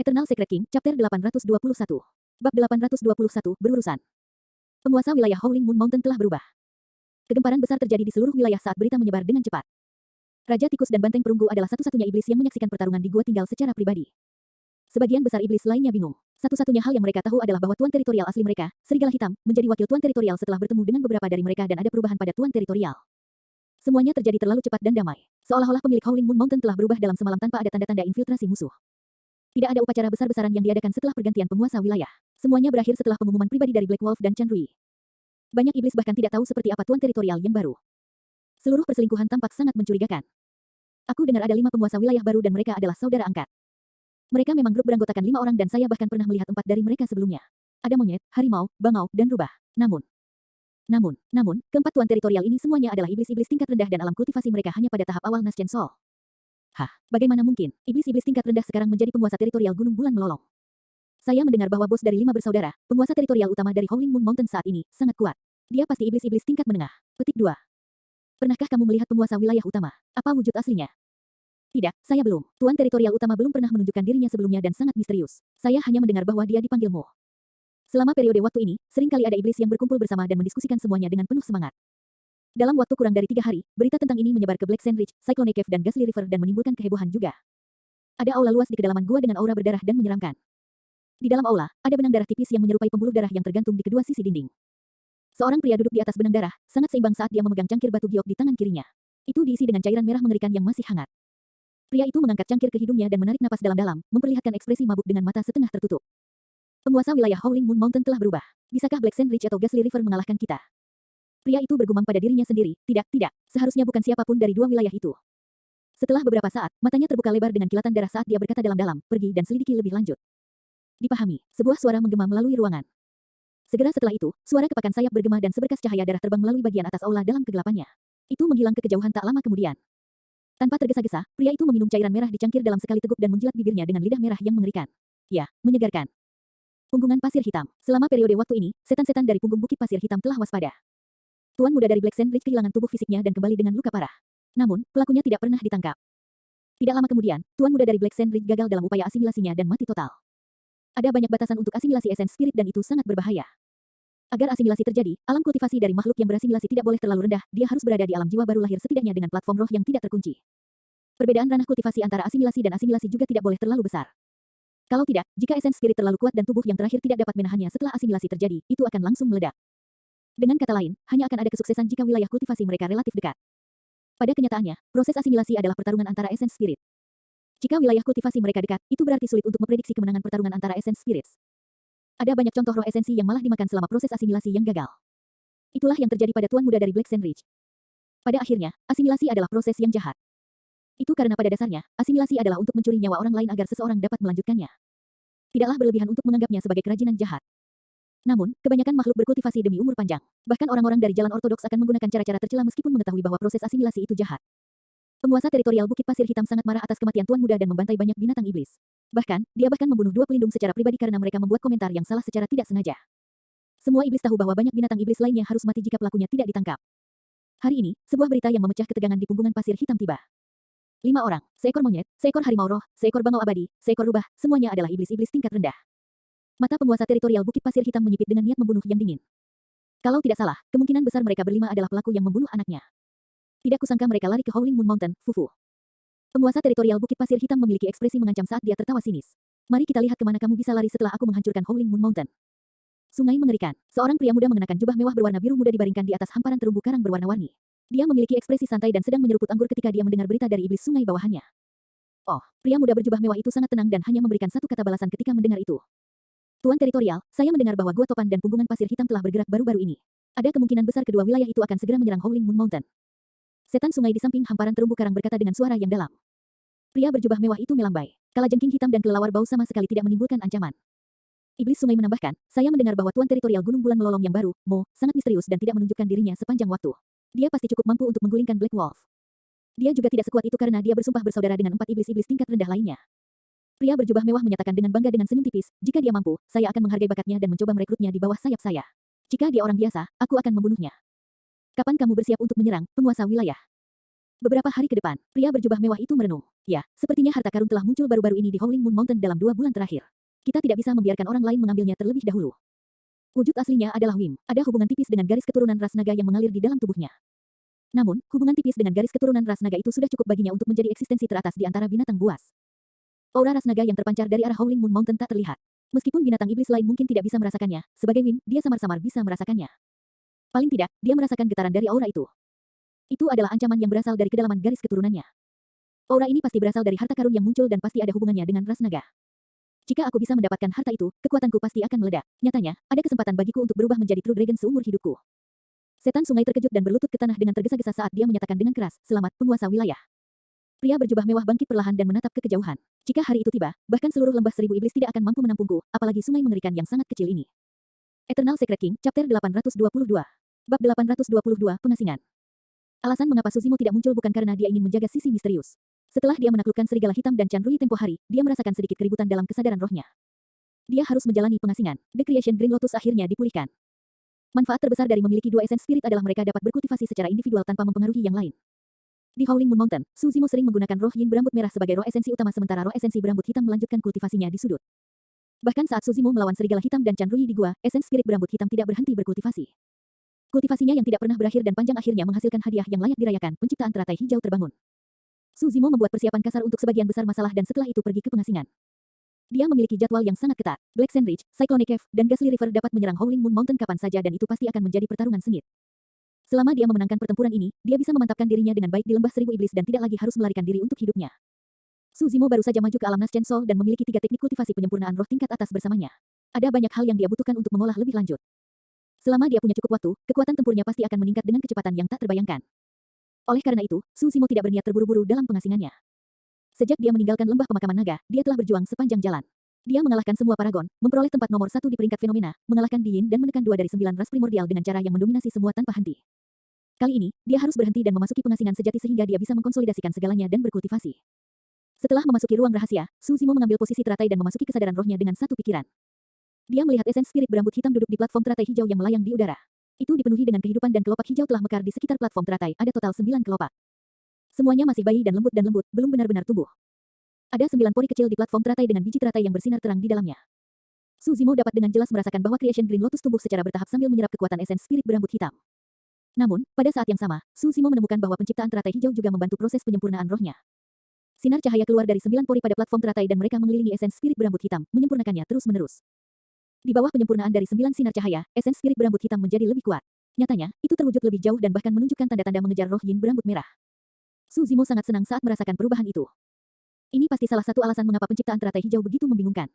Eternal Secret King, Chapter 821. Bab 821, berurusan. Penguasa wilayah Howling Moon Mountain telah berubah. Kegemparan besar terjadi di seluruh wilayah saat berita menyebar dengan cepat. Raja Tikus dan Banteng Perunggu adalah satu-satunya iblis yang menyaksikan pertarungan di gua tinggal secara pribadi. Sebagian besar iblis lainnya bingung. Satu-satunya hal yang mereka tahu adalah bahwa tuan teritorial asli mereka, Serigala Hitam, menjadi wakil tuan teritorial setelah bertemu dengan beberapa dari mereka dan ada perubahan pada tuan teritorial. Semuanya terjadi terlalu cepat dan damai. Seolah-olah pemilik Howling Moon Mountain telah berubah dalam semalam tanpa ada tanda-tanda infiltrasi musuh. Tidak ada upacara besar-besaran yang diadakan setelah pergantian penguasa wilayah. Semuanya berakhir setelah pengumuman pribadi dari Black Wolf dan Chan Rui. Banyak iblis bahkan tidak tahu seperti apa tuan teritorial yang baru. Seluruh perselingkuhan tampak sangat mencurigakan. Aku dengar ada 5 penguasa wilayah baru dan mereka adalah saudara angkat. Mereka memang grup beranggotakan 5 orang dan saya bahkan pernah melihat 4 dari mereka sebelumnya. Ada monyet, harimau, bangau, dan rubah. Namun, keempat tuan teritorial ini semuanya adalah iblis-iblis tingkat rendah dan alam kultivasi mereka hanya pada tahap awal Naschen Sol. Hah, bagaimana mungkin? Iblis-iblis tingkat rendah sekarang menjadi penguasa teritorial Gunung Bulan Melolong. Saya mendengar bahwa bos dari 5 bersaudara, penguasa teritorial utama dari Howling Moon Mountain saat ini, sangat kuat. Dia pasti iblis-iblis tingkat menengah. Petik 2. Pernahkah kamu melihat penguasa wilayah utama? Apa wujud aslinya? Tidak, saya belum. Tuan teritorial utama belum pernah menunjukkan dirinya sebelumnya dan sangat misterius. Saya hanya mendengar bahwa dia dipanggil Mo. Selama periode waktu ini, seringkali ada iblis yang berkumpul bersama dan mendiskusikan semuanya dengan penuh semangat. Dalam waktu kurang dari 3 hari, berita tentang ini menyebar ke Black Sand Ridge, Cyclone Cave dan Ghastly River dan menimbulkan kehebohan juga. Ada aula luas di kedalaman gua dengan aura berdarah dan menyeramkan. Di dalam aula, ada benang darah tipis yang menyerupai pembuluh darah yang tergantung di kedua sisi dinding. Seorang pria duduk di atas benang darah, sangat seimbang saat dia memegang cangkir batu giok di tangan kirinya. Itu diisi dengan cairan merah mengerikan yang masih hangat. Pria itu mengangkat cangkir ke hidungnya dan menarik napas dalam-dalam, memperlihatkan ekspresi mabuk dengan mata setengah tertutup. Penguasa wilayah Howling Moon Mountain telah berubah. Bisakah Black Sand Ridge atau Ghastly River mengalahkan kita? Pria itu bergumam pada dirinya sendiri, tidak, seharusnya bukan siapapun dari 2 wilayah itu. Setelah beberapa saat, matanya terbuka lebar dengan kilatan darah saat dia berkata dalam-dalam, pergi dan selidiki lebih lanjut. Dipahami, sebuah suara menggema melalui ruangan. Segera setelah itu, suara kepakan sayap bergema dan seberkas cahaya darah terbang melalui bagian atas aula dalam kegelapannya. Itu menghilang ke kejauhan tak lama kemudian. Tanpa tergesa-gesa, pria itu meminum cairan merah di cangkir dalam sekali teguk dan menjilat bibirnya dengan lidah merah yang mengerikan. Ya, menyegarkan. Punggungan pasir hitam. Selama periode waktu ini, setan-setan dari punggung bukit pasir hitam telah waspada. Tuan muda dari Black Sand Ridge kehilangan tubuh fisiknya dan kembali dengan luka parah. Namun, pelakunya tidak pernah ditangkap. Tidak lama kemudian, Tuan muda dari Black Sand Ridge gagal dalam upaya asimilasinya dan mati total. Ada banyak batasan untuk asimilasi esens spirit dan itu sangat berbahaya. Agar asimilasi terjadi, alam kultivasi dari makhluk yang berasimilasi tidak boleh terlalu rendah, dia harus berada di alam jiwa baru lahir setidaknya dengan platform roh yang tidak terkunci. Perbedaan ranah kultivasi antara asimilasi dan asimilasi juga tidak boleh terlalu besar. Kalau tidak, jika esens spirit terlalu kuat dan tubuh yang terakhir tidak dapat menahannya setelah asimilasi terjadi, itu akan langsung meledak. Dengan kata lain, hanya akan ada kesuksesan jika wilayah kultivasi mereka relatif dekat. Pada kenyataannya, proses asimilasi adalah pertarungan antara esens spirit. Jika wilayah kultivasi mereka dekat, itu berarti sulit untuk memprediksi kemenangan pertarungan antara esens spirits. Ada banyak contoh roh esensi yang malah dimakan selama proses asimilasi yang gagal. Itulah yang terjadi pada tuan muda dari Black Sand Ridge. Pada akhirnya, asimilasi adalah proses yang jahat. Itu karena pada dasarnya, asimilasi adalah untuk mencuri nyawa orang lain agar seseorang dapat melanjutkannya. Tidaklah berlebihan untuk menganggapnya sebagai kerajinan jahat. Namun, kebanyakan makhluk berkultivasi demi umur panjang. Bahkan orang-orang dari jalan ortodoks akan menggunakan cara-cara tercela meskipun mengetahui bahwa proses asimilasi itu jahat. Penguasa teritorial Bukit Pasir Hitam sangat marah atas kematian tuan muda dan membantai banyak binatang iblis. Bahkan, dia membunuh 2 pelindung secara pribadi karena mereka membuat komentar yang salah secara tidak sengaja. Semua iblis tahu bahwa banyak binatang iblis lainnya harus mati jika pelakunya tidak ditangkap. Hari ini, sebuah berita yang memecah ketegangan di punggungan pasir hitam tiba. 5 orang, seekor monyet, seekor harimau roh, seekor bangau abadi, seekor rubah, semuanya adalah iblis-iblis tingkat rendah. Mata penguasa teritorial Bukit Pasir Hitam menyipit dengan niat membunuh yang dingin. Kalau tidak salah, kemungkinan besar mereka berlima adalah pelaku yang membunuh anaknya. Tidak kusangka mereka lari ke Howling Moon Mountain, Fufu. Penguasa teritorial Bukit Pasir Hitam memiliki ekspresi mengancam saat dia tertawa sinis. Mari kita lihat kemana kamu bisa lari setelah aku menghancurkan Howling Moon Mountain. Sungai mengerikan. Seorang pria muda mengenakan jubah mewah berwarna biru muda dibaringkan di atas hamparan terumbu karang berwarna-warni. Dia memiliki ekspresi santai dan sedang menyeruput anggur ketika dia mendengar berita dari iblis sungai bawahannya. Oh, pria muda berjubah mewah itu sangat tenang dan hanya memberikan satu kata balasan ketika mendengar itu. Tuan teritorial, saya mendengar bahwa gua topan dan punggungan pasir hitam telah bergerak baru-baru ini. Ada kemungkinan besar kedua wilayah itu akan segera menyerang Howling Moon Mountain. Setan sungai di samping hamparan terumbu karang berkata dengan suara yang dalam. Pria berjubah mewah itu melambai. Kalajengking hitam dan kelelawar bau sama sekali tidak menimbulkan ancaman. Iblis sungai menambahkan, saya mendengar bahwa tuan teritorial Gunung Bulan Melolong yang baru, Mo, sangat misterius dan tidak menunjukkan dirinya sepanjang waktu. Dia pasti cukup mampu untuk menggulingkan Black Wolf. Dia juga tidak sekuat itu karena dia bersumpah bersaudara dengan 4 iblis-iblis tingkat rendah lainnya. Pria berjubah mewah menyatakan dengan bangga dengan senyum tipis, jika dia mampu, saya akan menghargai bakatnya dan mencoba merekrutnya di bawah sayap saya. Jika dia orang biasa, aku akan membunuhnya. Kapan kamu bersiap untuk menyerang, penguasa wilayah? Beberapa hari ke depan, pria berjubah mewah itu merenung. Ya, sepertinya harta karun telah muncul baru-baru ini di Howling Moon Mountain dalam 2 bulan terakhir. Kita tidak bisa membiarkan orang lain mengambilnya terlebih dahulu. Wujud aslinya adalah Wim. Ada hubungan tipis dengan garis keturunan ras naga yang mengalir di dalam tubuhnya. Namun, hubungan tipis dengan garis keturunan ras naga itu sudah cukup baginya untuk menjadi eksistensi teratas di antara binatang buas. Aura ras naga yang terpancar dari arah Howling Moon Mountain tak terlihat. Meskipun binatang iblis lain mungkin tidak bisa merasakannya, sebagai Wim, dia samar-samar bisa merasakannya. Paling tidak, dia merasakan getaran dari aura itu. Itu adalah ancaman yang berasal dari kedalaman garis keturunannya. Aura ini pasti berasal dari harta karun yang muncul dan pasti ada hubungannya dengan ras naga. Jika aku bisa mendapatkan harta itu, kekuatanku pasti akan meledak. Nyatanya, ada kesempatan bagiku untuk berubah menjadi True Dragon seumur hidupku. Setan sungai terkejut dan berlutut ke tanah dengan tergesa-gesa saat dia menyatakan dengan keras, "Selamat, penguasa wilayah." Pria berjubah mewah bangkit perlahan dan menatap ke kejauhan. Jika hari itu tiba, bahkan seluruh lembah 1000 iblis tidak akan mampu menampungku, apalagi sungai mengerikan yang sangat kecil ini. Eternal Secret King, Chapter 822. Bab 822, Pengasingan. Alasan mengapa Suzimo tidak muncul bukan karena dia ingin menjaga sisi misterius. Setelah dia menaklukkan serigala hitam dan Chan Rui tempo hari, dia merasakan sedikit keributan dalam kesadaran rohnya. Dia harus menjalani pengasingan. The Creation Green Lotus akhirnya dipulihkan. Manfaat terbesar dari memiliki dua esen spirit adalah mereka dapat berkultivasi secara individual tanpa mempengaruhi yang lain. Di Howling Moon Mountain, Suzimo sering menggunakan roh yin berambut merah sebagai roh esensi utama sementara roh esensi berambut hitam melanjutkan kultivasinya di sudut. Bahkan saat Suzimo melawan serigala hitam dan Chan Rui di gua, esen spirit berambut hitam tidak berhenti berkultivasi. Kultivasinya yang tidak pernah berakhir dan panjang akhirnya menghasilkan hadiah yang layak dirayakan, penciptaan teratai hijau terbangun. Suzimo membuat persiapan kasar untuk sebagian besar masalah dan setelah itu pergi ke pengasingan. Dia memiliki jadwal yang sangat ketat. Black Sand Ridge, Cyclone Cave, dan Ghastly River dapat menyerang Howling Moon Mountain kapan saja dan itu pasti akan menjadi pertarungan sengit. Selama dia memenangkan pertempuran ini, dia bisa memantapkan dirinya dengan baik di lembah 1000 iblis dan tidak lagi harus melarikan diri untuk hidupnya. Suzimo baru saja maju ke alam Naschen Soul dan memiliki 3 teknik kultivasi penyempurnaan roh tingkat atas bersamanya. Ada banyak hal yang dia butuhkan untuk mengolah lebih lanjut. Selama dia punya cukup waktu, kekuatan tempurnya pasti akan meningkat dengan kecepatan yang tak terbayangkan. Oleh karena itu, Suzimo tidak berniat terburu-buru dalam pengasingannya. Sejak dia meninggalkan lembah pemakaman naga, dia telah berjuang sepanjang jalan. Dia mengalahkan semua paragon, memperoleh tempat nomor 1 di peringkat fenomena, mengalahkan Diin dan menekan 2 dari 9 ras primordial dengan cara yang mendominasi semua tanpa henti. Kali ini, dia harus berhenti dan memasuki pengasingan sejati sehingga dia bisa mengkonsolidasikan segalanya dan berkultivasi. Setelah memasuki ruang rahasia, Suzimo mengambil posisi teratai dan memasuki kesadaran rohnya dengan satu pikiran. Dia melihat esen spirit berambut hitam duduk di platform teratai hijau yang melayang di udara. Itu dipenuhi dengan kehidupan dan kelopak hijau telah mekar di sekitar platform teratai, ada total 9 kelopak. Semuanya masih bayi dan lembut, belum benar-benar tumbuh. Ada 9 pori kecil di platform teratai dengan biji teratai yang bersinar terang di dalamnya. Suzimo dapat dengan jelas merasakan bahwa Creation Green Lotus tumbuh secara bertahap sambil menyerap kekuatan esen spirit berambut hitam. Namun, pada saat yang sama, Suzimo menemukan bahwa penciptaan teratai hijau juga membantu proses penyempurnaan rohnya. Sinar cahaya keluar dari 9 pori pada platform teratai dan mereka mengelilingi esen spirit berambut hitam, menyempurnakannya terus-menerus. Di bawah penyempurnaan dari 9 sinar cahaya, esen spirit berambut hitam menjadi lebih kuat. Nyatanya, itu terwujud lebih jauh dan bahkan menunjukkan tanda-tanda mengejar roh yin berambut merah. Suzimo sangat senang saat merasakan perubahan itu. Ini pasti salah satu alasan mengapa penciptaan teratai hijau begitu membingungkan.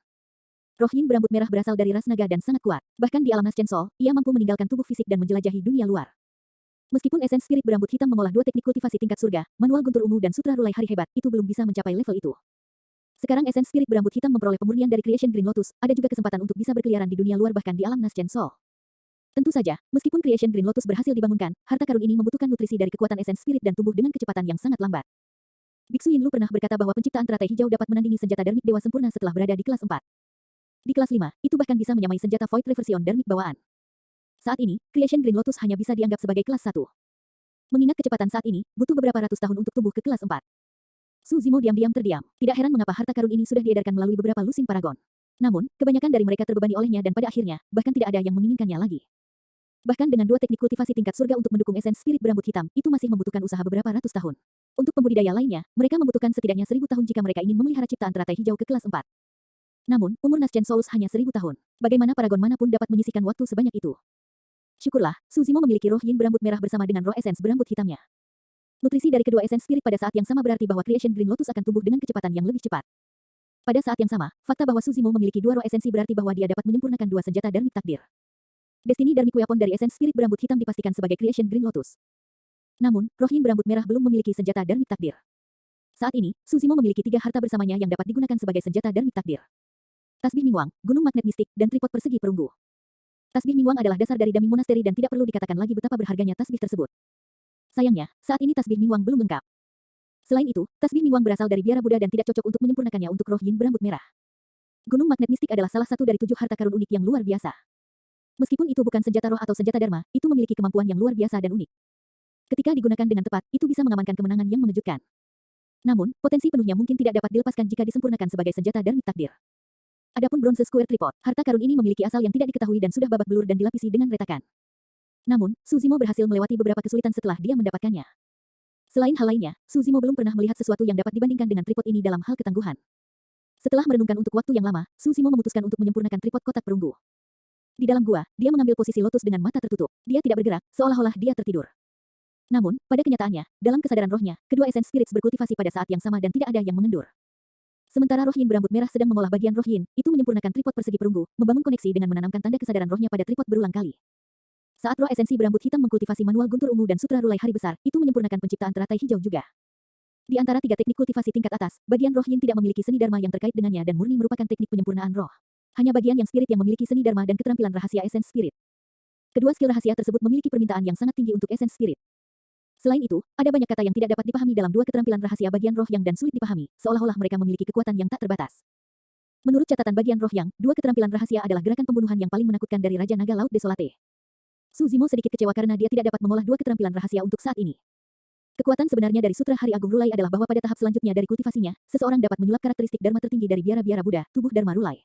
Roh yin berambut merah berasal dari ras naga dan sangat kuat. Bahkan di alam Naschen Soul, ia mampu meninggalkan tubuh fisik dan menjelajahi dunia luar. Meskipun esen spirit berambut hitam mengolah 2 teknik kultivasi tingkat surga, manual guntur ungu dan sutra rulai hari hebat, itu belum bisa mencapai level itu. Sekarang esen spirit berambut hitam memperoleh pemurnian dari Creation Green Lotus, ada juga kesempatan untuk bisa berkeliaran di dunia luar bahkan di alam Naschen Soul. Tentu saja, meskipun Creation Green Lotus berhasil dibangunkan, harta karun ini membutuhkan nutrisi dari kekuatan esen spirit dan tumbuh dengan kecepatan yang sangat lambat. Biksu Yinlu pernah berkata bahwa penciptaan teratai hijau dapat menandingi senjata Dharmic Dewa sempurna setelah berada di kelas 4. Di kelas 5, itu bahkan bisa menyamai senjata Void Reversion Dharmic bawaan. Saat ini, Creation Green Lotus hanya bisa dianggap sebagai kelas 1. Mengingat kecepatan saat ini, butuh beberapa ratus tahun untuk tumbuh ke kelas 4. Suzimo diam-diam terdiam. Tidak heran mengapa harta karun ini sudah diedarkan melalui beberapa lusin paragon. Namun, kebanyakan dari mereka terbebani olehnya dan pada akhirnya, bahkan tidak ada yang menginginkannya lagi. Bahkan dengan 2 teknik kultivasi tingkat surga untuk mendukung esen spirit berambut hitam, itu masih membutuhkan usaha beberapa ratus tahun. Untuk pembudidaya lainnya, mereka membutuhkan setidaknya 1000 tahun jika mereka ingin memelihara ciptaan teratai hijau ke kelas 4. Namun, umur Naschen Souls hanya 1000 tahun. Bagaimana paragon manapun dapat menyisihkan waktu sebanyak itu? Syukurlah, Suzimo memiliki roh yin berambut merah bersama dengan roh esens berambut hitamnya. Nutrisi dari kedua esen spirit pada saat yang sama berarti bahwa Creation Green Lotus akan tumbuh dengan kecepatan yang lebih cepat. Pada saat yang sama, fakta bahwa Suzimo memiliki 2 roh esensi berarti bahwa dia dapat menyempurnakan 2 senjata Dharmic takdir. Destiny Dharmic Weapon dari esen spirit berambut hitam dipastikan sebagai Creation Green Lotus. Namun, roh yin berambut merah belum memiliki senjata Dharmic takdir. Saat ini, Suzimo memiliki 3 harta bersamanya yang dapat digunakan sebagai senjata Dharmic takdir. Tasbih Mingwang, gunung magnet mistik, dan tripod persegi perunggu. Tasbih Mingwang adalah dasar dari Dami Monasteri dan tidak perlu dikatakan lagi betapa berharganya tasbih tersebut. Sayangnya, saat ini tasbih Mingwang belum lengkap. Selain itu, tasbih Mingwang berasal dari biara Buddha dan tidak cocok untuk menyempurnakannya untuk roh yin berambut merah. Gunung magnet mistik adalah salah satu dari 7 harta karun unik yang luar biasa. Meskipun itu bukan senjata roh atau senjata dharma, itu memiliki kemampuan yang luar biasa dan unik. Ketika digunakan dengan tepat, itu bisa mengamankan kemenangan yang mengejutkan. Namun, potensi penuhnya mungkin tidak dapat dilepaskan jika disempurnakan sebagai senjata darmik takdir. Adapun bronze square tripod, harta karun ini memiliki asal yang tidak diketahui dan sudah babak belur dan dilapisi dengan retakan. Namun, Suzimo berhasil melewati beberapa kesulitan setelah dia mendapatkannya. Selain hal lainnya, Suzimo belum pernah melihat sesuatu yang dapat dibandingkan dengan tripod ini dalam hal ketangguhan. Setelah merenungkan untuk waktu yang lama, Suzimo memutuskan untuk menyempurnakan tripod kotak perunggu. Di dalam gua, dia mengambil posisi lotus dengan mata tertutup. Dia tidak bergerak, seolah-olah dia tertidur. Namun, pada kenyataannya, dalam kesadaran rohnya, kedua Essence Spirits berkultivasi pada saat yang sama dan tidak ada yang mengendur. Sementara roh Yin berambut merah sedang mengolah bagian roh Yin, itu menyempurnakan tripod persegi perunggu, membangun koneksi dengan menanamkan tanda kesadaran rohnya pada tripod berulang kali. Saat roh esensi berambut hitam mengkultivasi manual guntur ungu dan sutra rulai hari besar, itu menyempurnakan penciptaan teratai hijau juga. Di antara tiga teknik kultivasi tingkat atas, bagian roh Yin tidak memiliki seni dharma yang terkait dengannya dan murni merupakan teknik penyempurnaan roh. Hanya bagian yang spirit yang memiliki seni dharma dan keterampilan rahasia Essence Spirit. Kedua skill rahasia tersebut memiliki permintaan yang sangat tinggi untuk Essence Spirit. Selain itu, ada banyak kata yang tidak dapat dipahami dalam dua keterampilan rahasia bagian roh yang dan sulit dipahami, seolah-olah mereka memiliki kekuatan yang tak terbatas. Menurut catatan bagian roh yang, dua keterampilan rahasia adalah gerakan pembunuhan yang paling menakutkan dari Raja Naga Laut Desolate. Suzimo sedikit kecewa karena dia tidak dapat mengolah dua keterampilan rahasia untuk saat ini. Kekuatan sebenarnya dari Sutra Hari Agung Rulai adalah bahwa pada tahap selanjutnya dari kultivasinya, seseorang dapat menyulap karakteristik dharma tertinggi dari biara-biara Buddha, tubuh Dharma Rulai.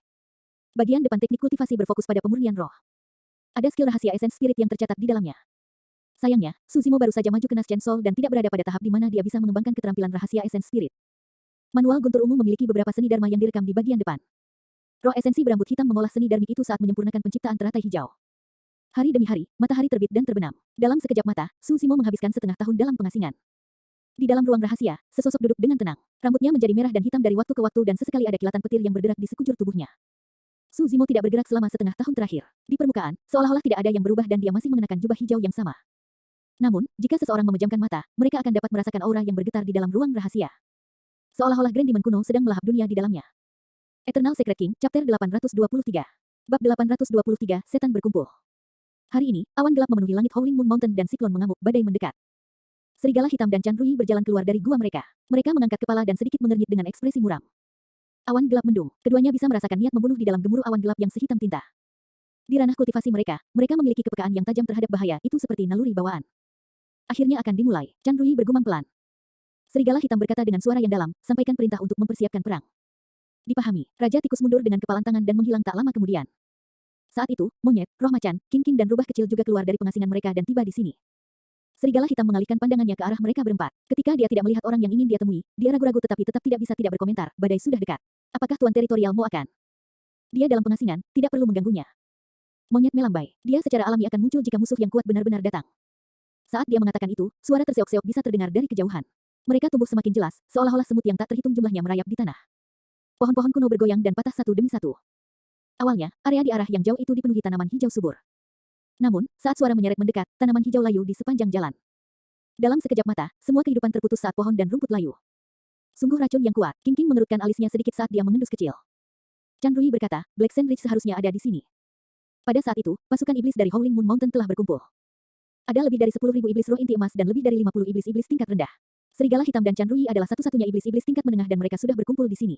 Bagian depan teknik kultivasi berfokus pada pemurnian roh. Ada skill rahasia Essence Spirit yang tercatat di dalamnya. Sayangnya, Suzimo baru saja maju ke Naschen Soul dan tidak berada pada tahap di mana dia bisa mengembangkan keterampilan rahasia Essence Spirit. Manual guntur ungu memiliki beberapa seni dharma yang direkam di bagian depan. Roh esensi berambut hitam mengolah seni dharmik itu saat menyempurnakan penciptaan teratai hijau. Hari demi hari, matahari terbit dan terbenam. Dalam sekejap mata, Suzimo menghabiskan setengah tahun dalam pengasingan. Di dalam ruang rahasia, sesosok duduk dengan tenang. Rambutnya menjadi merah dan hitam dari waktu ke waktu dan sesekali ada kilatan petir yang bergerak di sekujur tubuhnya. Suzimo tidak bergerak selama setengah tahun terakhir. Di permukaan, seolah-olah tidak ada yang berubah dan dia masih mengenakan jubah hijau yang sama. Namun, jika seseorang memejamkan mata, mereka akan dapat merasakan aura yang bergetar di dalam ruang rahasia. Seolah-olah Grand Demon kuno sedang melahap dunia di dalamnya. Eternal Secret King, Chapter 823. Bab 823, Setan Berkumpul. Hari ini, awan gelap memenuhi langit Howling Moon Mountain dan siklon mengamuk, badai mendekat. Serigala hitam dan Chan Rui berjalan keluar dari gua mereka. Mereka mengangkat kepala dan sedikit mengernyit dengan ekspresi muram. Awan gelap mendung, keduanya bisa merasakan niat membunuh di dalam gemuruh awan gelap yang sehitam tinta. Di ranah kultivasi mereka, mereka memiliki kepekaan yang tajam terhadap bahaya, itu seperti naluri bawaan. Akhirnya akan dimulai. Chan Rui bergumam pelan. Serigala hitam berkata dengan suara yang dalam, sampaikan perintah untuk mempersiapkan perang. Dipahami, Raja Tikus mundur dengan kepalan tangan dan menghilang tak lama kemudian. Saat itu, monyet, roh macan, king dan rubah kecil juga keluar dari pengasingan mereka dan tiba di sini. Serigala hitam mengalihkan pandangannya ke arah mereka berempat. Ketika dia tidak melihat orang yang ingin dia temui, dia ragu-ragu tetapi tetap tidak bisa tidak berkomentar, badai sudah dekat. Apakah Tuan Teritorial mau akan? Dia dalam pengasingan, tidak perlu mengganggunya. Monyet melambai. Dia secara alami akan muncul jika musuh yang kuat benar-benar datang. Saat dia mengatakan itu, suara terseok-seok bisa terdengar dari kejauhan. Mereka tumbuh semakin jelas, seolah-olah semut yang tak terhitung jumlahnya merayap di tanah. Pohon-pohon kuno bergoyang dan patah satu demi satu. Awalnya, area di arah yang jauh itu dipenuhi tanaman hijau subur. Namun, saat suara menyeret mendekat, tanaman hijau layu di sepanjang jalan. Dalam sekejap mata, semua kehidupan terputus saat pohon dan rumput layu. Sungguh racun yang kuat, King mengerutkan alisnya sedikit saat dia mengendus kecil. Chan Rui berkata, Black Sand Ridge seharusnya ada di sini. Pada saat itu, pasukan iblis dari Howling Moon Mountain telah berkumpul. Ada lebih dari 10.000 iblis roh inti emas dan lebih dari 50 iblis-iblis tingkat rendah. Serigala hitam dan Chan Rui adalah satu-satunya iblis-iblis tingkat menengah dan mereka sudah berkumpul di sini.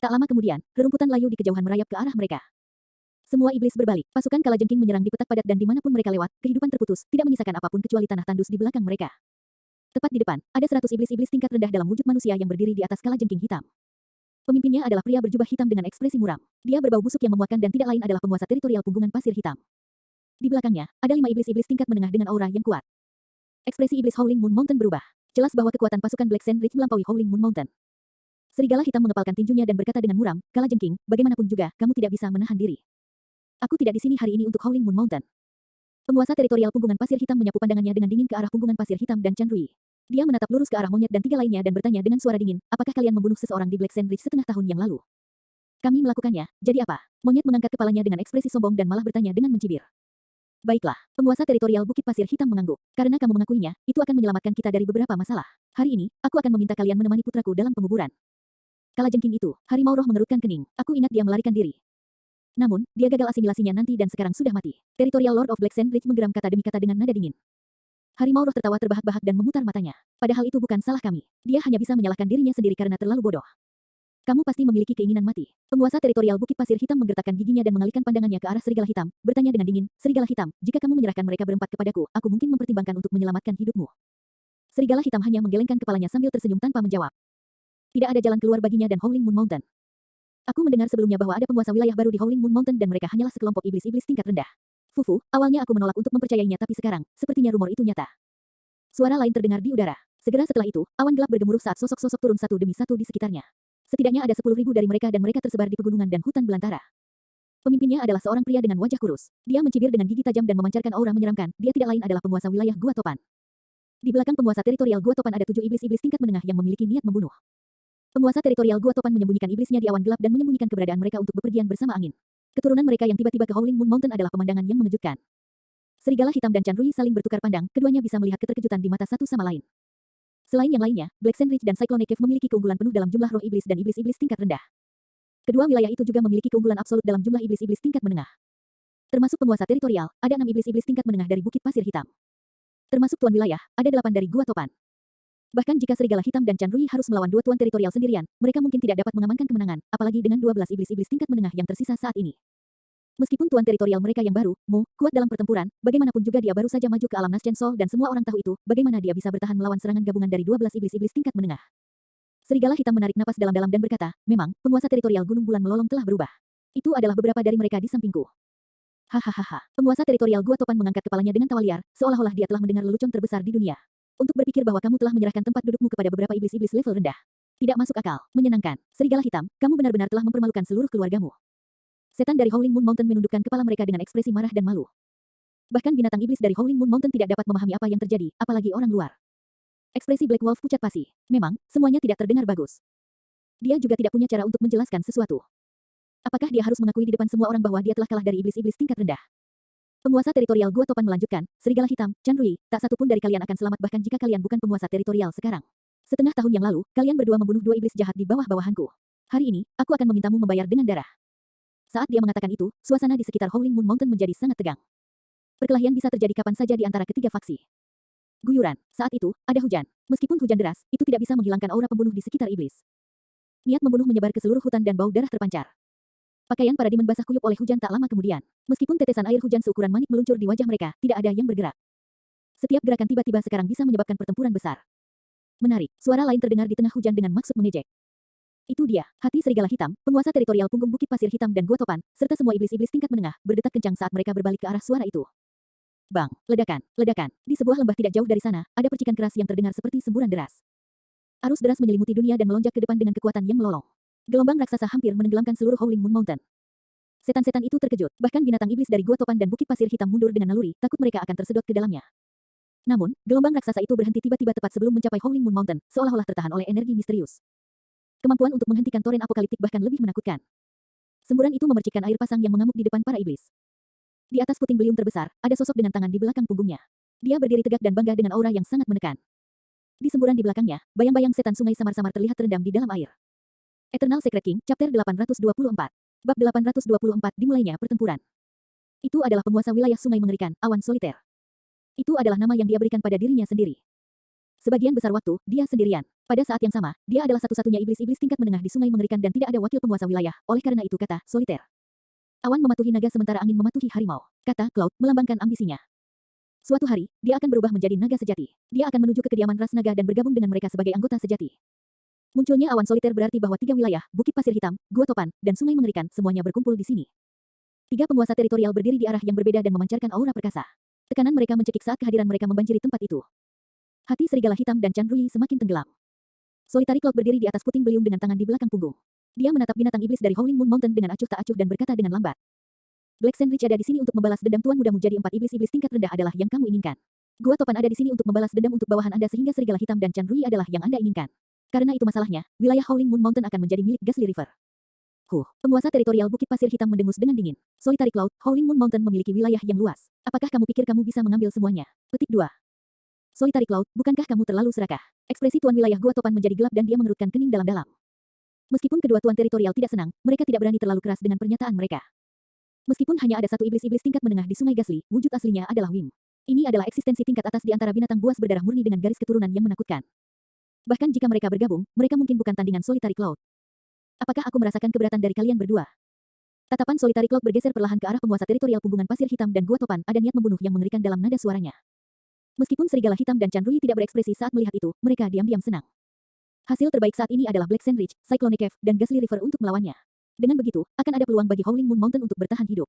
Tak lama kemudian, rerumputan layu di kejauhan merayap ke arah mereka. Semua iblis berbalik, pasukan kalajengking menyerang di petak padat dan dimanapun mereka lewat, kehidupan terputus, tidak menyisakan apapun kecuali tanah tandus di belakang mereka. Tepat di depan, ada 100 iblis-iblis tingkat rendah dalam wujud manusia yang berdiri di atas kalajengking hitam. Pemimpinnya adalah pria berjubah hitam dengan ekspresi muram. Dia berbau busuk yang memuakkan dan tidak lain adalah penguasa teritorial punggungan pasir hitam. Di belakangnya, ada 5 iblis-iblis tingkat menengah dengan aura yang kuat. Ekspresi iblis Howling Moon Mountain berubah. Jelas bahwa kekuatan pasukan Black Sand Ridge melampaui Howling Moon Mountain. Serigala hitam mengepalkan tinjunya dan berkata dengan muram, Kalajengking, bagaimanapun juga, kamu tidak bisa menahan diri. Aku tidak di sini hari ini untuk Howling Moon Mountain. Penguasa teritorial punggungan pasir hitam menyapu pandangannya dengan dingin ke arah punggungan pasir hitam dan Chan Rui. Dia menatap lurus ke arah monyet dan 3 lainnya dan bertanya dengan suara dingin, apakah kalian membunuh seseorang di Black Sand Ridge setengah tahun yang lalu? Kami melakukannya, jadi apa? Monyet mengangkat kepalanya dengan ekspresi sombong dan malah bertanya dengan mencibir. Baiklah, penguasa teritorial Bukit Pasir Hitam mengangguk. Karena kamu mengakuinya, itu akan menyelamatkan kita dari beberapa masalah. Hari ini, aku akan meminta kalian menemani putraku dalam penguburan. Kalajengking itu, harimau roh mengerutkan kening. Aku ingat dia melarikan diri. Namun, dia gagal asimilasinya nanti dan sekarang sudah mati. Teritorial Lord of Black Sand Ridge menggeram kata demi kata dengan nada dingin. Harimau roh tertawa terbahak-bahak dan memutar matanya. Padahal itu bukan salah kami. Dia hanya bisa menyalahkan dirinya sendiri karena terlalu bodoh. Kamu pasti memiliki keinginan mati. Penguasa teritorial Bukit Pasir Hitam menggertakkan giginya dan mengalihkan pandangannya ke arah serigala hitam, bertanya dengan dingin, "Serigala hitam, jika kamu menyerahkan mereka berempat kepadaku, aku mungkin mempertimbangkan untuk menyelamatkan hidupmu." Serigala hitam hanya menggelengkan kepalanya sambil tersenyum tanpa menjawab. Tidak ada jalan keluar baginya dan Howling Moon Mountain. Aku mendengar sebelumnya bahwa ada penguasa wilayah baru di Howling Moon Mountain dan mereka hanyalah sekelompok iblis-iblis tingkat rendah. Fufu, awalnya aku menolak untuk mempercayainya tapi sekarang, sepertinya rumor itu nyata. Suara lain terdengar di udara. Segera setelah itu, awan gelap bergemuruh saat sosok-sosok turun satu demi satu di sekitarnya. Setidaknya ada 10.000 dari mereka dan mereka tersebar di pegunungan dan hutan belantara. Pemimpinnya adalah seorang pria dengan wajah kurus. Dia mencibir dengan gigi tajam dan memancarkan aura menyeramkan. Dia tidak lain adalah penguasa wilayah Gua Topan. Di belakang penguasa teritorial Gua Topan ada 7 iblis-iblis tingkat menengah yang memiliki niat membunuh. Penguasa teritorial Gua Topan menyembunyikan iblisnya di awan gelap dan menyembunyikan keberadaan mereka untuk bepergian bersama angin. Keturunan mereka yang tiba-tiba ke Howling Moon Mountain adalah pemandangan yang mengejutkan. Serigala hitam dan Chan Rui saling bertukar pandang, keduanya bisa melihat keterkejutan di mata satu sama lain. Selain yang lainnya, Black Sand Ridge dan Cyclone Cave memiliki keunggulan penuh dalam jumlah roh iblis dan iblis-iblis tingkat rendah. Kedua wilayah itu juga memiliki keunggulan absolut dalam jumlah iblis-iblis tingkat menengah. Termasuk penguasa teritorial, ada 6 iblis-iblis tingkat menengah dari Bukit Pasir Hitam. Termasuk tuan wilayah, ada 8 dari Gua Topan. Bahkan jika Serigala Hitam dan Chan Rui harus melawan 2 tuan teritorial sendirian, mereka mungkin tidak dapat mengamankan kemenangan, apalagi dengan 12 iblis-iblis tingkat menengah yang tersisa saat ini. Meskipun tuan teritorial mereka yang baru, Mo, kuat dalam pertempuran, bagaimanapun juga dia baru saja maju ke alam Naschen Sol dan semua orang tahu itu, bagaimana dia bisa bertahan melawan serangan gabungan dari 12 iblis-iblis tingkat menengah. Serigala hitam menarik napas dalam-dalam dan berkata, "Memang, penguasa teritorial Gunung Bulan Melolong telah berubah. Itu adalah beberapa dari mereka di sampingku." Hahaha. Penguasa teritorial Gua Topan mengangkat kepalanya dengan tawa liar, seolah-olah dia telah mendengar lelucon terbesar di dunia. Untuk berpikir bahwa kamu telah menyerahkan tempat dudukmu kepada beberapa iblis-iblis level rendah. Tidak masuk akal. Menyenangkan. Serigala hitam, kamu benar-benar telah mempermalukan seluruh keluargamu. Setan dari Howling Moon Mountain menundukkan kepala mereka dengan ekspresi marah dan malu. Bahkan binatang iblis dari Howling Moon Mountain tidak dapat memahami apa yang terjadi, apalagi orang luar. Ekspresi Black Wolf pucat pasi. Memang, semuanya tidak terdengar bagus. Dia juga tidak punya cara untuk menjelaskan sesuatu. Apakah dia harus mengakui di depan semua orang bahwa dia telah kalah dari iblis-iblis tingkat rendah? Penguasa teritorial Gua Topan melanjutkan, "Serigala hitam, Chan Rui, tak satu pun dari kalian akan selamat bahkan jika kalian bukan penguasa teritorial sekarang. Setengah tahun yang lalu, kalian berdua membunuh 2 iblis jahat di bawah-bawahanku. Hari ini, aku akan memintamu membayar dengan darah." Saat dia mengatakan itu, suasana di sekitar Howling Moon Mountain menjadi sangat tegang. Perkelahian bisa terjadi kapan saja di antara ketiga faksi. Guyuran. Saat itu, ada hujan. Meskipun hujan deras, itu tidak bisa menghilangkan aura pembunuh di sekitar iblis. Niat membunuh menyebar ke seluruh hutan dan bau darah terpancar. Pakaian para demon basah kuyup oleh hujan tak lama kemudian. Meskipun tetesan air hujan seukuran manik meluncur di wajah mereka, tidak ada yang bergerak. Setiap gerakan tiba-tiba sekarang bisa menyebabkan pertempuran besar. Menarik, suara lain terdengar di tengah hujan dengan maksud mengejek. Itu dia, hati serigala hitam, penguasa teritorial punggung Bukit Pasir Hitam dan Gua Topan, serta semua iblis-iblis tingkat menengah, berdetak kencang saat mereka berbalik ke arah suara itu. Bang, ledakan, ledakan. Di sebuah lembah tidak jauh dari sana, ada percikan keras yang terdengar seperti semburan deras. Arus deras menyelimuti dunia dan melonjak ke depan dengan kekuatan yang melolong. Gelombang raksasa hampir menenggelamkan seluruh Howling Moon Mountain. Setan-setan itu terkejut, bahkan binatang iblis dari Gua Topan dan Bukit Pasir Hitam mundur dengan naluri, takut mereka akan tersedot ke dalamnya. Namun, gelombang raksasa itu berhenti tiba-tiba tepat sebelum mencapai Howling Moon Mountain, seolah-olah tertahan oleh energi misterius. Kemampuan untuk menghentikan toren apokaliptik bahkan lebih menakutkan. Semburan itu memercikkan air pasang yang mengamuk di depan para iblis. Di atas puting beliung terbesar, ada sosok dengan tangan di belakang punggungnya. Dia berdiri tegak dan bangga dengan aura yang sangat menekan. Di semburan di belakangnya, bayang-bayang setan sungai samar-samar terlihat terendam di dalam air. Eternal Secret King, Chapter 824. Bab 824 dimulainya pertempuran. Itu adalah penguasa wilayah sungai mengerikan, Awan Soliter. Itu adalah nama yang dia berikan pada dirinya sendiri. Sebagian besar waktu, dia sendirian. Pada saat yang sama, dia adalah satu-satunya iblis-iblis tingkat menengah di sungai mengerikan dan tidak ada wakil penguasa wilayah, oleh karena itu kata, Soliter. Awan mematuhi naga sementara angin mematuhi harimau. Kata Cloud, melambangkan ambisinya. Suatu hari, dia akan berubah menjadi naga sejati. Dia akan menuju ke kediaman ras naga dan bergabung dengan mereka sebagai anggota sejati. Munculnya awan soliter berarti bahwa 3 wilayah, Bukit Pasir Hitam, Gua Topan, dan Sungai Mengerikan, semuanya berkumpul di sini. 3 penguasa teritorial berdiri di arah yang berbeda dan memancarkan aura perkasa. Tekanan mereka mencekik saat kehadiran mereka membanjiri tempat itu. Hati serigala hitam dan Chan Rui semakin tenggelam. Solitary Cloud berdiri di atas puting beliung dengan tangan di belakang punggung. Dia menatap binatang iblis dari Howling Moon Mountain dengan acuh tak acuh dan berkata dengan lambat. Black Sand Ridge ada di sini untuk membalas dendam tuan mudamu jadi 4 iblis-iblis tingkat rendah adalah yang kamu inginkan. Gua Topan ada di sini untuk membalas dendam untuk bawahan Anda sehingga serigala hitam dan Chan Rui adalah yang Anda inginkan. Karena itu masalahnya, wilayah Howling Moon Mountain akan menjadi milik Ghastly River. Penguasa teritorial Bukit Pasir Hitam mendengus dengan dingin. Solitary Cloud, Howling Moon Mountain memiliki wilayah yang luas. Apakah kamu pikir kamu bisa mengambil semuanya? Petik 2. Solitary Cloud, bukankah kamu terlalu serakah? Ekspresi tuan wilayah Gua Topan menjadi gelap dan dia mengerutkan kening dalam-dalam. Meskipun kedua tuan teritorial tidak senang, mereka tidak berani terlalu keras dengan pernyataan mereka. Meskipun hanya ada satu iblis-iblis tingkat menengah di Sungai Ghastly, wujud aslinya adalah Wim. Ini adalah eksistensi tingkat atas di antara binatang buas berdarah murni dengan garis keturunan yang menakutkan. Bahkan jika mereka bergabung, mereka mungkin bukan tandingan Solitary Cloud. Apakah aku merasakan keberatan dari kalian berdua? Tatapan Solitary Cloud bergeser perlahan ke arah penguasa teritorial punggungan pasir hitam dan gua topan, ada niat membunuh yang mengerikan dalam nada suaranya. Meskipun serigala hitam dan Chan Rui tidak berekspresi saat melihat itu, mereka diam-diam senang. Hasil terbaik saat ini adalah Black Sand Ridge, Cyclone Cave, dan Ghastly River untuk melawannya. Dengan begitu, akan ada peluang bagi Howling Moon Mountain untuk bertahan hidup.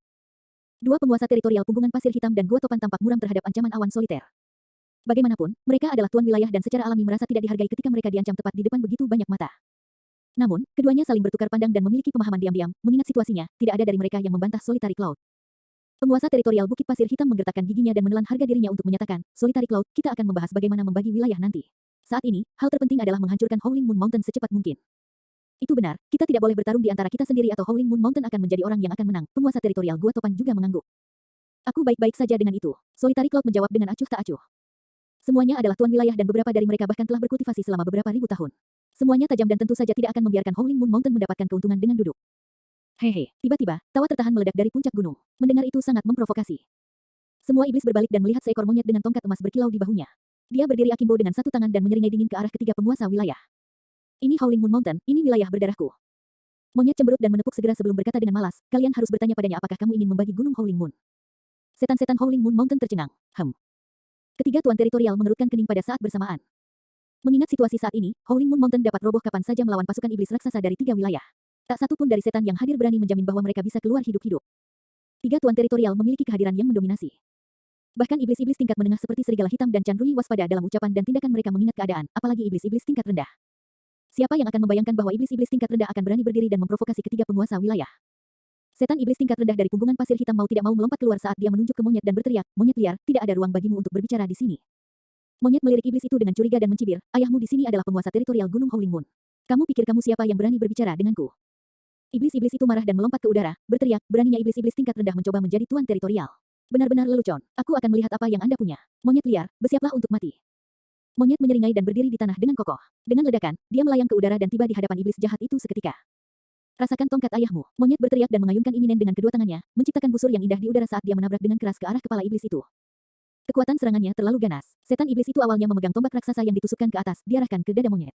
Dua penguasa teritorial punggungan pasir hitam dan gua topan tampak muram terhadap ancaman awan soliter. Bagaimanapun, mereka adalah tuan wilayah dan secara alami merasa tidak dihargai ketika mereka diancam tepat di depan begitu banyak mata. Namun, keduanya saling bertukar pandang dan memiliki pemahaman diam-diam, mengingat situasinya, tidak ada dari mereka yang membantah Solitary Cloud. Penguasa teritorial Bukit Pasir Hitam menggertakkan giginya dan menelan harga dirinya untuk menyatakan, Solitary Cloud, kita akan membahas bagaimana membagi wilayah nanti. Saat ini, hal terpenting adalah menghancurkan Howling Moon Mountain secepat mungkin. Itu benar, kita tidak boleh bertarung di antara kita sendiri atau Howling Moon Mountain akan menjadi orang yang akan menang. Penguasa teritorial Gua Topan juga mengangguk. Aku baik-baik saja dengan itu. Solitary Cloud menjawab dengan acuh tak acuh. Semuanya adalah tuan wilayah dan beberapa dari mereka bahkan telah berkultivasi selama beberapa ribu tahun. Semuanya tajam dan tentu saja tidak akan membiarkan Howling Moon Mountain mendapatkan keuntungan dengan duduk. Hehe, tiba-tiba, tawa tertahan meledak dari puncak gunung. Mendengar itu sangat memprovokasi. Semua iblis berbalik dan melihat seekor monyet dengan tongkat emas berkilau di bahunya. Dia berdiri akimbo dengan satu tangan dan menyeringai dingin ke arah ketiga penguasa wilayah. Ini Howling Moon Mountain, ini wilayah berdarahku. Monyet cemberut dan menepuk segera sebelum berkata dengan malas, kalian harus bertanya padanya apakah kamu ingin membagi gunung Howling Moon. Setan-setan Howling Moon Mountain tercengang. Ketiga tuan teritorial mengerutkan kening pada saat bersamaan. Mengingat situasi saat ini, Howling Moon Mountain dapat roboh kapan saja melawan pasukan iblis raksasa dari tiga wilayah. Tak satu pun dari setan yang hadir berani menjamin bahwa mereka bisa keluar hidup-hidup. Tiga tuan teritorial memiliki kehadiran yang mendominasi. Bahkan iblis-iblis tingkat menengah seperti serigala hitam dan Chan Rui waspada dalam ucapan dan tindakan mereka mengingat keadaan, apalagi iblis-iblis tingkat rendah. Siapa yang akan membayangkan bahwa iblis-iblis tingkat rendah akan berani berdiri dan memprovokasi ketiga penguasa wilayah? Setan iblis tingkat rendah dari punggungan pasir hitam mau tidak mau melompat keluar saat dia menunjuk ke monyet dan berteriak, monyet liar, tidak ada ruang bagimu untuk berbicara di sini. Monyet melirik iblis itu dengan curiga dan mencibir, ayahmu di sini adalah penguasa teritorial Gunung Howling Moon. Kamu pikir kamu siapa yang berani berbicara denganku? Iblis-iblis itu marah dan melompat ke udara, berteriak, beraninya iblis-iblis tingkat rendah mencoba menjadi tuan teritorial. Benar-benar lelucon, aku akan melihat apa yang Anda punya. Monyet liar, bersiaplah untuk mati. Monyet menyeringai dan berdiri di tanah dengan kokoh. Dengan ledakan, dia melayang ke udara dan tiba di hadapan iblis jahat itu seketika. Rasakan tongkat ayahmu. Monyet berteriak dan mengayunkan iminen dengan kedua tangannya, menciptakan busur yang indah di udara saat dia menabrak dengan keras ke arah kepala iblis itu. Kekuatan serangannya terlalu ganas. Setan iblis itu awalnya memegang tombak raksasa yang ditusukkan ke atas, diarahkan ke dada monyet.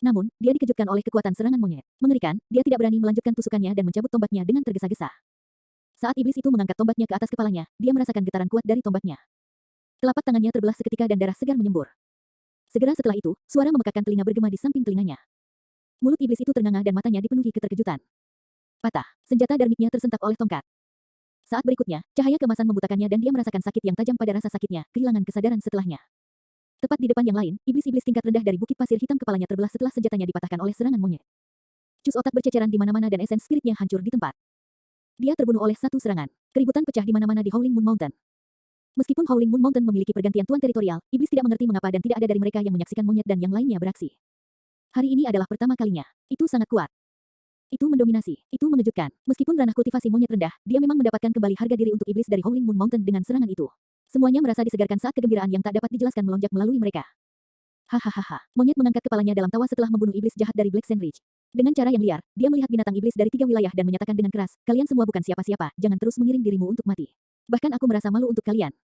Namun, dia dikejutkan oleh kekuatan serangan monyet. Mengerikan, dia tidak berani melanjutkan tusukannya dan mencabut tombaknya dengan tergesa-gesa. Saat iblis itu mengangkat tombaknya ke atas kepalanya, dia merasakan getaran kuat dari tombaknya. Telapak tangannya terbelah seketika dan darah segar menyembur. Segera setelah itu, suara memekakkan telinga bergema di samping telinganya. Mulut iblis itu ternganga dan matanya dipenuhi keterkejutan. Patah, senjata darmiknya tersentak oleh tongkat. Saat berikutnya, cahaya kemasan membutakannya dan dia merasakan sakit yang tajam pada rasa sakitnya, kehilangan kesadaran setelahnya. Tepat di depan yang lain, iblis-iblis tingkat rendah dari Bukit Pasir Hitam kepalanya terbelah setelah senjatanya dipatahkan oleh serangan monyet. Cus otak berceceran di mana-mana dan esen spiritnya hancur di tempat. Dia terbunuh oleh satu serangan. Keributan pecah di mana-mana di Howling Moon Mountain. Meskipun Howling Moon Mountain memiliki pergantian tuan teritorial, iblis tidak mengerti mengapa dan tidak ada dari mereka yang menyaksikan monyet dan yang lainnya beraksi. Hari ini adalah pertama kalinya. Itu sangat kuat. Itu mendominasi. Itu mengejutkan. Meskipun ranah kultivasi monyet rendah, dia memang mendapatkan kembali harga diri untuk iblis dari Howling Moon Mountain dengan serangan itu. Semuanya merasa disegarkan saat kegembiraan yang tak dapat dijelaskan melonjak melalui mereka. Hahaha. Monyet mengangkat kepalanya dalam tawa setelah membunuh iblis jahat dari Black Sand Ridge. Dengan cara yang liar, dia melihat binatang iblis dari tiga wilayah dan menyatakan dengan keras, kalian semua bukan siapa-siapa, jangan terus mengiring dirimu untuk mati. Bahkan aku merasa malu untuk kalian.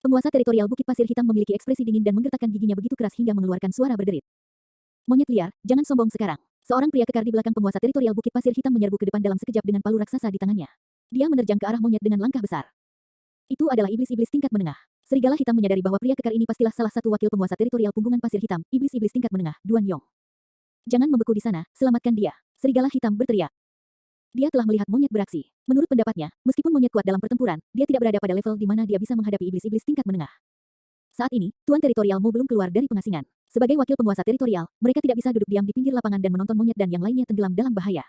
Penguasa teritorial Bukit Pasir Hitam memiliki ekspresi dingin dan menggertakkan giginya begitu keras hingga mengeluarkan suara berderit. Monyet liar, jangan sombong sekarang. Seorang pria kekar di belakang penguasa teritorial Bukit Pasir Hitam menyerbu ke depan dalam sekejap dengan palu raksasa di tangannya. Dia menerjang ke arah monyet dengan langkah besar. Itu adalah iblis-iblis tingkat menengah. Serigala hitam menyadari bahwa pria kekar ini pastilah salah satu wakil penguasa teritorial punggungan pasir hitam, iblis-iblis tingkat menengah, Duan Yong. Jangan membeku di sana, selamatkan dia. Serigala hitam berteriak. Dia telah melihat monyet beraksi. Menurut pendapatnya, meskipun monyet kuat dalam pertempuran, dia tidak berada pada level di mana dia bisa menghadapi iblis-iblis tingkat menengah. Saat ini, tuan teritorial Mo belum keluar dari pengasingan. Sebagai wakil penguasa teritorial, mereka tidak bisa duduk diam di pinggir lapangan dan menonton monyet dan yang lainnya tenggelam dalam bahaya.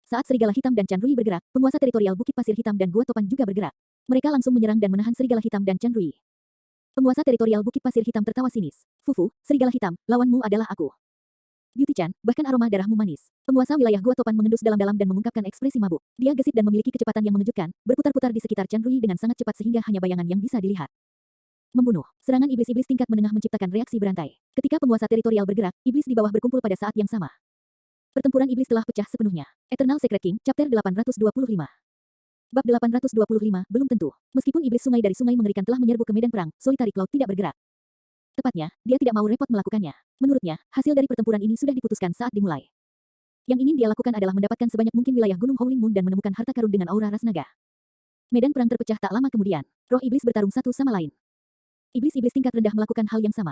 Saat serigala hitam dan Chan Rui bergerak, penguasa teritorial Bukit Pasir Hitam dan Gua Topan juga bergerak. Mereka langsung menyerang dan menahan serigala hitam dan Chan Rui. Penguasa teritorial Bukit Pasir Hitam tertawa sinis. Fufu, serigala hitam, lawanmu adalah aku. Beauty Chan, bahkan aroma darahmu manis. Penguasa wilayah Gua Topan mengendus dalam-dalam dan mengungkapkan ekspresi mabuk. Dia gesit dan memiliki kecepatan yang mengejutkan, berputar-putar di sekitar Chan Rui dengan sangat cepat sehingga hanya bayangan yang bisa dilihat. Membunuh. Serangan iblis-iblis tingkat menengah menciptakan reaksi berantai. Ketika penguasa teritorial bergerak, iblis di bawah berkumpul pada saat yang sama. Pertempuran iblis telah pecah sepenuhnya. Eternal Secret King, Chapter 825. Bab 825, belum tentu. Meskipun iblis sungai dari sungai mengerikan telah menyerbu ke medan perang, Solitary Cloud tidak bergerak. Tepatnya, dia tidak mau repot melakukannya. Menurutnya, hasil dari pertempuran ini sudah diputuskan saat dimulai. Yang ingin dia lakukan adalah mendapatkan sebanyak mungkin wilayah Gunung Howling Moon dan menemukan harta karun dengan aura ras naga. Medan perang terpecah tak lama kemudian. Roh iblis bertarung satu sama lain. Iblis-iblis tingkat rendah melakukan hal yang sama.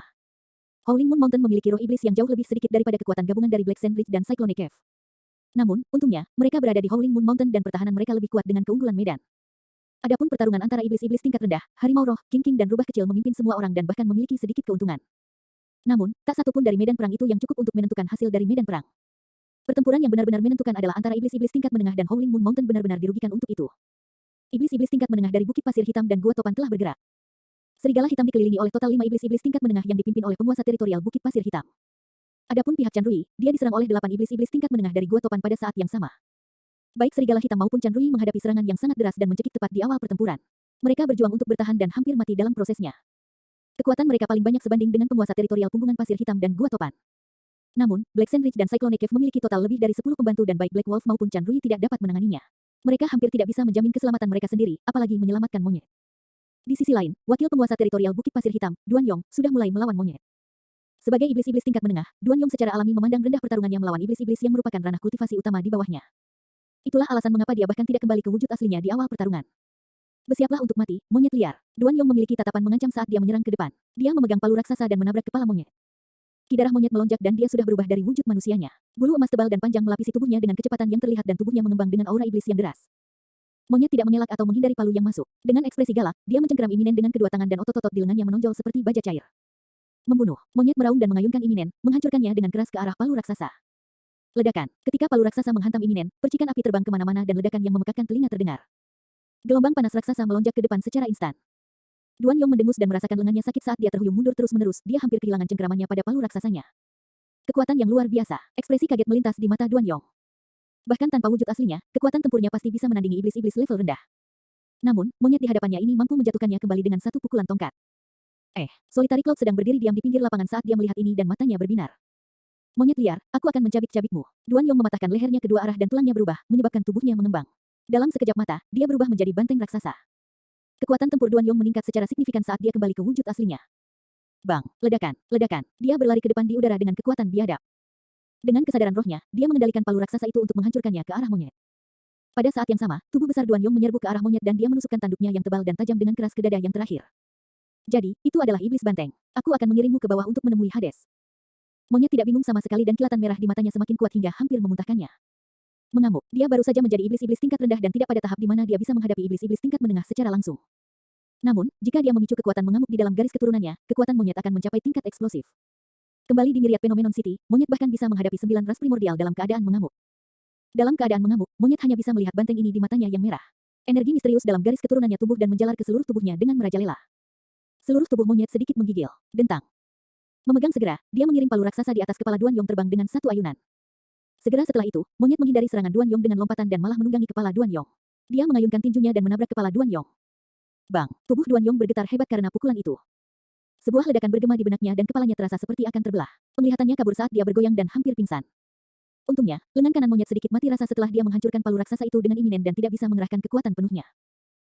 Howling Moon Mountain memiliki roh iblis yang jauh lebih sedikit daripada kekuatan gabungan dari Black Sand Ridge dan Cyclone Cave. Namun, untungnya, mereka berada di Howling Moon Mountain dan pertahanan mereka lebih kuat dengan keunggulan medan. Adapun pertarungan antara iblis-iblis tingkat rendah, harimau roh, king-king dan rubah kecil memimpin semua orang dan bahkan memiliki sedikit keuntungan. Namun, tak satu pun dari medan perang itu yang cukup untuk menentukan hasil dari medan perang. Pertempuran yang benar-benar menentukan adalah antara iblis-iblis tingkat menengah dan Howling Moon Mountain benar-benar dirugikan untuk itu. Iblis-iblis tingkat menengah dari Bukit Pasir Hitam dan Gua Topan telah bergerak. Serigala hitam dikelilingi oleh total 5 iblis-iblis tingkat menengah yang dipimpin oleh penguasa teritorial Bukit Pasir Hitam. Adapun pihak Chan Rui, dia diserang oleh 8 iblis-iblis tingkat menengah dari Gua Topan pada saat yang sama. Baik serigala hitam maupun Chan Rui menghadapi serangan yang sangat deras dan mencekik tepat di awal pertempuran. Mereka berjuang untuk bertahan dan hampir mati dalam prosesnya. Kekuatan mereka paling banyak sebanding dengan penguasa teritorial Punggungan Pasir Hitam dan Gua Topan. Namun, Black Sand Ridge dan Cyclone Cave memiliki total lebih dari 10 pembantu dan baik Black Wolf maupun Chan Rui tidak dapat menanganinya. Mereka hampir tidak bisa menjamin keselamatan mereka sendiri, apalagi menyelamatkan monyet. Di sisi lain, wakil penguasa teritorial Bukit Pasir Hitam, Duan Yong, sudah mulai melawan monyet. Sebagai iblis-iblis tingkat menengah, Duan Yong secara alami memandang rendah pertarungannya melawan iblis-iblis yang merupakan ranah kultivasi utama di bawahnya. Itulah alasan mengapa dia bahkan tidak kembali ke wujud aslinya di awal pertarungan. Bersiaplah untuk mati, monyet liar. Duan Yong memiliki tatapan mengancam saat dia menyerang ke depan. Dia memegang palu raksasa dan menabrak kepala monyet. Ki darah monyet melonjak dan dia sudah berubah dari wujud manusianya. Bulu emas tebal dan panjang melapisi tubuhnya dengan kecepatan yang terlihat dan tubuhnya mengembang dengan aura iblis yang deras. Monyet tidak mengelak atau menghindari palu yang masuk. Dengan ekspresi galak, dia mencengkeram Iminen dengan kedua tangan dan otot-otot di lengannya menonjol seperti baja cair. Membunuh. Monyet meraung dan mengayunkan Iminen, menghancurkannya dengan keras ke arah palu raksasa. Ledakan. Ketika palu raksasa menghantam Iminen, percikan api terbang kemana-mana dan ledakan yang memekakkan telinga terdengar. Gelombang panas raksasa melonjak ke depan secara instan. Duan Yong mendengus dan merasakan lengannya sakit saat dia terhuyung mundur terus-menerus. Dia hampir kehilangan cengkeramannya pada palu raksasanya. Kekuatan yang luar biasa. Ekspresi kaget melintas di mata Duan Yong. Bahkan tanpa wujud aslinya, kekuatan tempurnya pasti bisa menandingi iblis-iblis level rendah. Namun, monyet di hadapannya ini mampu menjatuhkannya kembali dengan satu pukulan tongkat. Solitary Cloud sedang berdiri diam di pinggir lapangan saat dia melihat ini dan matanya berbinar. Monyet liar, aku akan mencabik-cabikmu. Duan Yong mematahkan lehernya kedua arah dan tulangnya berubah, menyebabkan tubuhnya mengembang. Dalam sekejap mata, dia berubah menjadi banteng raksasa. Kekuatan tempur Duan Yong meningkat secara signifikan saat dia kembali ke wujud aslinya. Bang, ledakan, ledakan. Dia berlari ke depan di udara dengan kekuatan biadab. Dengan kesadaran rohnya, dia mengendalikan palu raksasa itu untuk menghancurkannya ke arah monyet. Pada saat yang sama, tubuh besar Duan Yong menyerbu ke arah monyet dan dia menusukkan tanduknya yang tebal dan tajam dengan keras ke dada yang terakhir. Jadi, itu adalah iblis banteng. Aku akan mengirimmu ke bawah untuk menemui Hades. Monyet tidak bingung sama sekali dan kilatan merah di matanya semakin kuat hingga hampir memuntahkannya. Mengamuk, dia baru saja menjadi iblis-iblis tingkat rendah dan tidak pada tahap di mana dia bisa menghadapi iblis-iblis tingkat menengah secara langsung. Namun, jika dia memicu kekuatan mengamuk di dalam garis keturunannya, kekuatan monyet akan mencapai tingkat eksplosif. Kembali di Myriad Phenomenon City, monyet bahkan bisa menghadapi 9 ras primordial dalam keadaan mengamuk. Dalam keadaan mengamuk, monyet hanya bisa melihat banteng ini di matanya yang merah. Energi misterius dalam garis keturunannya tumbuh dan menjalar ke seluruh tubuhnya dengan merajalela. Seluruh tubuh monyet sedikit menggigil. Dentang. Memegang segera, dia mengirim palu raksasa di atas kepala Duan Yong terbang dengan satu ayunan. Segera setelah itu, monyet menghindari serangan Duan Yong dengan lompatan dan malah menunggangi kepala Duan Yong. Dia mengayunkan tinjunya dan menabrak kepala Duan Yong. Bang, tubuh Duan Yong bergetar hebat karena pukulan itu. Sebuah ledakan bergema di benaknya dan kepalanya terasa seperti akan terbelah. Penglihatannya kabur saat dia bergoyang dan hampir pingsan. Untungnya, lengan kanan monyet sedikit mati rasa setelah dia menghancurkan palu raksasa itu dengan iminen dan tidak bisa mengerahkan kekuatan penuhnya.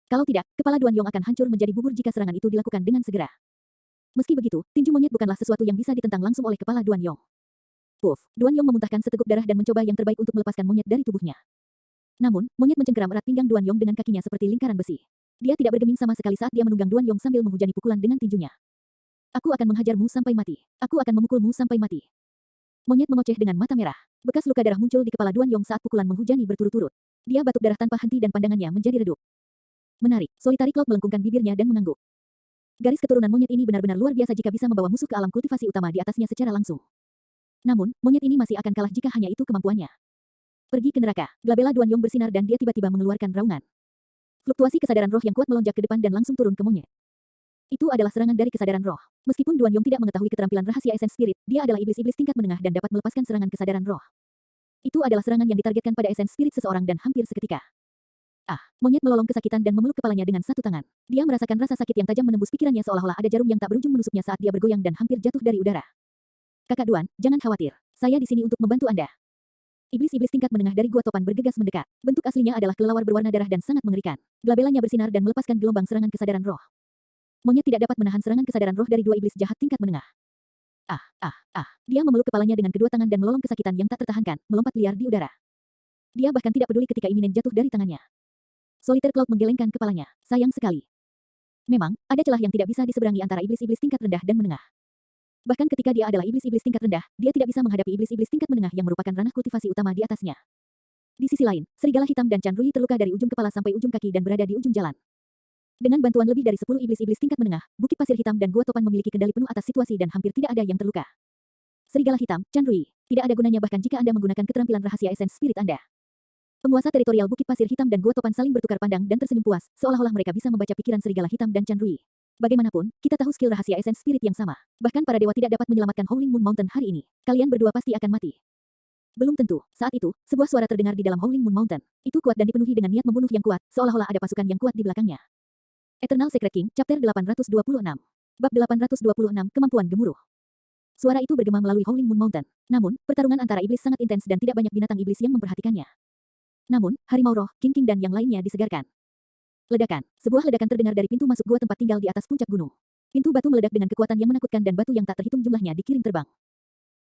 Kalau tidak, kepala Duan Yong akan hancur menjadi bubur jika serangan itu dilakukan dengan segera. Meski begitu, tinju monyet bukanlah sesuatu yang bisa ditentang langsung oleh kepala Duan Yong. Puff, Duan Yong memuntahkan seteguk darah dan mencoba yang terbaik untuk melepaskan monyet dari tubuhnya. Namun, monyet mencengkeram erat pinggang Duan Yong dengan kakinya seperti lingkaran besi. Dia tidak bergeming sama sekali saat dia menunggang Duan Yong sambil menghujani pukulan dengan tinjunya. Aku akan menghajarmu sampai mati. Aku akan memukulmu sampai mati. Monyet mengoceh dengan mata merah. Bekas luka darah muncul di kepala Duan Yong saat pukulan menghujani berturut-turut. Dia batuk darah tanpa henti dan pandangannya menjadi redup. Menarik, Solitary Cloud melengkungkan bibirnya dan mengangguk. Garis keturunan monyet ini benar-benar luar biasa jika bisa membawa musuh ke alam kultivasi utama di atasnya secara langsung. Namun, monyet ini masih akan kalah jika hanya itu kemampuannya. Pergi ke neraka. Glabella Duan Yong bersinar dan dia tiba-tiba mengeluarkan raungan. Fluktuasi kesadaran roh yang kuat melonjak ke depan dan langsung turun ke monyet. Itu adalah serangan dari kesadaran roh. Meskipun Duan Yong tidak mengetahui keterampilan rahasia Essence Spirit, dia adalah iblis-iblis tingkat menengah dan dapat melepaskan serangan kesadaran roh. Itu adalah serangan yang ditargetkan pada Essence Spirit seseorang dan hampir seketika. Monyet melolong kesakitan dan memeluk kepalanya dengan satu tangan. Dia merasakan rasa sakit yang tajam menembus pikirannya seolah-olah ada jarum yang tak berujung menusuknya saat dia bergoyang dan hampir jatuh dari udara. Kakak Duan, jangan khawatir. Saya di sini untuk membantu Anda. Iblis-iblis tingkat menengah dari Gua Topan bergegas mendekat. Bentuk aslinya adalah kelelawar berwarna darah dan sangat mengerikan. Glabellanya bersinar dan melepaskan gelombang serangan kesadaran roh. Monyet tidak dapat menahan serangan kesadaran roh dari dua iblis jahat tingkat menengah. Dia memeluk kepalanya dengan kedua tangan dan melolong kesakitan yang tak tertahankan, melompat liar di udara. Dia bahkan tidak peduli ketika Iminen jatuh dari tangannya. Solitaire Cloud menggelengkan kepalanya. Sayang sekali. Memang, ada celah yang tidak bisa diseberangi antara iblis-iblis tingkat rendah dan menengah. Bahkan ketika dia adalah iblis-iblis tingkat rendah, dia tidak bisa menghadapi iblis-iblis tingkat menengah yang merupakan ranah kultivasi utama di atasnya. Di sisi lain, serigala hitam dan Chan Rui terluka dari ujung kepala sampai ujung kaki dan berada di ujung jalan. Dengan bantuan lebih dari 10 iblis-iblis tingkat menengah, Bukit Pasir Hitam dan Gua Topan memiliki kendali penuh atas situasi dan hampir tidak ada yang terluka. Serigala hitam, Chan Rui, tidak ada gunanya bahkan jika Anda menggunakan keterampilan rahasia esens spirit Anda. Penguasa teritorial Bukit Pasir Hitam dan Gua Topan saling bertukar pandang dan tersenyum puas, seolah-olah mereka bisa membaca pikiran serigala hitam dan Chan Rui. Bagaimanapun, kita tahu skill rahasia esens spirit yang sama. Bahkan para dewa tidak dapat menyelamatkan Howling Moon Mountain hari ini. Kalian berdua pasti akan mati. Belum tentu. Saat itu, sebuah suara terdengar di dalam Howling Moon Mountain. Itu kuat dan dipenuhi dengan niat membunuh yang kuat, seolah-olah ada pasukan yang kuat di belakangnya. Eternal Secret King, Chapter 826. Bab 826, Kemampuan Gemuruh. Suara itu bergema melalui Howling Moon Mountain. Namun, pertarungan antara iblis sangat intens dan tidak banyak binatang iblis yang memperhatikannya. Namun, harimau roh, King dan yang lainnya disegarkan. Ledakan. Sebuah ledakan terdengar dari pintu masuk gua tempat tinggal di atas puncak gunung. Pintu batu meledak dengan kekuatan yang menakutkan dan batu yang tak terhitung jumlahnya dikirim terbang.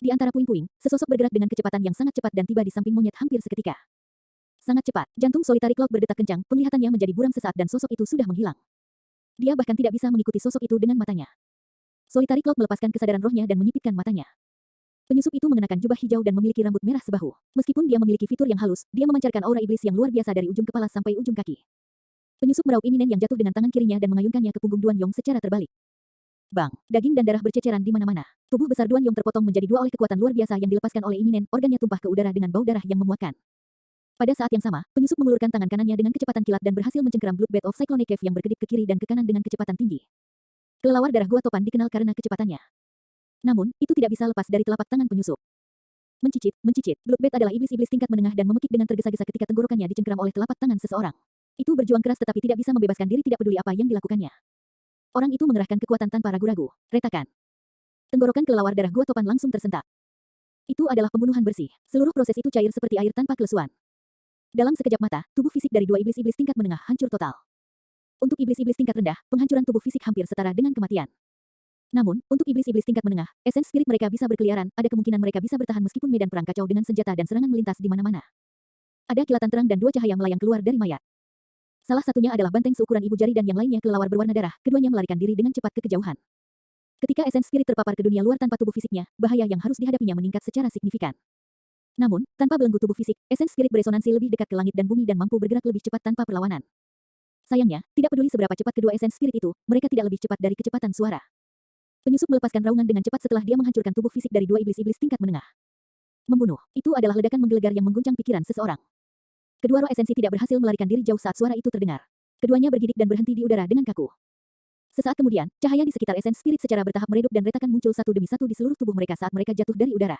Di antara puing-puing, sesosok bergerak dengan kecepatan yang sangat cepat dan tiba di samping monyet hampir seketika. Sangat cepat, jantung Solitary Cloud berdetak kencang, penglihatannya menjadi buram sesaat dan sosok itu sudah menghilang. Dia bahkan tidak bisa mengikuti sosok itu dengan matanya. Solitary Cloud melepaskan kesadaran rohnya dan menyipitkan matanya. Penyusup itu mengenakan jubah hijau dan memiliki rambut merah sebahu. Meskipun dia memiliki fitur yang halus, dia memancarkan aura iblis yang luar biasa dari ujung kepala sampai ujung kaki. Penyusup meraup Iminen yang jatuh dengan tangan kirinya dan mengayunkannya ke punggung Duan Yong secara terbalik. Bang, daging dan darah berceceran di mana-mana. Tubuh besar Duan Yong terpotong menjadi dua oleh kekuatan luar biasa yang dilepaskan oleh Iminen, organnya tumpah ke udara dengan bau darah yang memuakkan. Pada saat yang sama, penyusup mengulurkan tangan kanannya dengan kecepatan kilat dan berhasil mencengkeram Bloodbath of Cyclone Cave yang berkedip ke kiri dan ke kanan dengan kecepatan tinggi. Kelelawar darah Gua Topan dikenal karena kecepatannya. Namun, itu tidak bisa lepas dari telapak tangan penyusup. Mencicit. Bloodbath adalah iblis-iblis tingkat menengah dan memekik dengan tergesa-gesa ketika tenggorokannya dicengkeram oleh telapak tangan seseorang. Itu berjuang keras tetapi tidak bisa membebaskan diri tidak peduli apa yang dilakukannya. Orang itu mengerahkan kekuatan tanpa ragu-ragu. Retakan. Tenggorokan kelelawar darah Gua Topan langsung tersentak. Itu adalah pembunuhan bersih. Seluruh proses itu cair seperti air tanpa kelesuan. Dalam sekejap mata, tubuh fisik dari dua iblis-iblis tingkat menengah hancur total. Untuk iblis-iblis tingkat rendah, penghancuran tubuh fisik hampir setara dengan kematian. Namun, untuk iblis-iblis tingkat menengah, esens spirit mereka bisa berkeliaran, ada kemungkinan mereka bisa bertahan meskipun medan perang kacau dengan senjata dan serangan melintas di mana-mana. Ada kilatan terang dan dua cahaya melayang keluar dari mayat. Salah satunya adalah banteng seukuran ibu jari dan yang lainnya kelelawar berwarna darah, keduanya melarikan diri dengan cepat ke kejauhan. Ketika esens spirit terpapar ke dunia luar tanpa tubuh fisiknya, bahaya yang harus dihadapinya meningkat secara signifikan. Namun, tanpa belenggu tubuh fisik, esens spirit beresonansi lebih dekat ke langit dan bumi dan mampu bergerak lebih cepat tanpa perlawanan. Sayangnya, tidak peduli seberapa cepat kedua esens spirit itu, mereka tidak lebih cepat dari kecepatan suara. Penyusup melepaskan raungan dengan cepat setelah dia menghancurkan tubuh fisik dari dua iblis-iblis tingkat menengah. Membunuh, itu adalah ledakan menggelegar yang mengguncang pikiran seseorang. Kedua roh esensi tidak berhasil melarikan diri jauh saat suara itu terdengar. Keduanya bergidik dan berhenti di udara dengan kaku. Sesaat kemudian, cahaya di sekitar esens spirit secara bertahap meredup dan retakan muncul satu demi satu di seluruh tubuh mereka saat mereka jatuh dari udara.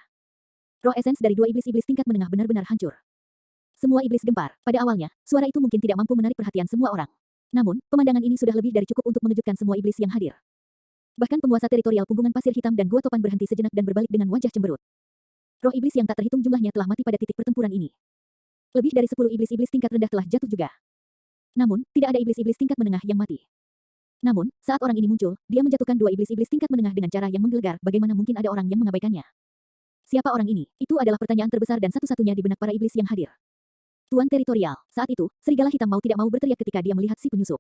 Roh esens dari dua iblis-iblis tingkat menengah benar-benar hancur. Semua iblis gempar. Pada awalnya, suara itu mungkin tidak mampu menarik perhatian semua orang. Namun, pemandangan ini sudah lebih dari cukup untuk mengejutkan semua iblis yang hadir. Bahkan penguasa teritorial Punggungan Pasir Hitam dan Gua Topan berhenti sejenak dan berbalik dengan wajah cemberut. Roh iblis yang tak terhitung jumlahnya telah mati pada titik pertempuran ini. Lebih dari 10 iblis-iblis tingkat rendah telah jatuh juga. Namun, tidak ada iblis-iblis tingkat menengah yang mati. Namun, saat orang ini muncul, dia menjatuhkan dua iblis-iblis tingkat menengah dengan cara yang menggelegar, bagaimana mungkin ada orang yang mengabaikannya. Siapa orang ini? Itu adalah pertanyaan terbesar dan satu-satunya di benak para iblis yang hadir. Tuan teritorial, saat itu, serigala hitam mau tidak mau berteriak ketika dia melihat si penyusup.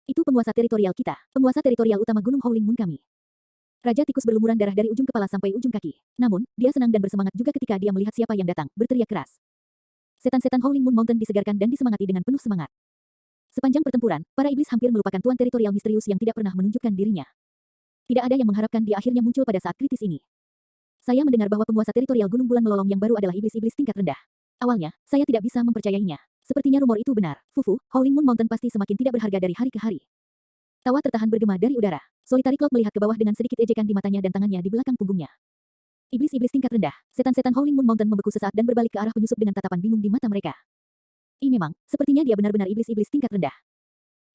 Itu penguasa teritorial kita, penguasa teritorial utama Gunung Howling Moon kami. Raja tikus berlumuran darah dari ujung kepala sampai ujung kaki. Namun, dia senang dan bersemangat juga ketika dia melihat siapa yang datang, berteriak keras. Setan-setan Howling Moon Mountain disegarkan dan disemangati dengan penuh semangat. Sepanjang pertempuran, para iblis hampir melupakan tuan teritorial misterius yang tidak pernah menunjukkan dirinya. Tidak ada yang mengharapkan dia akhirnya muncul pada saat kritis ini. Saya mendengar bahwa penguasa teritorial Gunung Bulan Melolong yang baru adalah iblis-iblis tingkat rendah. Awalnya, saya tidak bisa mempercayainya. Sepertinya rumor itu benar. Fufu, Howling Moon Mountain pasti semakin tidak berharga dari hari ke hari. Tawa tertahan bergema dari udara. Solitary Cloud melihat ke bawah dengan sedikit ejekan di matanya dan tangannya di belakang punggungnya. Iblis-iblis tingkat rendah, setan-setan Howling Moon Mountain membeku sesaat dan berbalik ke arah penyusup dengan tatapan bingung di mata mereka. Memang, sepertinya dia benar-benar iblis-iblis tingkat rendah.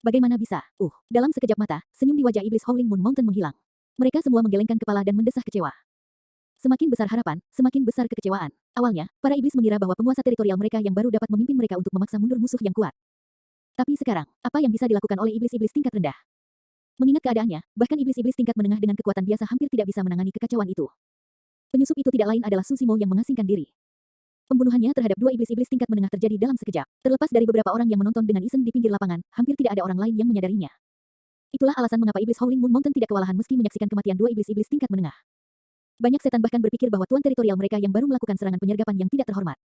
Bagaimana bisa? Dalam sekejap mata, senyum di wajah iblis Howling Moon Mountain menghilang. Mereka semua menggelengkan kepala dan mendesah kecewa. Semakin besar harapan, semakin besar kekecewaan. Awalnya, para iblis mengira bahwa penguasa teritorial mereka yang baru dapat memimpin mereka untuk memaksa mundur musuh yang kuat. Tapi sekarang, apa yang bisa dilakukan oleh iblis-iblis tingkat rendah? Mengingat keadaannya, bahkan iblis-iblis tingkat menengah dengan kekuatan biasa hampir tidak bisa menangani kekacauan itu. Penyusup itu tidak lain adalah Susimo yang mengasingkan diri. Pembunuhannya terhadap dua iblis-iblis tingkat menengah terjadi dalam sekejap. Terlepas dari beberapa orang yang menonton dengan iseng di pinggir lapangan, hampir tidak ada orang lain yang menyadarinya. Itulah alasan mengapa iblis Howling Moon Mountain tidak kewalahan meski menyaksikan kematian dua iblis-iblis tingkat menengah. Banyak setan bahkan berpikir bahwa tuan teritorial mereka yang baru melakukan serangan penyergapan yang tidak terhormat.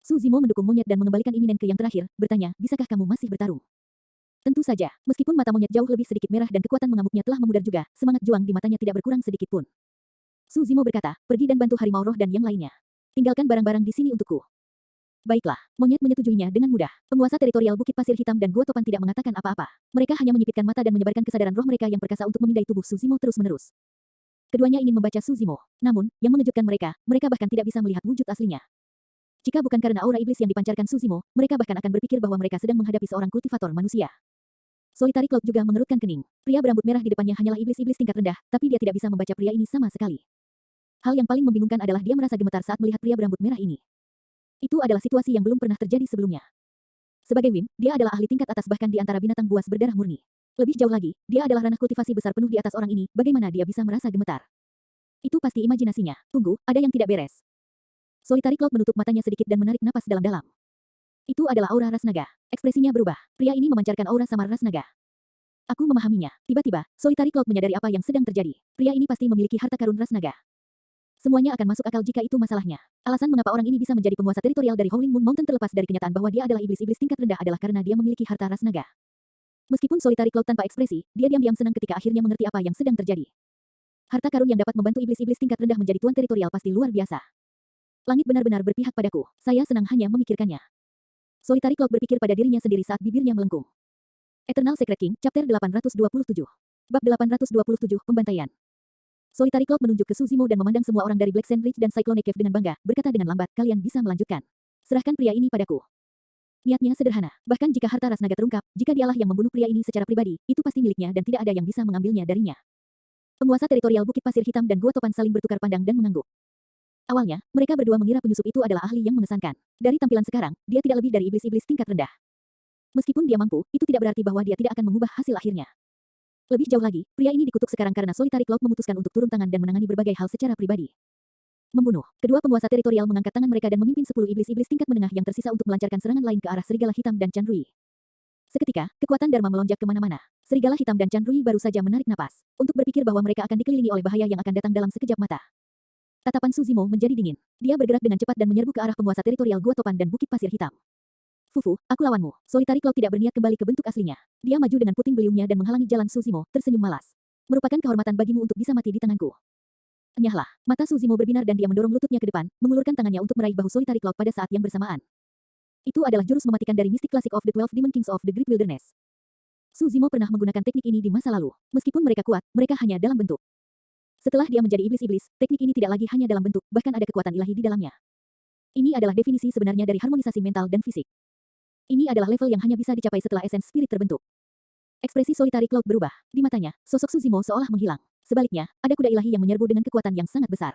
Suzimo mendukung monyet dan mengembalikan iminen ke yang terakhir, bertanya, bisakah kamu masih bertarung? Tentu saja, meskipun mata monyet jauh lebih sedikit merah dan kekuatan mengamuknya telah memudar juga, semangat juang di matanya tidak berkurang sedikit pun. Suzimo berkata, pergi dan bantu harimau roh dan yang lainnya. Tinggalkan barang-barang di sini untukku. Baiklah, monyet menyetujuinya dengan mudah. Penguasa teritorial Bukit Pasir Hitam dan Gua Topan tidak mengatakan apa-apa. Mereka hanya menyipitkan mata dan menyebarkan kesadaran roh mereka yang perkasa untuk memindai tubuh Suzimo terus-menerus. Keduanya ingin membaca Suzimo. Namun, yang mengejutkan mereka bahkan tidak bisa melihat wujud aslinya. Jika bukan karena aura iblis yang dipancarkan Suzimo, mereka bahkan akan berpikir bahwa mereka sedang menghadapi seorang kultivator manusia. Solitary Cloud juga mengerutkan kening. Pria berambut merah di depannya hanyalah iblis-iblis tingkat rendah, tapi dia tidak bisa membaca pria ini sama sekali. Hal yang paling membingungkan adalah dia merasa gemetar saat melihat pria berambut merah ini. Itu adalah situasi yang belum pernah terjadi sebelumnya. Sebagai Wim, dia adalah ahli tingkat atas bahkan di antara binatang buas berdarah murni. Lebih jauh lagi, dia adalah ranah kultivasi besar penuh di atas orang ini, bagaimana dia bisa merasa gemetar? Itu pasti imajinasinya. Tunggu, ada yang tidak beres. Solitary Cloud menutup matanya sedikit dan menarik napas dalam-dalam. Itu adalah aura ras naga. Ekspresinya berubah. Pria ini memancarkan aura samar ras naga. Aku memahaminya. Tiba-tiba, Solitary Cloud menyadari apa yang sedang terjadi. Pria ini pasti memiliki harta karun ras naga. Semuanya akan masuk akal jika itu masalahnya. Alasan mengapa orang ini bisa menjadi penguasa teritorial dari Howling Moon Mountain terlepas dari kenyataan bahwa dia adalah iblis-iblis tingkat rendah adalah karena dia memiliki harta ras naga. Meskipun Solitary Cloud tanpa ekspresi, dia diam-diam senang ketika akhirnya mengerti apa yang sedang terjadi. Harta karun yang dapat membantu iblis-iblis tingkat rendah menjadi tuan teritorial pasti luar biasa. Langit benar-benar berpihak padaku. Saya senang hanya memikirkannya. Solitary Cloud berpikir pada dirinya sendiri saat bibirnya melengkung. Eternal Secret King, Chapter 827. Bab 827, Pembantaian. Solitary Cloud menunjuk ke Suzimo dan memandang semua orang dari Black Sand Ridge dan Cyclone Cave dengan bangga, berkata dengan lambat, kalian bisa melanjutkan. Serahkan pria ini padaku. Niatnya sederhana, bahkan jika harta ras naga terungkap, jika dialah yang membunuh pria ini secara pribadi, itu pasti miliknya dan tidak ada yang bisa mengambilnya darinya. Penguasa teritorial Bukit Pasir Hitam dan Gua Topan saling bertukar pandang dan mengangguk. Awalnya, mereka berdua mengira penyusup itu adalah ahli yang mengesankan. Dari tampilan sekarang, dia tidak lebih dari iblis-iblis tingkat rendah. Meskipun dia mampu, itu tidak berarti bahwa dia tidak akan mengubah hasil akhirnya. Lebih jauh lagi, pria ini dikutuk sekarang karena Solitary Cloud memutuskan untuk turun tangan dan menangani berbagai hal secara pribadi. Membunuh. Kedua penguasa teritorial mengangkat tangan mereka dan memimpin 10 iblis-iblis tingkat menengah yang tersisa untuk melancarkan serangan lain ke arah Serigala Hitam dan Chandrui. Seketika, kekuatan Dharma melonjak kemana-mana. Serigala Hitam dan Chandrui baru saja menarik napas, untuk berpikir bahwa mereka akan dikelilingi oleh bahaya yang akan datang dalam sekejap mata. Tatapan Suzimo menjadi dingin. Dia bergerak dengan cepat dan menyerbu ke arah penguasa teritorial Gua Topan dan Bukit Pasir Hitam. Fufu, aku lawanmu. Solitary Cloud tidak berniat kembali ke bentuk aslinya. Dia maju dengan puting beliungnya dan menghalangi jalan Suzimo, tersenyum malas. Merupakan kehormatan bagimu untuk bisa mati di tanganku. Enyahlah. Mata Suzimo berbinar dan dia mendorong lututnya ke depan, mengulurkan tangannya untuk meraih bahu Solitary Cloud pada saat yang bersamaan. Itu adalah jurus mematikan dari mistik klasik of the 12 Demon Kings of the Great Wilderness. Suzimo pernah menggunakan teknik ini di masa lalu. Meskipun mereka kuat, mereka hanya dalam bentuk. Setelah dia menjadi iblis-iblis, teknik ini tidak lagi hanya dalam bentuk, bahkan ada kekuatan ilahi di dalamnya. Ini adalah definisi sebenarnya dari harmonisasi mental dan fisik. Ini adalah level yang hanya bisa dicapai setelah esens spirit terbentuk. Ekspresi Solitary Cloud berubah. Di matanya, sosok Suzimo seolah menghilang. Sebaliknya, ada kuda ilahi yang menyerbu dengan kekuatan yang sangat besar.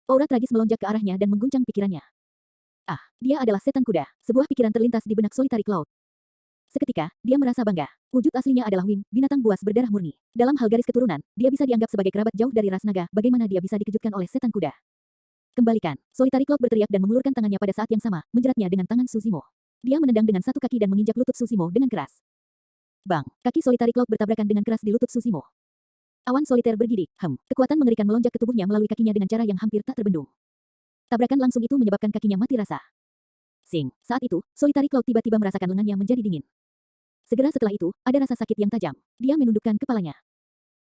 Aura tragis melonjak ke arahnya dan mengguncang pikirannya. Ah, dia adalah setan kuda. Sebuah pikiran terlintas di benak Solitary Cloud. Seketika, dia merasa bangga. Wujud aslinya adalah Wim, binatang buas berdarah murni. Dalam hal garis keturunan, dia bisa dianggap sebagai kerabat jauh dari ras naga. Bagaimana dia bisa dikejutkan oleh setan kuda? Kembalikan. Solitary Cloud berteriak dan mengulurkan tangannya pada saat yang sama, menjeratnya dengan tangan Suzimo. Dia menendang dengan satu kaki dan menginjak lutut Suzimo dengan keras. Bang! Kaki Solitary Cloud bertabrakan dengan keras di lutut Suzimo. Awan soliter bergidik. Kekuatan mengerikan melonjak ke tubuhnya melalui kakinya dengan cara yang hampir tak terbendung. Tabrakan langsung itu menyebabkan kakinya mati rasa. Sing! Saat itu, Solitary Cloud tiba-tiba merasakan lengannya menjadi dingin. Segera setelah itu, ada rasa sakit yang tajam. Dia menundukkan kepalanya.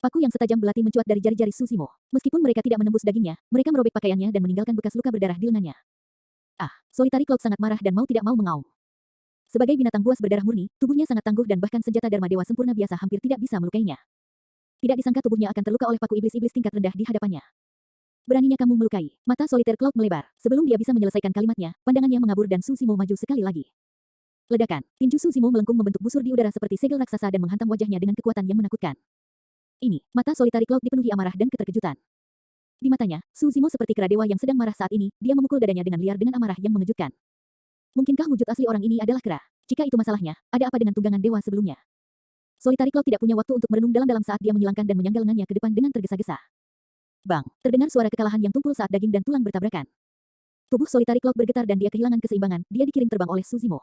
Paku yang setajam belati mencuat dari jari-jari Suzimo. Meskipun mereka tidak menembus dagingnya, mereka merobek pakaiannya dan meninggalkan bekas luka berdarah di lengannya. Ah, Solitary Cloud sangat marah dan mau tidak mau mengaum. Sebagai binatang buas berdarah murni, tubuhnya sangat tangguh dan bahkan senjata Dharma Dewa sempurna biasa hampir tidak bisa melukainya. Tidak disangka tubuhnya akan terluka oleh paku iblis-iblis tingkat rendah di hadapannya. Beraninya kamu melukai. Mata Solitary Cloud melebar. Sebelum dia bisa menyelesaikan kalimatnya, pandangannya mengabur dan Suzimo maju sekali lagi. Ledakan. Tinju Suzimo melengkung membentuk busur di udara seperti segel raksasa dan menghantam wajahnya dengan kekuatan yang menakutkan. Ini, mata Solitary Cloud dipenuhi amarah dan keterkejutan. Di matanya, Suzimo seperti kera dewa yang sedang marah saat ini, dia memukul dadanya dengan liar dengan amarah yang mengejutkan. Mungkinkah wujud asli orang ini adalah kera? Jika itu masalahnya, ada apa dengan tunggangan dewa sebelumnya? Solitary Cloud tidak punya waktu untuk merenung dalam-dalam saat dia menyilangkan dan menyangga lengannya ke depan dengan tergesa-gesa. Bang! Terdengar suara kekalahan yang tumpul saat daging dan tulang bertabrakan. Tubuh Solitary Cloud bergetar dan dia kehilangan keseimbangan, dia dikirim terbang oleh Suzimo.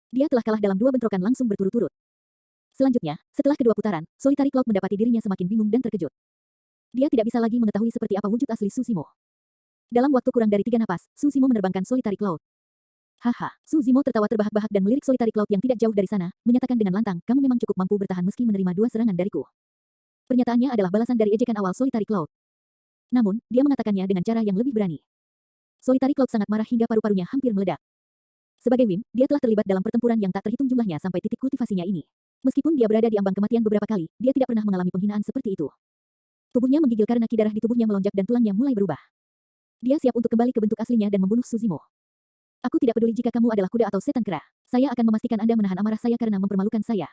Dia telah kalah dalam 2 bentrokan langsung berturut-turut. Selanjutnya, setelah kedua putaran, Solitary Cloud mendapati dirinya semakin bingung dan terkejut. Dia tidak bisa lagi mengetahui seperti apa wujud asli Suzimo. Dalam waktu kurang dari 3 napas, Suzimo menerbangkan Solitary Cloud. Haha, Suzimo tertawa terbahak-bahak dan melirik Solitary Cloud yang tidak jauh dari sana, menyatakan dengan lantang, kamu memang cukup mampu bertahan meski menerima 2 serangan dariku. Pernyataannya adalah balasan dari ejekan awal Solitary Cloud. Namun, dia mengatakannya dengan cara yang lebih berani. Solitary Cloud sangat marah hingga paru-parunya hampir meledak. Sebagai Wim, dia telah terlibat dalam pertempuran yang tak terhitung jumlahnya sampai titik kultivasinya ini. Meskipun dia berada di ambang kematian beberapa kali, dia tidak pernah mengalami penghinaan seperti itu. Tubuhnya menggigil karena ki darah di tubuhnya melonjak dan tulangnya mulai berubah. Dia siap untuk kembali ke bentuk aslinya dan membunuh Suzimo. Aku tidak peduli jika kamu adalah kuda atau setan kera. Saya akan memastikan Anda menahan amarah saya karena mempermalukan saya.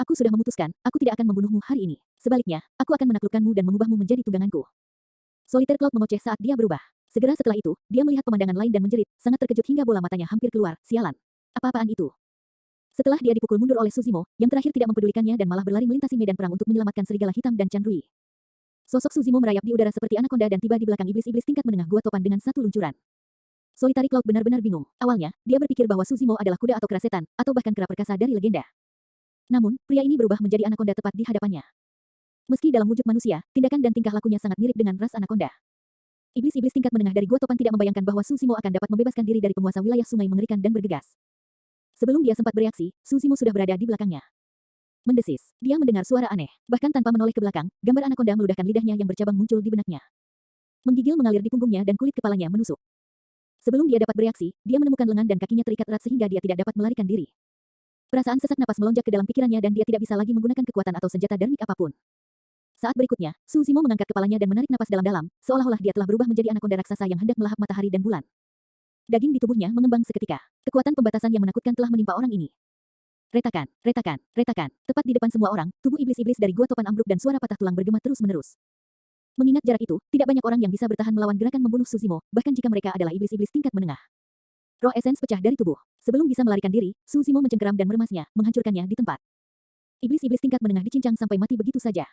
Aku sudah memutuskan, aku tidak akan membunuhmu hari ini. Sebaliknya, aku akan menaklukkanmu dan mengubahmu menjadi tungganganku. Solitary Cloud mengoceh saat dia berubah. Segera setelah itu, dia melihat pemandangan lain dan menjerit, sangat terkejut hingga bola matanya hampir keluar. Sialan. Apa-apaan itu? Setelah dia dipukul mundur oleh Suzimo, yang terakhir tidak mempedulikannya dan malah berlari melintasi medan perang untuk menyelamatkan serigala hitam dan Chan Rui. Sosok Suzimo merayap di udara seperti anakonda dan tiba di belakang iblis-iblis tingkat menengah gua topan dengan satu luncuran. Solitary Cloud benar-benar bingung. Awalnya, dia berpikir bahwa Suzimo adalah kuda atau kera setan, atau bahkan kera perkasa dari legenda. Namun, pria ini berubah menjadi anakonda tepat di hadapannya. Meski dalam wujud manusia, tindakan dan tingkah lakunya sangat mirip dengan ras anakonda. Iblis-iblis tingkat menengah dari gua topan tidak membayangkan bahwa Suzimo akan dapat membebaskan diri dari penguasa wilayah sungai mengerikan dan bergegas. Sebelum dia sempat bereaksi, Suzimo sudah berada di belakangnya. Mendesis, dia mendengar suara aneh. Bahkan tanpa menoleh ke belakang, gambar anakonda meludahkan lidahnya yang bercabang muncul di benaknya. Menggigil mengalir di punggungnya dan kulit kepalanya menusuk. Sebelum dia dapat bereaksi, dia menemukan lengan dan kakinya terikat erat sehingga dia tidak dapat melarikan diri. Perasaan sesak napas melonjak ke dalam pikirannya dan dia tidak bisa lagi menggunakan kekuatan atau senjata darmik apapun. Saat berikutnya, Suzimo mengangkat kepalanya dan menarik napas dalam-dalam, seolah-olah dia telah berubah menjadi anakonda raksasa yang hendak melahap matahari dan bulan. Daging di tubuhnya mengembang seketika. Kekuatan pembatasan yang menakutkan telah menimpa orang ini. Retakan, retakan, retakan. Tepat di depan semua orang, tubuh iblis-iblis dari gua topan ambruk dan suara patah tulang bergema terus-menerus. Mengingat jarak itu, tidak banyak orang yang bisa bertahan melawan gerakan membunuh Suzimo, bahkan jika mereka adalah iblis-iblis tingkat menengah. Roh esens pecah dari tubuh. Sebelum bisa melarikan diri, Suzimo mencengkeram dan meremasnya, menghancurkannya di tempat. Iblis-iblis tingkat menengah dicincang sampai mati begitu saja.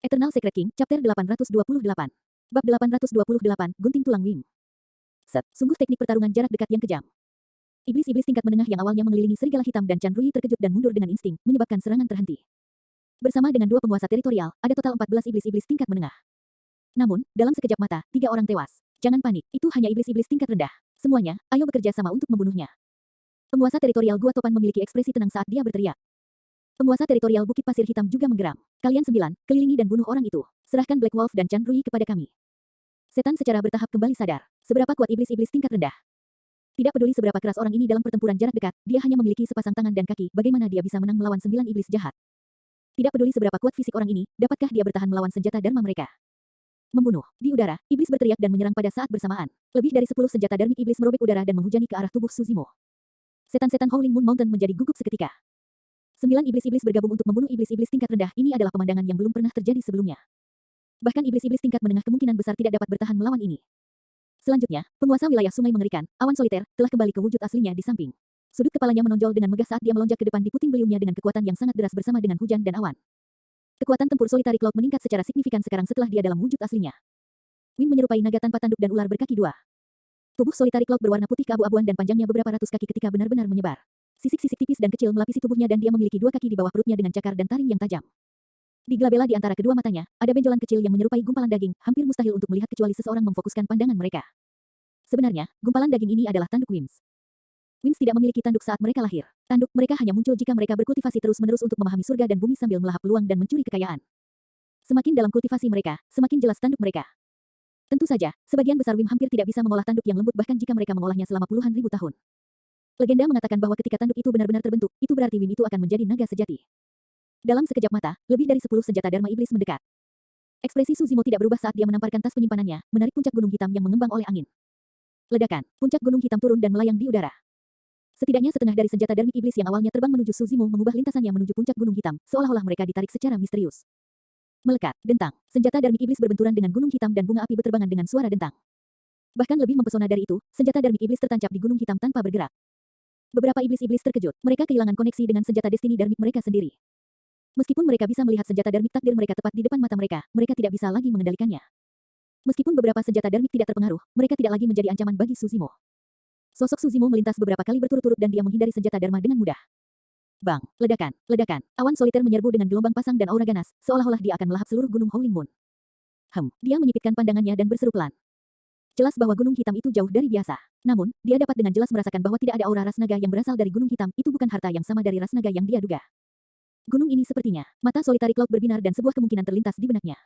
Eternal Secret King, Chapter 828. Bab 828, Gunting Tulang Wim. Set, sungguh teknik pertarungan jarak dekat yang kejam. Iblis-iblis tingkat menengah yang awalnya mengelilingi serigala hitam dan Chan Rui terkejut dan mundur dengan insting, menyebabkan serangan terhenti. Bersama dengan 2 penguasa teritorial, ada total 14 iblis-iblis tingkat menengah. Namun, dalam sekejap mata, 3 orang tewas. Jangan panik, itu hanya iblis-iblis tingkat rendah. Semuanya, ayo bekerja sama untuk membunuhnya. Penguasa teritorial gua topan memiliki ekspresi tenang saat dia berteriak. Penguasa teritorial Bukit Pasir Hitam juga menggeram. Kalian 9, kelilingi dan bunuh orang itu. Serahkan Black Wolf dan Chan Rui kepada kami. Setan secara bertahap kembali sadar. Seberapa kuat iblis-iblis tingkat rendah? Tidak peduli seberapa keras orang ini dalam pertempuran jarak dekat, dia hanya memiliki sepasang tangan dan kaki, bagaimana dia bisa menang melawan 9 iblis jahat? Tidak peduli seberapa kuat fisik orang ini, dapatkah dia bertahan melawan senjata dharma mereka? Membunuh. Di udara, iblis berteriak dan menyerang pada saat bersamaan. Lebih dari 10 senjata darmik iblis merobek udara dan menghujani ke arah tubuh Suzimo. Setan-setan Howling Moon Mountain menjadi gugup seketika. 9 iblis-iblis bergabung untuk membunuh iblis-iblis tingkat rendah, ini adalah pemandangan yang belum pernah terjadi sebelumnya. Bahkan iblis-iblis tingkat menengah kemungkinan besar tidak dapat bertahan melawan ini. Selanjutnya, penguasa wilayah sungai mengerikan, awan soliter, telah kembali ke wujud aslinya di samping. Sudut kepalanya menonjol dengan megah saat dia melonjak ke depan di puting beliungnya dengan kekuatan yang sangat deras bersama dengan hujan dan awan. Kekuatan tempur Solitary Cloud meningkat secara signifikan sekarang setelah dia dalam wujud aslinya. Wim menyerupai naga tanpa tanduk dan ular berkaki 2. Tubuh Solitary Cloud berwarna putih keabu-abuan dan panjangnya beberapa ratus kaki ketika benar-benar menyebar. Sisik-sisik tipis dan kecil melapisi tubuhnya dan dia memiliki 2 kaki di bawah perutnya dengan cakar dan taring yang tajam. Di glabella di antara kedua matanya, ada benjolan kecil yang menyerupai gumpalan daging, hampir mustahil untuk melihat kecuali seseorang memfokuskan pandangan mereka. Sebenarnya, gumpalan daging ini adalah tanduk Wims. Wims tidak memiliki tanduk saat mereka lahir. Tanduk mereka hanya muncul jika mereka berkultivasi terus-menerus untuk memahami surga dan bumi sambil melahap peluang dan mencuri kekayaan. Semakin dalam kultivasi mereka, semakin jelas tanduk mereka. Tentu saja, sebagian besar Wim hampir tidak bisa mengolah tanduk yang lembut bahkan jika mereka mengolahnya selama puluhan ribu tahun. Legenda mengatakan bahwa ketika tanduk itu benar-benar terbentuk, itu berarti Wim itu akan menjadi naga sejati. Dalam sekejap mata, lebih dari 10 senjata dharma iblis mendekat. Ekspresi Suzimo tidak berubah saat dia menamparkan tas penyimpanannya, menarik puncak gunung hitam yang mengembang oleh angin. Ledakan, puncak gunung hitam turun dan melayang di udara. Setidaknya setengah dari senjata darmik iblis yang awalnya terbang menuju Suzimo mengubah lintasannya menuju puncak gunung hitam, seolah-olah mereka ditarik secara misterius. Melekat, dentang, senjata darmik iblis berbenturan dengan gunung hitam dan bunga api berterbangan dengan suara dentang. Bahkan lebih mempesona dari itu, senjata darmik iblis tertancap di gunung hitam tanpa bergerak. Beberapa iblis-iblis terkejut, mereka kehilangan koneksi dengan senjata destiny darmik mereka sendiri. Meskipun mereka bisa melihat senjata darmik takdir mereka tepat di depan mata mereka, mereka tidak bisa lagi mengendalikannya. Meskipun beberapa senjata darmik tidak terpengaruh, mereka tidak lagi menjadi ancaman bagi Suzimo. Sosok Suzimo melintas beberapa kali berturut-turut dan dia menghindari senjata Dharma dengan mudah. Bang, ledakan, ledakan. Awan soliter menyerbu dengan gelombang pasang dan aura ganas, seolah-olah dia akan melahap seluruh gunung Howling Moon. Dia menyipitkan pandangannya dan berseru pelan. Jelas bahwa gunung hitam itu jauh dari biasa. Namun, dia dapat dengan jelas merasakan bahwa tidak ada aura ras naga yang berasal dari gunung hitam, itu bukan harta yang sama dari ras naga yang dia duga. Gunung ini sepertinya, mata Solitary Cloud berbinar dan sebuah kemungkinan terlintas di benaknya.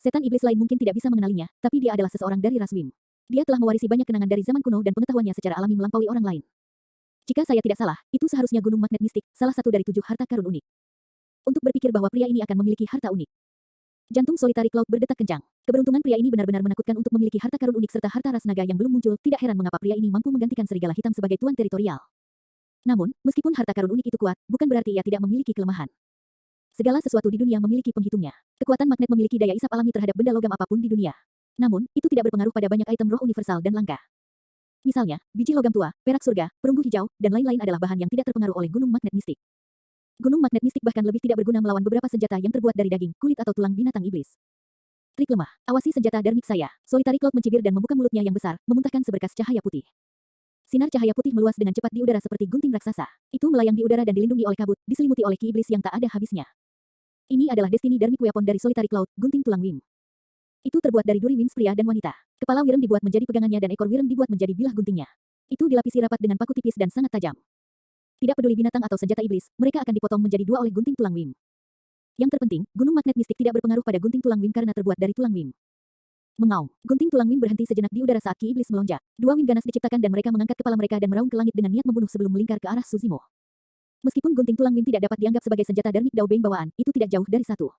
Setan iblis lain mungkin tidak bisa mengenalinya, tapi dia adalah seseorang dari ras Wim. Dia telah mewarisi banyak kenangan dari zaman kuno dan pengetahuannya secara alami melampaui orang lain. Jika saya tidak salah, itu seharusnya gunung magnet mistik, salah satu dari 7 harta karun unik. Untuk berpikir bahwa pria ini akan memiliki harta unik. Jantung Solitary Cloud berdetak kencang. Keberuntungan pria ini benar-benar menakutkan untuk memiliki harta karun unik serta harta ras naga yang belum muncul, tidak heran mengapa pria ini mampu menggantikan serigala hitam sebagai tuan teritorial. Namun, meskipun harta karun unik itu kuat, bukan berarti ia tidak memiliki kelemahan. Segala sesuatu di dunia memiliki penghitungnya. Kekuatan magnet memiliki daya isap alami terhadap benda logam apapun di dunia. Namun, itu tidak berpengaruh pada banyak item roh universal dan langka. Misalnya, biji logam tua, perak surga, perunggu hijau, dan lain-lain adalah bahan yang tidak terpengaruh oleh gunung magnet mistik. Gunung magnet mistik bahkan lebih tidak berguna melawan beberapa senjata yang terbuat dari daging, kulit atau tulang binatang iblis. Trik lemah, awasi senjata darmik saya. Solitary Cloud mencibir dan membuka mulutnya yang besar, memuntahkan seberkas cahaya putih. Sinar cahaya putih meluas dengan cepat di udara seperti gunting raksasa. Itu melayang di udara dan dilindungi oleh kabut, diselimuti oleh ki iblis yang tak ada habisnya. Ini adalah Destiny Darmic Weapon dari Solitary Cloud, gunting tulang Wim. Itu terbuat dari duri Wims pria dan wanita. Kepala Wyrm dibuat menjadi pegangannya dan ekor Wyrm dibuat menjadi bilah guntingnya. Itu dilapisi rapat dengan paku tipis dan sangat tajam. Tidak peduli binatang atau senjata iblis, mereka akan dipotong menjadi 2 oleh gunting tulang Wim. Yang terpenting, gunung magnet mistik tidak berpengaruh pada gunting tulang Wim karena terbuat dari tulang Wim. Mengaum, gunting tulang Wim berhenti sejenak di udara saat ki iblis melonjak. 2 Wim ganas diciptakan dan mereka mengangkat kepala mereka dan meraung ke langit dengan niat membunuh sebelum melingkar ke arah Suzimo. Meskipun gunting tulang Wim tidak dapat dianggap sebagai senjata darmik Daobeng bawaan, itu tidak jauh dari satu.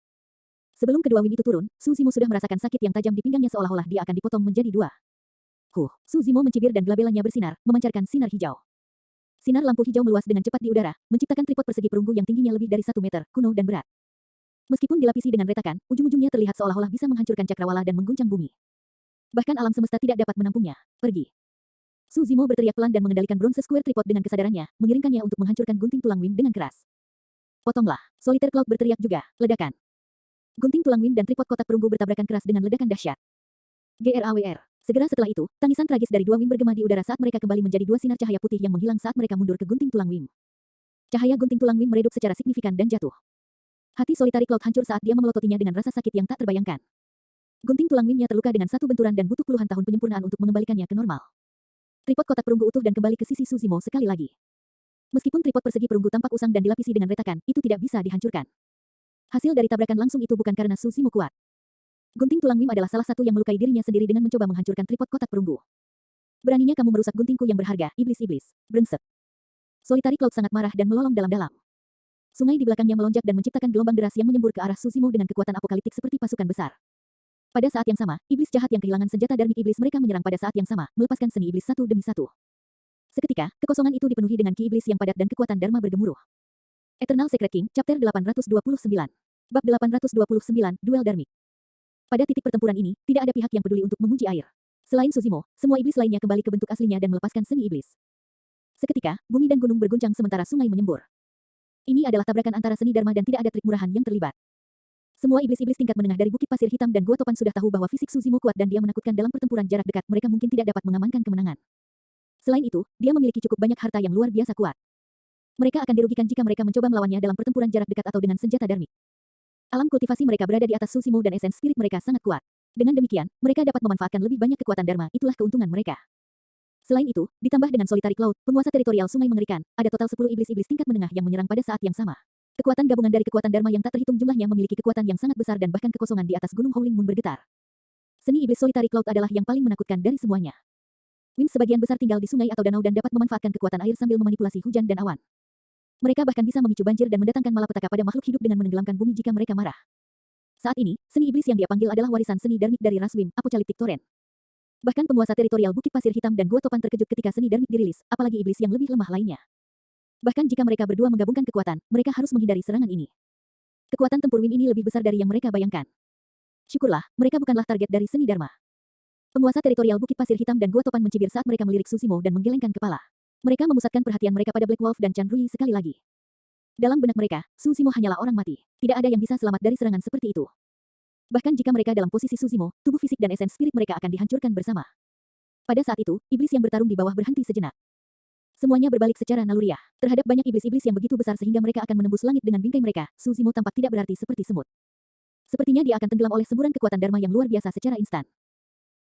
Sebelum kedua Wim itu turun, Suzimo sudah merasakan sakit yang tajam di pinggangnya seolah-olah dia akan dipotong menjadi 2. Suzimo mencibir dan gelabelanya bersinar, memancarkan sinar hijau. Sinar lampu hijau meluas dengan cepat di udara, menciptakan tripod persegi perunggu yang tingginya lebih dari 1 meter, kuno dan berat. Meskipun dilapisi dengan retakan, ujung-ujungnya terlihat seolah-olah bisa menghancurkan cakrawala dan mengguncang bumi. Bahkan alam semesta tidak dapat menampungnya. Pergi. Suzimo berteriak pelan dan mengendalikan bronze square tripod dengan kesadarannya, mengiringkannya untuk menghancurkan gunting tulang Wim dengan keras. Potonglah. Solitaire Cloud berteriak juga, ledakan. Gunting tulang Wim dan tripod kotak perunggu bertabrakan keras dengan ledakan dahsyat. GRAWR. Segera setelah itu, tangisan tragis dari 2 Wim bergema di udara saat mereka kembali menjadi 2 sinar cahaya putih yang menghilang saat mereka mundur ke gunting tulang Wim. Cahaya gunting tulang Wim meredup secara signifikan dan jatuh. Hati Solitary Cloud hancur saat dia memelototinya dengan rasa sakit yang tak terbayangkan. Gunting tulang Wimnya terluka dengan 1 benturan dan butuh puluhan tahun penyempurnaan untuk mengembalikannya ke normal. Tripod kotak perunggu utuh dan kembali ke sisi Suzimo sekali lagi. Meskipun tripod persegi perunggu tampak usang dan dilapisi dengan retakan, itu tidak bisa dihancurkan. Hasil dari tabrakan langsung itu bukan karena Suzimo kuat. Gunting tulang Wim adalah salah satu yang melukai dirinya sendiri dengan mencoba menghancurkan tripod kotak perunggu. Beraninya kamu merusak guntingku yang berharga, iblis-iblis. Brengsek. Solitary Cloud sangat marah dan melolong dalam-dalam. Sungai di belakangnya melonjak dan menciptakan gelombang deras yang menyembur ke arah Suzimo dengan kekuatan apokaliptik seperti pasukan besar. Pada saat yang sama, iblis jahat yang kehilangan senjata darmik iblis mereka menyerang pada saat yang sama, melepaskan seni iblis satu demi satu. Seketika, kekosongan itu dipenuhi dengan ki iblis yang padat dan kekuatan dharma bergemuruh. Eternal Secret King, Chapter 829. Bab 829, Duel Darmik. Pada titik pertempuran ini, tidak ada pihak yang peduli untuk menguji air. Selain Suzimo, semua iblis lainnya kembali ke bentuk aslinya dan melepaskan seni iblis. Seketika, bumi dan gunung berguncang sementara sungai menyembur. Ini adalah tabrakan antara seni dharma dan tidak ada trik murahan yang terlibat. Semua iblis-iblis tingkat menengah dari Bukit Pasir Hitam dan Gua Topan sudah tahu bahwa fisik Suzimo kuat dan dia menakutkan dalam pertempuran jarak dekat, mereka mungkin tidak dapat mengamankan kemenangan. Selain itu, dia memiliki cukup banyak harta yang luar biasa kuat. Mereka akan dirugikan jika mereka mencoba melawannya dalam pertempuran jarak dekat atau dengan senjata darmik. Alam kultivasi mereka berada di atas Suzimo dan esens spirit mereka sangat kuat. Dengan demikian, mereka dapat memanfaatkan lebih banyak kekuatan dharma, itulah keuntungan mereka. Selain itu, ditambah dengan Solitary Cloud, penguasa teritorial sungai mengerikan, ada total 10 iblis-iblis tingkat menengah yang menyerang pada saat yang sama. Kekuatan gabungan dari kekuatan dharma yang tak terhitung jumlahnya memiliki kekuatan yang sangat besar dan bahkan kekosongan di atas gunung Howling Moon bergetar. Seni iblis Solitary Cloud adalah yang paling menakutkan dari semuanya. Wim sebagian besar tinggal di sungai atau danau dan dapat memanfaatkan kekuatan air sambil memanipulasi hujan dan awan. Mereka bahkan bisa memicu banjir dan mendatangkan malapetaka pada makhluk hidup dengan menenggelamkan bumi jika mereka marah. Saat ini, seni iblis yang dia panggil adalah warisan seni darmik dari ras Wim, Apocalyptic Torrent. Bahkan penguasa teritorial Bukit Pasir Hitam dan Gua Topan terkejut ketika seni darmik dirilis, apalagi iblis yang lebih lemah lainnya. Bahkan jika mereka berdua menggabungkan kekuatan, mereka harus menghindari serangan ini. Kekuatan tempur Wim ini lebih besar dari yang mereka bayangkan. Syukurlah, mereka bukanlah target dari seni dharma. Penguasa teritorial Bukit Pasir Hitam dan Gua Topan mencibir saat mereka melirik Suzimo dan menggelengkan kepala. Mereka memusatkan perhatian mereka pada Black Wolf dan Chan Rui sekali lagi. Dalam benak mereka, Suzimo hanyalah orang mati. Tidak ada yang bisa selamat dari serangan seperti itu. Bahkan jika mereka dalam posisi Suzimo, tubuh fisik dan esens spirit mereka akan dihancurkan bersama. Pada saat itu, iblis yang bertarung di bawah berhenti sejenak. Semuanya berbalik secara naluriah. Terhadap banyak iblis-iblis yang begitu besar sehingga mereka akan menembus langit dengan bingkai mereka, Suzimo tampak tidak berarti seperti semut. Sepertinya dia akan tenggelam oleh semburan kekuatan Dharma yang luar biasa secara instan.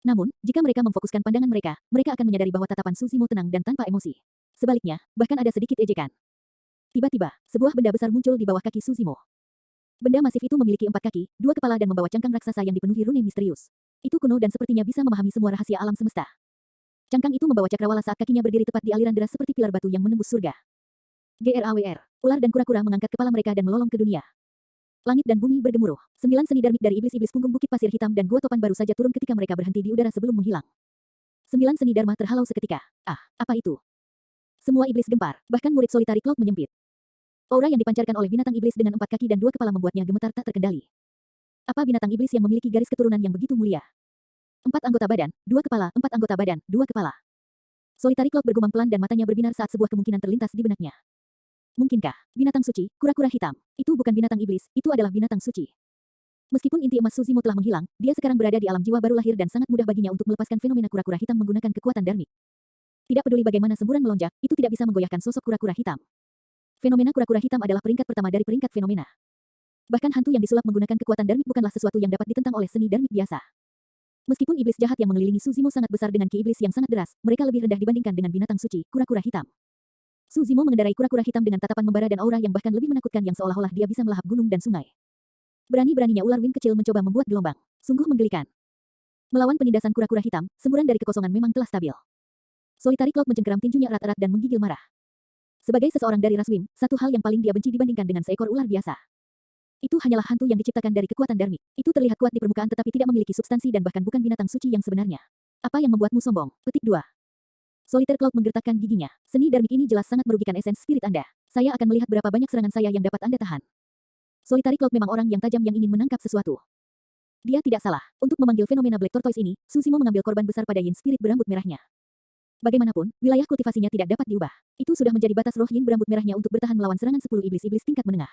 Namun, jika mereka memfokuskan pandangan mereka, mereka akan menyadari bahwa tatapan Suzimo tenang dan tanpa emosi. Sebaliknya, bahkan ada sedikit ejekan. Tiba-tiba, sebuah benda besar muncul di bawah kaki Suzimo. Benda masif itu memiliki 4 kaki, 2 kepala dan membawa cangkang raksasa yang dipenuhi rune misterius. Itu kuno dan sepertinya bisa memahami semua rahasia alam semesta. Cangkang itu membawa cakrawala saat kakinya berdiri tepat di aliran deras seperti pilar batu yang menembus surga. GRAWR, ular dan kura-kura mengangkat kepala mereka dan melolong ke dunia. Langit dan bumi bergemuruh. 9 seni darmik dari iblis-iblis punggung bukit pasir hitam dan gua topan baru saja turun ketika mereka berhenti di udara sebelum menghilang. 9 seni dharma terhalau seketika. Ah, apa itu? Semua iblis gempar, bahkan murid Solitary Cloud menyempit. Aura yang dipancarkan oleh binatang iblis dengan 4 kaki dan 2 kepala membuatnya gemetar tak terkendali. Apa binatang iblis yang memiliki garis keturunan yang begitu mulia? 4 anggota badan, 2 kepala, 4 anggota badan, 2 kepala. Solitary Cloud bergumam pelan dan matanya berbinar saat sebuah kemungkinan terlintas di benaknya. Mungkinkah, binatang suci, kura-kura hitam, itu bukan binatang iblis, itu adalah binatang suci. Meskipun inti emas Suzimo telah menghilang, dia sekarang berada di alam jiwa baru lahir dan sangat mudah baginya untuk melepaskan fenomena kura-kura hitam menggunakan kekuatan dharmik. Tidak peduli bagaimana semburan melonjak, itu tidak bisa menggoyahkan sosok kura-kura hitam. Fenomena kura-kura hitam adalah peringkat pertama dari peringkat fenomena. Bahkan hantu yang disulap menggunakan kekuatan dharmik bukanlah sesuatu yang dapat ditentang oleh seni dharmik biasa. Meskipun iblis jahat yang mengelilingi Suzimo sangat besar dengan ki iblis yang sangat deras, mereka lebih rendah dibandingkan dengan binatang suci, kura-kura hitam. Suzimo mengendarai kura-kura hitam dengan tatapan membara dan aura yang bahkan lebih menakutkan yang seolah-olah dia bisa melahap gunung dan sungai. Berani-beraninya ular wind kecil mencoba membuat gelombang. Sungguh menggelikan. Melawan penindasan kura-kura hitam, semburan dari kekosongan memang telah stabil. Solitary Cloud mencengkeram tinjunya erat-erat dan menggigil marah. Sebagai seseorang dari ras Wim, satu hal yang paling dia benci dibandingkan dengan seekor ular biasa. Itu hanyalah hantu yang diciptakan dari kekuatan dharmik. Itu terlihat kuat di permukaan tetapi tidak memiliki substansi dan bahkan bukan binatang suci yang sebenarnya. Apa yang membuatmu sombong? Petik 2. Solitary Cloud menggertakkan giginya. Seni dharmik ini jelas sangat merugikan esens spirit Anda. Saya akan melihat berapa banyak serangan saya yang dapat Anda tahan. Solitary Cloud memang orang yang tajam yang ingin menangkap sesuatu. Dia tidak salah. Untuk memanggil fenomena Black Tortoise ini, Suzimo mengambil korban besar pada Yin Spirit berambut merahnya. Bagaimanapun, wilayah kultivasinya tidak dapat diubah. Itu sudah menjadi batas roh Yin berambut merahnya untuk bertahan melawan serangan 10 iblis-iblis tingkat menengah.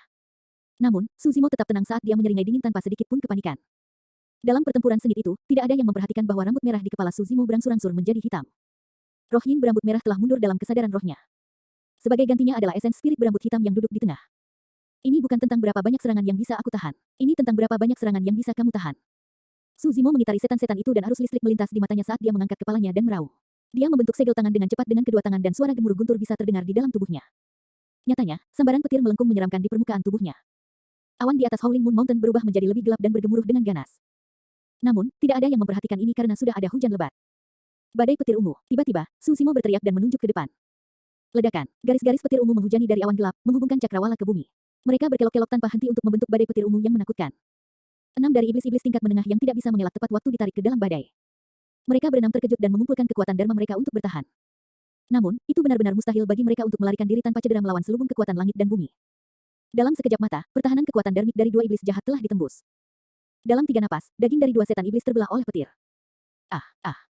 Namun, Suzimo tetap tenang saat dia menyeringai dingin tanpa sedikit pun kepanikan. Dalam pertempuran sengit itu, tidak ada yang memperhatikan bahwa rambut merah di kepala Suzimo berangsur-angsur menjadi hitam. Roh Yin berambut merah telah mundur dalam kesadaran rohnya. Sebagai gantinya adalah esens spirit berambut hitam yang duduk di tengah. Ini bukan tentang berapa banyak serangan yang bisa aku tahan. Ini tentang berapa banyak serangan yang bisa kamu tahan. Suzimo mengitari setan-setan itu dan arus listrik melintas di matanya saat dia mengangkat kepalanya dan meraung. Dia membentuk segel tangan dengan cepat dengan kedua tangan dan suara gemuruh guntur bisa terdengar di dalam tubuhnya. Nyatanya, sambaran petir melengkung menyeramkan di permukaan tubuhnya. Awan di atas Howling Moon Mountain berubah menjadi lebih gelap dan bergemuruh dengan ganas. Namun, tidak ada yang memperhatikan ini karena sudah ada hujan lebat. Badai petir ungu. Tiba-tiba, Suzimo berteriak dan menunjuk ke depan. Ledakan. Garis-garis petir ungu menghujani dari awan gelap, menghubungkan cakrawala ke bumi. Mereka berkelok-kelok tanpa henti untuk membentuk badai petir ungu yang menakutkan. 6 dari iblis-iblis tingkat menengah yang tidak bisa mengelak tepat waktu ditarik ke dalam badai. Mereka berenam terkejut dan mengumpulkan kekuatan dharma mereka untuk bertahan. Namun, itu benar-benar mustahil bagi mereka untuk melarikan diri tanpa cedera melawan selubung kekuatan langit dan bumi. Dalam sekejap mata, pertahanan kekuatan dharmik dari 2 iblis jahat telah ditembus. Dalam 3 napas, daging dari 2 setan iblis terbelah oleh petir.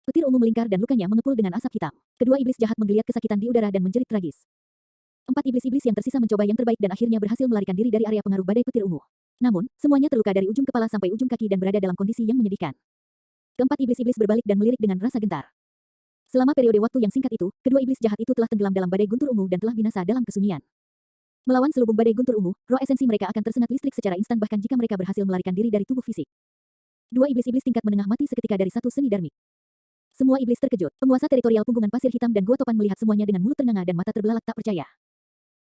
Petir ungu melingkar dan lukanya mengepul dengan asap hitam. Kedua iblis jahat menggeliat kesakitan di udara dan menjerit tragis. 4 iblis-iblis yang tersisa mencoba yang terbaik dan akhirnya berhasil melarikan diri dari area pengaruh badai petir ungu. Namun, semuanya terluka dari ujung kepala sampai ujung kaki dan berada dalam kondisi yang menyedihkan. Keempat iblis-iblis berbalik dan melirik dengan rasa gentar. Selama periode waktu yang singkat itu, kedua iblis jahat itu telah tenggelam dalam badai guntur ungu dan telah binasa dalam kesunyian. Melawan selubung badai guntur ungu, roh esensi mereka akan tersengat listrik secara instan bahkan jika mereka berhasil melarikan diri dari tubuh fisik. 2 iblis-iblis tingkat menengah mati seketika dari 1 seni dharmik. Semua iblis terkejut. Penguasa teritorial punggungan pasir hitam dan gua topan melihat semuanya dengan mulut ternganga dan mata terbelalak tak percaya.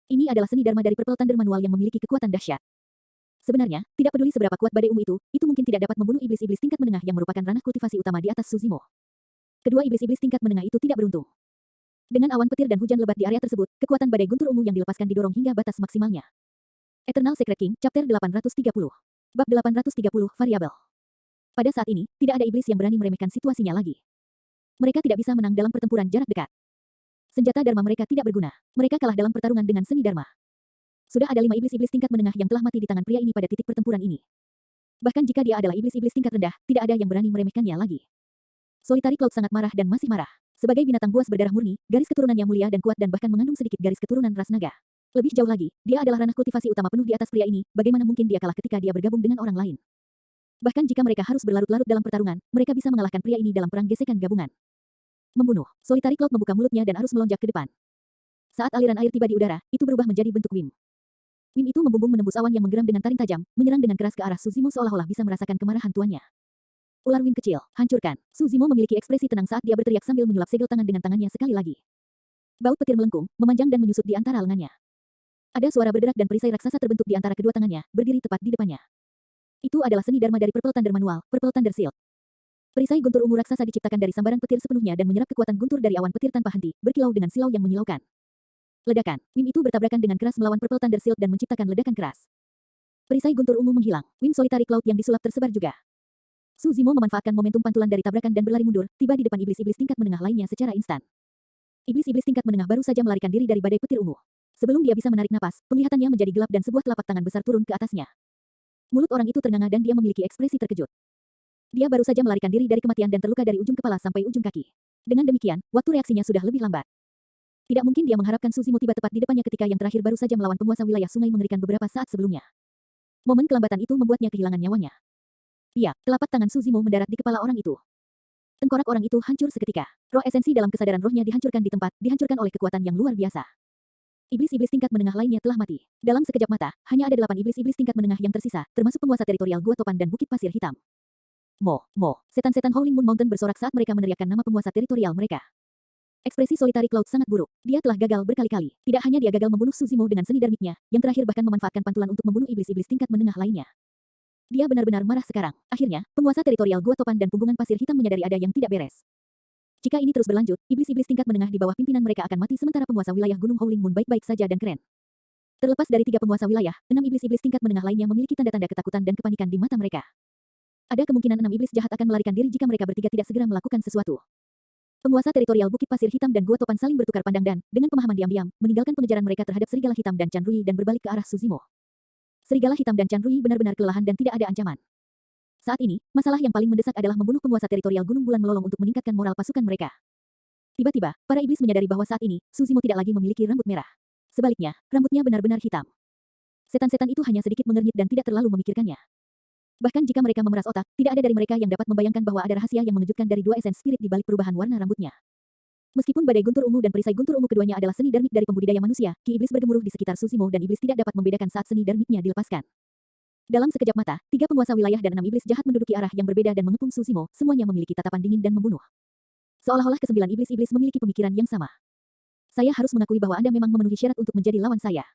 Ini adalah seni dharma dari Purple Thunder Manual yang memiliki kekuatan dahsyat. Sebenarnya, tidak peduli seberapa kuat badai ungu itu mungkin tidak dapat membunuh iblis-iblis tingkat menengah yang merupakan ranah kultivasi utama di atas Suzimo. Kedua iblis-iblis tingkat menengah itu tidak beruntung. Dengan awan petir dan hujan lebat di area tersebut, kekuatan badai guntur ungu yang dilepaskan didorong hingga batas maksimalnya. Eternal Secret King, Chapter 830. Bab 830, Variabel. Pada saat ini, tidak ada iblis yang berani meremehkan situasinya lagi. Mereka tidak bisa menang dalam pertempuran jarak dekat. Senjata dharma mereka tidak berguna. Mereka kalah dalam pertarungan dengan seni dharma. Sudah ada 5 iblis-iblis tingkat menengah yang telah mati di tangan pria ini pada titik pertempuran ini. Bahkan jika dia adalah iblis-iblis tingkat rendah, tidak ada yang berani meremehkannya lagi. Solitary Cloud sangat marah dan masih marah. Sebagai binatang buas berdarah murni, garis keturunan yang mulia dan kuat dan bahkan mengandung sedikit garis keturunan ras naga. Lebih jauh lagi, dia adalah ranah kultivasi utama penuh di atas pria ini, bagaimana mungkin dia kalah ketika dia bergabung dengan orang lain. Bahkan jika mereka harus berlarut-larut dalam pertarungan, mereka bisa mengalahkan pria ini dalam perang gesekan gabungan. Membunuh. Solitary Cloud membuka mulutnya dan arus melonjak ke depan. Saat aliran air tiba di udara, itu berubah menjadi bentuk Wim. Wim itu membumbung menembus awan yang menggeram dengan taring tajam, menyerang dengan keras ke arah Suzimo seolah-olah bisa merasakan kemarahan tuannya. Ular Wim kecil, hancurkan. Suzimo memiliki ekspresi tenang saat dia berteriak sambil menyulap segel tangan dengan tangannya sekali lagi. Baut petir melengkung, memanjang dan menyusut di antara lengannya. Ada suara berderak dan perisai raksasa terbentuk di antara kedua tangannya, berdiri tepat di depannya. Itu adalah seni dharma dari Purple Thunder Manual, Purple Thunder Shield. Perisai guntur ungu raksasa diciptakan dari sambaran petir sepenuhnya dan menyerap kekuatan guntur dari awan petir tanpa henti, berkilau dengan silau yang menyilaukan. Ledakan. Wim itu bertabrakan dengan keras melawan Purple Thunder Shield dan menciptakan ledakan keras. Perisai guntur ungu menghilang. Wim Solitary Cloud yang disulap tersebar juga. Suzimo memanfaatkan momentum pantulan dari tabrakan dan berlari mundur, tiba di depan iblis-iblis tingkat menengah lainnya secara instan. Iblis-iblis tingkat menengah baru saja melarikan diri dari badai petir ungu. Sebelum dia bisa menarik napas, penglihatannya menjadi gelap dan sebuah telapak tangan besar turun ke atasnya. Mulut orang itu ternganga dan dia memiliki ekspresi terkejut. Dia baru saja melarikan diri dari kematian dan terluka dari ujung kepala sampai ujung kaki. Dengan demikian, waktu reaksinya sudah lebih lambat. Tidak mungkin dia mengharapkan Suzimo tiba tepat di depannya ketika yang terakhir baru saja melawan penguasa wilayah sungai mengerikan beberapa saat sebelumnya. Momen kelambatan itu membuatnya kehilangan nyawanya. Iya, telapak tangan Suzimo mendarat di kepala orang itu. Tengkorak orang itu hancur seketika. Roh esensi dalam kesadaran rohnya dihancurkan di tempat, dihancurkan oleh kekuatan yang luar biasa. Iblis-iblis tingkat menengah lainnya telah mati. Dalam sekejap mata, hanya ada 8 iblis-iblis tingkat menengah yang tersisa, termasuk penguasa teritorial Gua Topan dan Bukit Pasir Hitam. Setan-setan Howling Moon Mountain bersorak saat mereka meneriakkan nama penguasa teritorial mereka. Ekspresi Solitary Cloud sangat buruk. Dia telah gagal berkali-kali. Tidak hanya dia gagal membunuh Suzimo dengan seni darmiknya, yang terakhir bahkan memanfaatkan pantulan untuk membunuh iblis-iblis tingkat menengah lainnya. Dia benar-benar marah sekarang. Akhirnya, penguasa teritorial Gua Topan dan Punggungan Pasir Hitam menyadari ada yang tidak beres. Jika ini terus berlanjut, iblis-iblis tingkat menengah di bawah pimpinan mereka akan mati sementara penguasa wilayah Gunung Howling Moon baik-baik saja dan keren. Terlepas dari 3 penguasa wilayah, 6 iblis-iblis tingkat menengah lainnya memiliki tanda-tanda ketakutan dan kepanikan di mata mereka. Ada kemungkinan 6 iblis jahat akan melarikan diri jika mereka bertiga tidak segera melakukan sesuatu. Penguasa teritorial Bukit Pasir Hitam dan Gua Topan saling bertukar pandang dan, dengan pemahaman diam-diam, meninggalkan pengejaran mereka terhadap Serigala Hitam dan Chan Rui dan berbalik ke arah Suzimo. Serigala Hitam dan Chan Rui benar-benar kelelahan dan tidak ada ancaman. Saat ini, masalah yang paling mendesak adalah membunuh penguasa teritorial Gunung Bulan Melolong untuk meningkatkan moral pasukan mereka. Tiba-tiba, para iblis menyadari bahwa saat ini, Suzimo tidak lagi memiliki rambut merah. Sebaliknya, rambutnya benar-benar hitam. Setan-setan itu hanya sedikit mengernyit dan tidak terlalu memikirkannya. Bahkan jika mereka memeras otak, tidak ada dari mereka yang dapat membayangkan bahwa ada rahasia yang mengejutkan dari 2 esens spirit di balik perubahan warna rambutnya. Meskipun badai guntur ungu dan perisai guntur ungu keduanya adalah seni darmik dari pembudidaya manusia, ki iblis bergemuruh di sekitar Suzimo dan iblis tidak dapat membedakan saat seni darmiknya dilepaskan. Dalam sekejap mata, 3 penguasa wilayah dan 6 iblis jahat menduduki arah yang berbeda dan mengepung Suzimo, semuanya memiliki tatapan dingin dan membunuh. Seolah-olah ke-9 iblis-iblis memiliki pemikiran yang sama. Saya harus mengakui bahwa Anda memang memenuhi syarat untuk menjadi lawan saya.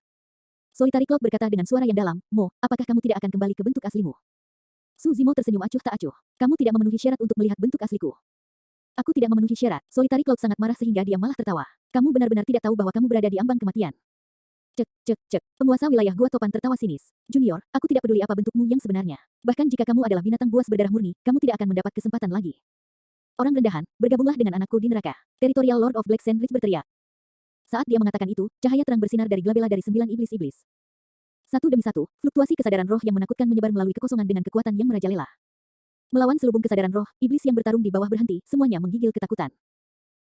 Solitary Cloud berkata dengan suara yang dalam, apakah kamu tidak akan kembali ke bentuk aslimu? Suzimo tersenyum acuh tak acuh. Kamu tidak memenuhi syarat untuk melihat bentuk asliku. Aku tidak memenuhi syarat. Solitary Cloud sangat marah sehingga dia malah tertawa. Kamu benar-benar tidak tahu bahwa kamu berada di ambang kematian. Cek. Penguasa wilayah Gua Topan tertawa sinis. Junior, aku tidak peduli apa bentukmu yang sebenarnya. Bahkan jika kamu adalah binatang buas berdarah murni, kamu tidak akan mendapat kesempatan lagi. Orang rendahan, bergabunglah dengan anakku di neraka. Territorial Lord of Black Sand Ridge berteriak. Saat dia mengatakan itu, cahaya terang bersinar dari glabella dari 9 iblis-iblis. Satu demi satu, fluktuasi kesadaran roh yang menakutkan menyebar melalui kekosongan dengan kekuatan yang merajalela. Melawan selubung kesadaran roh, iblis yang bertarung di bawah berhenti, semuanya menggigil ketakutan.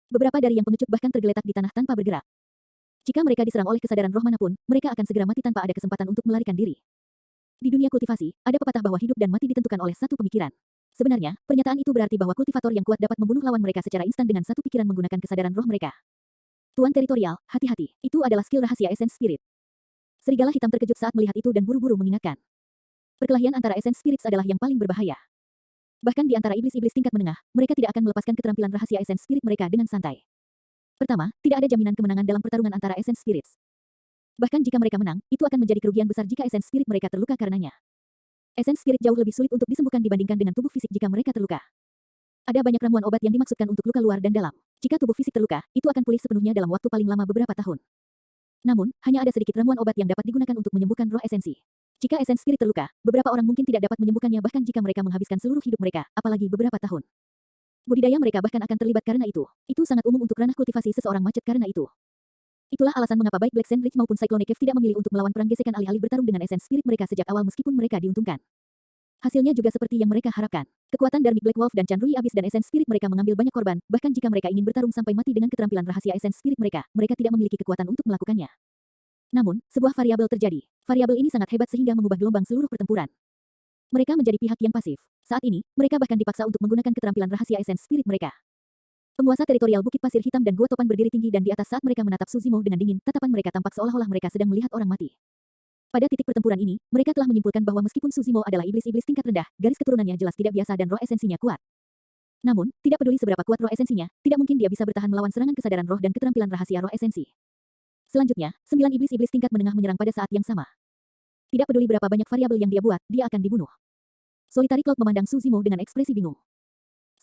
Beberapa dari yang pengecut bahkan tergeletak di tanah tanpa bergerak. Jika mereka diserang oleh kesadaran roh manapun, mereka akan segera mati tanpa ada kesempatan untuk melarikan diri. Di dunia kultivasi, ada pepatah bahwa hidup dan mati ditentukan oleh satu pemikiran. Sebenarnya, pernyataan itu berarti bahwa kultivator yang kuat dapat membunuh lawan mereka secara instan dengan satu pikiran menggunakan kesadaran roh mereka. Tuan teritorial, hati-hati, itu adalah skill rahasia Essence Spirit. Serigala hitam terkejut saat melihat itu dan buru-buru mengingatkan. Perkelahian antara Essence Spirits adalah yang paling berbahaya. Bahkan di antara iblis-iblis tingkat menengah, mereka tidak akan melepaskan keterampilan rahasia Essence Spirit mereka dengan santai. Pertama, tidak ada jaminan kemenangan dalam pertarungan antara Essence Spirits. Bahkan jika mereka menang, itu akan menjadi kerugian besar jika Essence Spirit mereka terluka karenanya. Essence Spirit jauh lebih sulit untuk disembuhkan dibandingkan dengan tubuh fisik jika mereka terluka. Ada banyak ramuan obat yang dimaksudkan untuk luka luar dan dalam. Jika tubuh fisik terluka, itu akan pulih sepenuhnya dalam waktu paling lama beberapa tahun. Namun, hanya ada sedikit ramuan obat yang dapat digunakan untuk menyembuhkan roh esensi. Jika Essence Spirit terluka, beberapa orang mungkin tidak dapat menyembuhkannya bahkan jika mereka menghabiskan seluruh hidup mereka, apalagi beberapa tahun. Budidaya mereka bahkan akan terlibat karena itu. Itu sangat umum untuk ranah kultivasi seseorang macet karena itu. Itulah alasan mengapa baik Black Sand Ridge maupun Cyclone Cave tidak memilih untuk melawan perang gesekan alih-alih bertarung dengan Essence Spirit mereka sejak awal meskipun mereka diuntungkan. Hasilnya juga seperti yang mereka harapkan. Kekuatan Darmik Black Wolf dan Chan Rui Abyss dan Essence Spirit mereka mengambil banyak korban, bahkan jika mereka ingin bertarung sampai mati dengan keterampilan rahasia Essence Spirit mereka, mereka tidak memiliki kekuatan untuk melakukannya. Namun, sebuah variabel terjadi. Variabel ini sangat hebat sehingga mengubah gelombang seluruh pertempuran. Mereka menjadi pihak yang pasif. Saat ini, mereka bahkan dipaksa untuk menggunakan keterampilan rahasia esens spirit mereka. Penguasa teritorial Bukit Pasir Hitam dan Gua Topan berdiri tinggi dan di atas saat mereka menatap Suzimo dengan dingin, tatapan mereka tampak seolah-olah mereka sedang melihat orang mati. Pada titik pertempuran ini, mereka telah menyimpulkan bahwa meskipun Suzimo adalah iblis-iblis tingkat rendah, garis keturunannya jelas tidak biasa dan roh esensinya kuat. Namun, tidak peduli seberapa kuat roh esensinya, tidak mungkin dia bisa bertahan melawan serangan kesadaran roh dan keterampilan rahasia roh esensi. Selanjutnya, 9 iblis-iblis tingkat menengah menyerang pada saat yang sama. Tidak peduli berapa banyak variabel yang dia buat, dia akan dibunuh. Solitary Cloud memandang Suzimo dengan ekspresi bingung.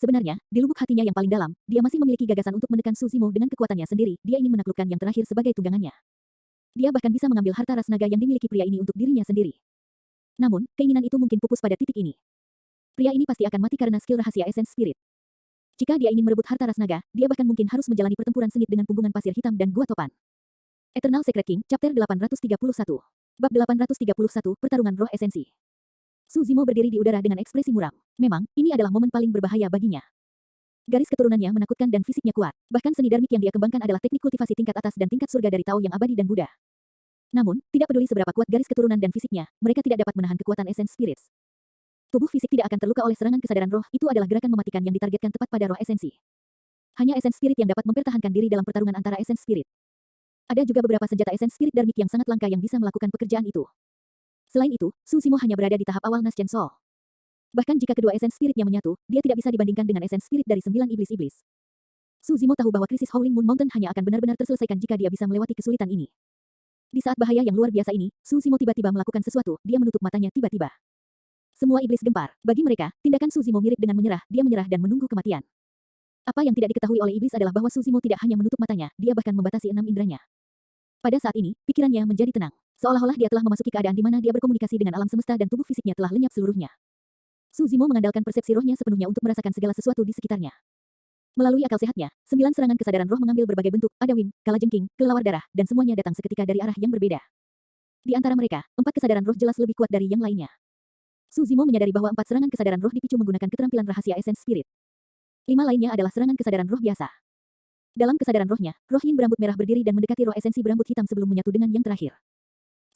Sebenarnya, di lubuk hatinya yang paling dalam, dia masih memiliki gagasan untuk menekan Suzimo dengan kekuatannya sendiri, dia ingin menaklukkan yang terakhir sebagai tunggangannya. Dia bahkan bisa mengambil harta ras naga yang dimiliki pria ini untuk dirinya sendiri. Namun, keinginan itu mungkin pupus pada titik ini. Pria ini pasti akan mati karena skill rahasia Essence Spirit. Jika dia ingin merebut harta ras naga, dia bahkan mungkin harus menjalani pertempuran sengit dengan punggungan pasir hitam dan gua topan. Eternal Secret King, Chapter 831. Bab 831, Pertarungan Roh Esensi. Suzimo berdiri di udara dengan ekspresi muram. Memang, ini adalah momen paling berbahaya baginya. Garis keturunannya menakutkan dan fisiknya kuat. Bahkan seni darmik yang dia kembangkan adalah teknik kultivasi tingkat atas dan tingkat surga dari Tao yang abadi dan Buddha. Namun, tidak peduli seberapa kuat garis keturunan dan fisiknya, mereka tidak dapat menahan kekuatan Essence Spirits. Tubuh fisik tidak akan terluka oleh serangan kesadaran roh, itu adalah gerakan mematikan yang ditargetkan tepat pada roh esensi. Hanya Essence Spirit yang dapat mempertahankan diri dalam pertarungan antara Essence Spirit. Ada juga beberapa senjata Essence Spirit darmik yang sangat langka yang bisa melakukan pekerjaan itu. Selain itu, Suzimo hanya berada di tahap awal Naschen Soul. Bahkan jika kedua Essence Spirit-nya menyatu, dia tidak bisa dibandingkan dengan Essence Spirit dari 9 iblis-iblis. Suzimo tahu bahwa krisis Howling Moon Mountain hanya akan benar-benar terselesaikan jika dia bisa melewati kesulitan ini. Di saat bahaya yang luar biasa ini, Suzimo tiba-tiba melakukan sesuatu, dia menutup matanya tiba-tiba. Semua iblis gempar. Bagi mereka, tindakan Suzimo mirip dengan menyerah, dia menyerah dan menunggu kematian. Apa yang tidak diketahui oleh iblis adalah bahwa Suzimo tidak hanya menutup matanya, dia bahkan membatasi 6 inderanya. Pada saat ini, pikirannya menjadi tenang. Seolah-olah dia telah memasuki keadaan di mana dia berkomunikasi dengan alam semesta dan tubuh fisiknya telah lenyap seluruhnya. Suzimo mengandalkan persepsi rohnya sepenuhnya untuk merasakan segala sesuatu di sekitarnya. Melalui akal sehatnya, 9 serangan kesadaran roh mengambil berbagai bentuk, ada Wim, kalajengking, kelelawar darah, dan semuanya datang seketika dari arah yang berbeda. Di antara mereka, 4 kesadaran roh jelas lebih kuat dari yang lainnya. Suzimo menyadari bahwa 4 serangan kesadaran roh dipicu menggunakan keterampilan rahasia Essence Spirit. 5 lainnya adalah serangan kesadaran roh biasa. Dalam kesadaran rohnya, roh Yin berambut merah berdiri dan mendekati roh esensi berambut hitam sebelum menyatu dengan yang terakhir.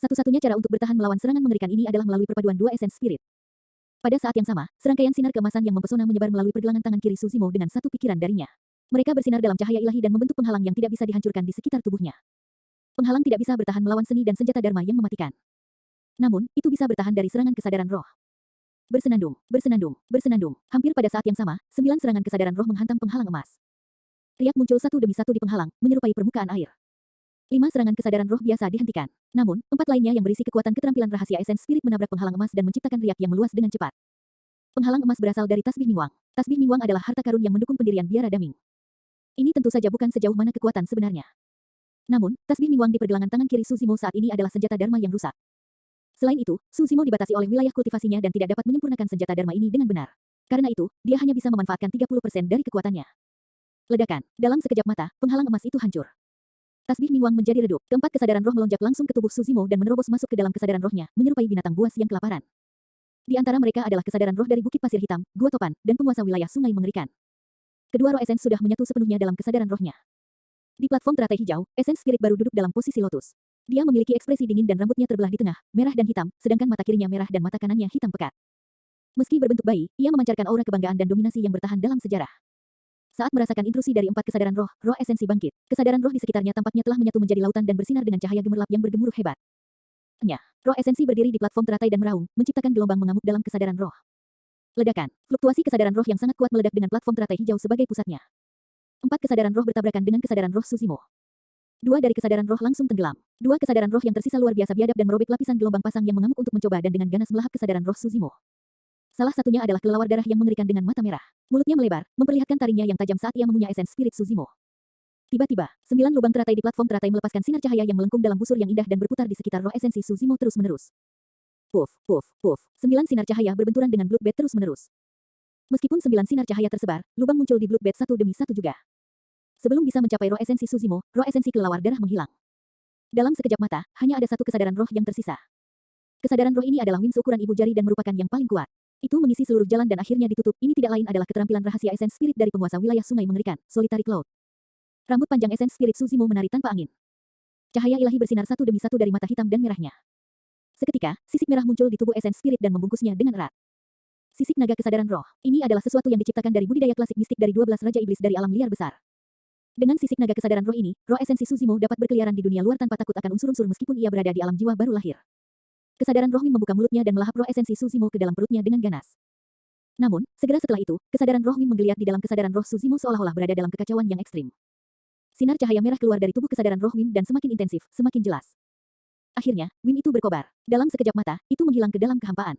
Satu-satunya cara untuk bertahan melawan serangan mengerikan ini adalah melalui perpaduan 2 Essence Spirit. Pada saat yang sama, serangkaian sinar keemasan yang mempesona menyebar melalui pergelangan tangan kiri Suzimo dengan satu pikiran darinya. Mereka bersinar dalam cahaya ilahi dan membentuk penghalang yang tidak bisa dihancurkan di sekitar tubuhnya. Penghalang tidak bisa bertahan melawan seni dan senjata dharma yang mematikan. Namun, itu bisa bertahan dari serangan kesadaran roh. Bersenandung, bersenandung, bersenandung. Hampir pada saat yang sama, 9 serangan kesadaran roh menghantam penghalang emas. Riak muncul satu demi satu di penghalang, menyerupai permukaan air. 5 serangan kesadaran roh biasa dihentikan. Namun, 4 lainnya yang berisi kekuatan keterampilan rahasia Essence Spirit menabrak penghalang emas dan menciptakan riak yang meluas dengan cepat. Penghalang emas berasal dari tasbih Mingwang. Tasbih Mingwang adalah harta karun yang mendukung pendirian biara Daming. Ini tentu saja bukan sejauh mana kekuatan sebenarnya. Namun, tasbih Mingwang di pergelangan tangan kiri Suzimo saat ini adalah senjata dharma yang rusak. Selain itu, Suzimo dibatasi oleh wilayah kultivasinya dan tidak dapat menyempurnakan senjata dharma ini dengan benar. Karena itu, dia hanya bisa memanfaatkan 30% dari kekuatannya. Ledakan. Dalam sekejap mata, penghalang emas itu hancur. Tasbih Mingwang menjadi redup. Keempat kesadaran roh melonjak langsung ke tubuh Suzimo dan menerobos masuk ke dalam kesadaran rohnya, menyerupai binatang buas yang kelaparan. Di antara mereka adalah kesadaran roh dari Bukit Pasir Hitam, Gua Topan, dan penguasa wilayah sungai mengerikan. Kedua roh Essence sudah menyatu sepenuhnya dalam kesadaran rohnya. Di platform teratai hijau, Essence Spirit baru duduk dalam posisi lotus. Dia memiliki ekspresi dingin dan rambutnya terbelah di tengah, merah dan hitam, sedangkan mata kirinya merah dan mata kanannya hitam pekat. Meski berbentuk bayi, ia memancarkan aura kebanggaan dan dominasi yang bertahan dalam sejarah. Saat merasakan intrusi dari 4 kesadaran roh, roh esensi bangkit. Kesadaran roh di sekitarnya tampaknya telah menyatu menjadi lautan dan bersinar dengan cahaya gemerlap yang bergemuruh hebat. Roh esensi berdiri di platform teratai dan meraung, menciptakan gelombang mengamuk dalam kesadaran roh. Ledakan. Fluktuasi kesadaran roh yang sangat kuat meledak dengan platform teratai hijau sebagai pusatnya. 4 kesadaran roh bertabrakan dengan kesadaran roh Suzimo. 2 dari kesadaran roh langsung tenggelam. 2 kesadaran roh yang tersisa luar biasa biadab dan merobek lapisan gelombang pasang yang mengamuk untuk mencoba dan dengan ganas melahap kesadaran roh Suzimo. Salah satunya adalah kelelawar darah yang mengerikan dengan mata merah. Mulutnya melebar, memperlihatkan taringnya yang tajam saat ia mengunyah Essence Spirit Suzimo. Tiba-tiba, 9 lubang teratai di platform teratai melepaskan sinar cahaya yang melengkung dalam busur yang indah dan berputar di sekitar roh esensi Suzimo terus-menerus. Puff, puff, puff. 9 sinar cahaya berbenturan dengan bloodbath terus-menerus. Meskipun 9 sinar cahaya tersebar, lubang muncul di bloodbath satu demi satu juga. Sebelum bisa mencapai roh esensi Suzimo, roh esensi kelelawar darah menghilang. Dalam sekejap mata, hanya ada satu kesadaran roh yang tersisa. Kesadaran roh ini adalah wings ukuran ibu jari dan merupakan yang paling kuat. Itu mengisi seluruh jalan dan akhirnya ditutup. Ini tidak lain adalah keterampilan rahasia Essence Spirit dari penguasa wilayah sungai mengerikan, Solitary Cloud. Rambut panjang Essence Spirit Suzimo menari tanpa angin. Cahaya ilahi bersinar satu demi satu dari mata hitam dan merahnya. Seketika, sisik merah muncul di tubuh esens spirit dan membungkusnya dengan erat. Sisik naga kesadaran roh. Ini adalah sesuatu yang diciptakan dari budidaya klasik mistik dari 12 raja iblis dari alam liar besar. Dengan sisik naga kesadaran roh ini, roh esensi Suzimo dapat berkeliaran di dunia luar tanpa takut akan unsur-unsur meskipun ia berada di alam jiwa baru lahir. Kesadaran roh Wim membuka mulutnya dan melahap roh esensi Suzimo ke dalam perutnya dengan ganas. Namun, segera setelah itu, kesadaran roh Wim menggeliat di dalam kesadaran roh Suzimo seolah-olah berada dalam kekacauan yang ekstrim. Sinar cahaya merah keluar dari tubuh kesadaran roh Wim dan semakin intensif, semakin jelas. Akhirnya, Wim itu berkobar. Dalam sekejap mata, itu menghilang ke dalam kehampaan.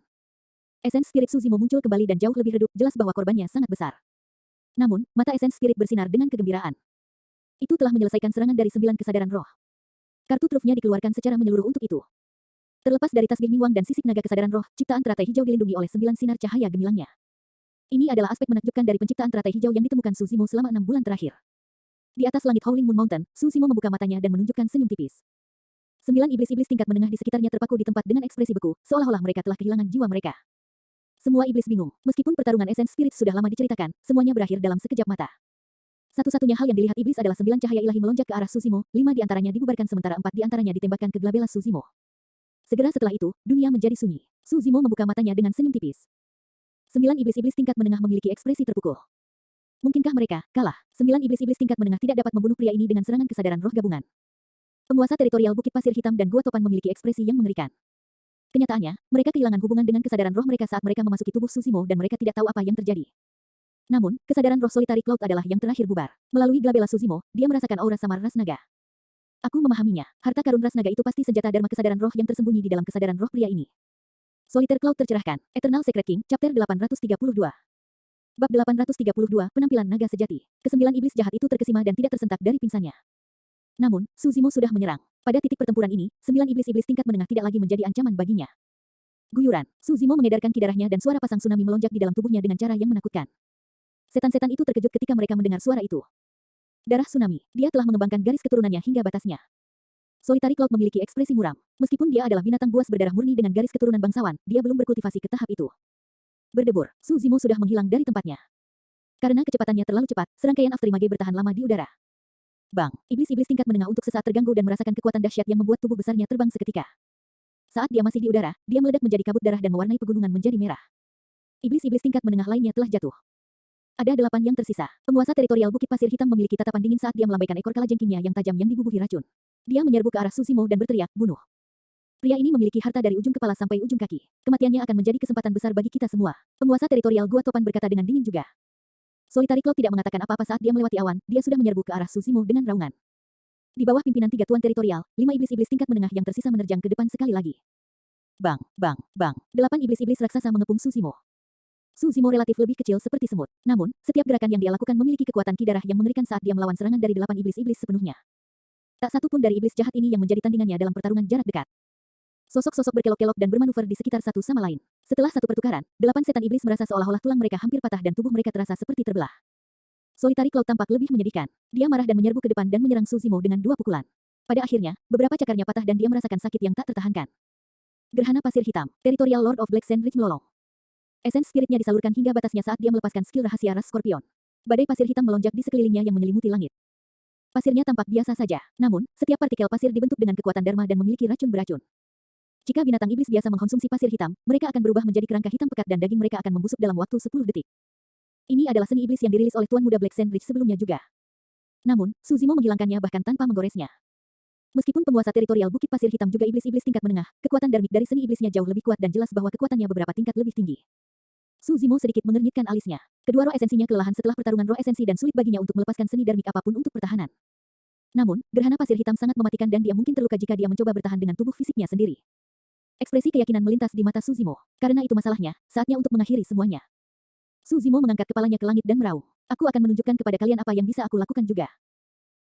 Esens spirit Suzimo muncul kembali dan jauh lebih redup, jelas bahwa korbannya sangat besar. Namun, mata esens spirit bersinar dengan kegembiraan. Itu telah menyelesaikan serangan dari 9 kesadaran roh. Kartu trufnya dikeluarkan secara menyeluruh untuk itu. Terlepas dari tasbih Mingwang dan sisik naga kesadaran roh, ciptaan teratai hijau dilindungi oleh 9 sinar cahaya gemilangnya. Ini adalah aspek menakjubkan dari penciptaan teratai hijau yang ditemukan Suzimo selama 6 bulan terakhir. Di atas langit Howling Moon Mountain, Suzimo membuka matanya dan menunjukkan senyum tipis. 9 iblis-iblis tingkat menengah di sekitarnya terpaku di tempat dengan ekspresi beku, seolah-olah mereka telah kehilangan jiwa mereka. Semua iblis bingung, meskipun pertarungan esens spirit sudah lama diceritakan, semuanya berakhir dalam sekejap mata. Satu-satunya hal yang dilihat iblis adalah 9 cahaya ilahi melonjak ke arah Suzimo, 5 di antaranya dibubarkan sementara 4 di antaranya ditembakkan ke glabella Suzimo. Segera setelah itu, dunia menjadi sunyi. Suzimo membuka matanya dengan senyum tipis. 9 iblis-iblis tingkat menengah memiliki ekspresi terpukul. Mungkinkah mereka kalah? 9 iblis-iblis tingkat menengah tidak dapat membunuh pria ini dengan serangan kesadaran roh gabungan. Penguasa teritorial Bukit Pasir Hitam dan Gua Topan memiliki ekspresi yang mengerikan. Kenyataannya, mereka kehilangan hubungan dengan kesadaran roh mereka saat mereka memasuki tubuh Suzimo dan mereka tidak tahu apa yang terjadi. Namun, kesadaran roh Solitary Cloud adalah yang terakhir bubar. Melalui glabella Suzimo, dia merasakan aura samar ras naga. Aku memahaminya. Harta karun ras naga itu pasti senjata dharma kesadaran roh yang tersembunyi di dalam kesadaran roh pria ini. Solitaire Cloud tercerahkan. Eternal Secret King, Chapter 832. Bab 832, Penampilan Naga Sejati. Kesembilan iblis jahat itu terkesima dan tidak tersentak dari pingsannya. Namun, Suzimo sudah menyerang. Pada titik pertempuran ini, 9 iblis-iblis tingkat menengah tidak lagi menjadi ancaman baginya. Guyuran. Suzimo mengedarkan kidarahnya dan suara pasang tsunami melonjak di dalam tubuhnya dengan cara yang menakutkan. Setan-setan itu terkejut ketika mereka mendengar suara itu. Darah tsunami. Dia telah mengembangkan garis keturunannya hingga batasnya. Solitary Cloud memiliki ekspresi muram. Meskipun dia adalah binatang buas berdarah murni dengan garis keturunan bangsawan, dia belum berkultivasi ke tahap itu. Berdebur, Suzimo sudah menghilang dari tempatnya. Karena kecepatannya terlalu cepat, serangkaian afterimage bertahan lama di udara. Bang, iblis-iblis tingkat menengah untuk sesaat terganggu dan merasakan kekuatan dahsyat yang membuat tubuh besarnya terbang seketika. Saat dia masih di udara, dia meledak menjadi kabut darah dan mewarnai pegunungan menjadi merah. Iblis-iblis tingkat menengah lainnya telah jatuh. Ada 8 yang tersisa. Penguasa teritorial Bukit Pasir Hitam memiliki tatapan dingin saat dia melambaikan ekor kalajengkingnya yang tajam yang dibubuhi racun. Dia menyerbu ke arah Suzimo dan berteriak, bunuh. Pria ini memiliki harta dari ujung kepala sampai ujung kaki. Kematiannya akan menjadi kesempatan besar bagi kita semua. Penguasa teritorial Gua Topan berkata dengan dingin juga. Solitary Cloud tidak mengatakan apa-apa saat dia melewati awan, dia sudah menyerbu ke arah Suzimo dengan raungan. Di bawah pimpinan 3 tuan teritorial, 5 iblis-iblis tingkat menengah yang tersisa menerjang ke depan sekali lagi. Bang, bang, bang. 8 iblis-iblis raksasa mengepung Suzimo. Suzimo relatif lebih kecil seperti semut. Namun, setiap gerakan yang dia lakukan memiliki kekuatan ki darah yang mengerikan saat dia melawan serangan dari 8 iblis-iblis sepenuhnya. Tak satu pun dari iblis jahat ini yang menjadi tandingannya dalam pertarungan jarak dekat. Sosok-sosok berkelok-kelok dan bermanuver di sekitar satu sama lain. Setelah satu pertukaran, 8 setan iblis merasa seolah-olah tulang mereka hampir patah dan tubuh mereka terasa seperti terbelah. Solitary Cloud tampak lebih menyedihkan. Dia marah dan menyerbu ke depan dan menyerang Suzimo dengan 2 pukulan. Pada akhirnya, beberapa cakarnya patah dan dia merasakan sakit yang tak tertahankan. Gerhana Pasir Hitam, Territorial Lord of Black Sand Ridge melolong. Esens spiritnya disalurkan hingga batasnya saat dia melepaskan skill rahasia ras Scorpion. Badai pasir hitam melonjak di sekelilingnya yang menyelimuti langit. Pasirnya tampak biasa saja, namun, setiap partikel pasir dibentuk dengan kekuatan dharma dan memiliki racun beracun. Jika binatang iblis biasa mengkonsumsi pasir hitam, mereka akan berubah menjadi kerangka hitam pekat dan daging mereka akan membusuk dalam waktu 10 detik. Ini adalah seni iblis yang dirilis oleh Tuan Muda Black Sand Ridge sebelumnya juga. Namun, Suzimo menghilangkannya bahkan tanpa menggoresnya. Meskipun penguasa teritorial Bukit Pasir Hitam juga iblis-iblis tingkat menengah, kekuatan darmik dari seni iblisnya jauh lebih kuat dan jelas bahwa kekuatannya beberapa tingkat lebih tinggi. Suzimo sedikit mengernyitkan alisnya. Kedua roh esensinya kelelahan setelah pertarungan roh esensi dan sulit baginya untuk melepaskan seni darmik apapun untuk pertahanan. Namun, gerhana pasir hitam sangat mematikan dan dia mungkin terluka jika dia mencoba bertahan dengan tubuh fisiknya sendiri. Ekspresi keyakinan melintas di mata Suzimo. Karena itu masalahnya, saatnya untuk mengakhiri semuanya. Suzimo mengangkat kepalanya ke langit dan meraung. Aku akan menunjukkan kepada kalian apa yang bisa aku lakukan juga.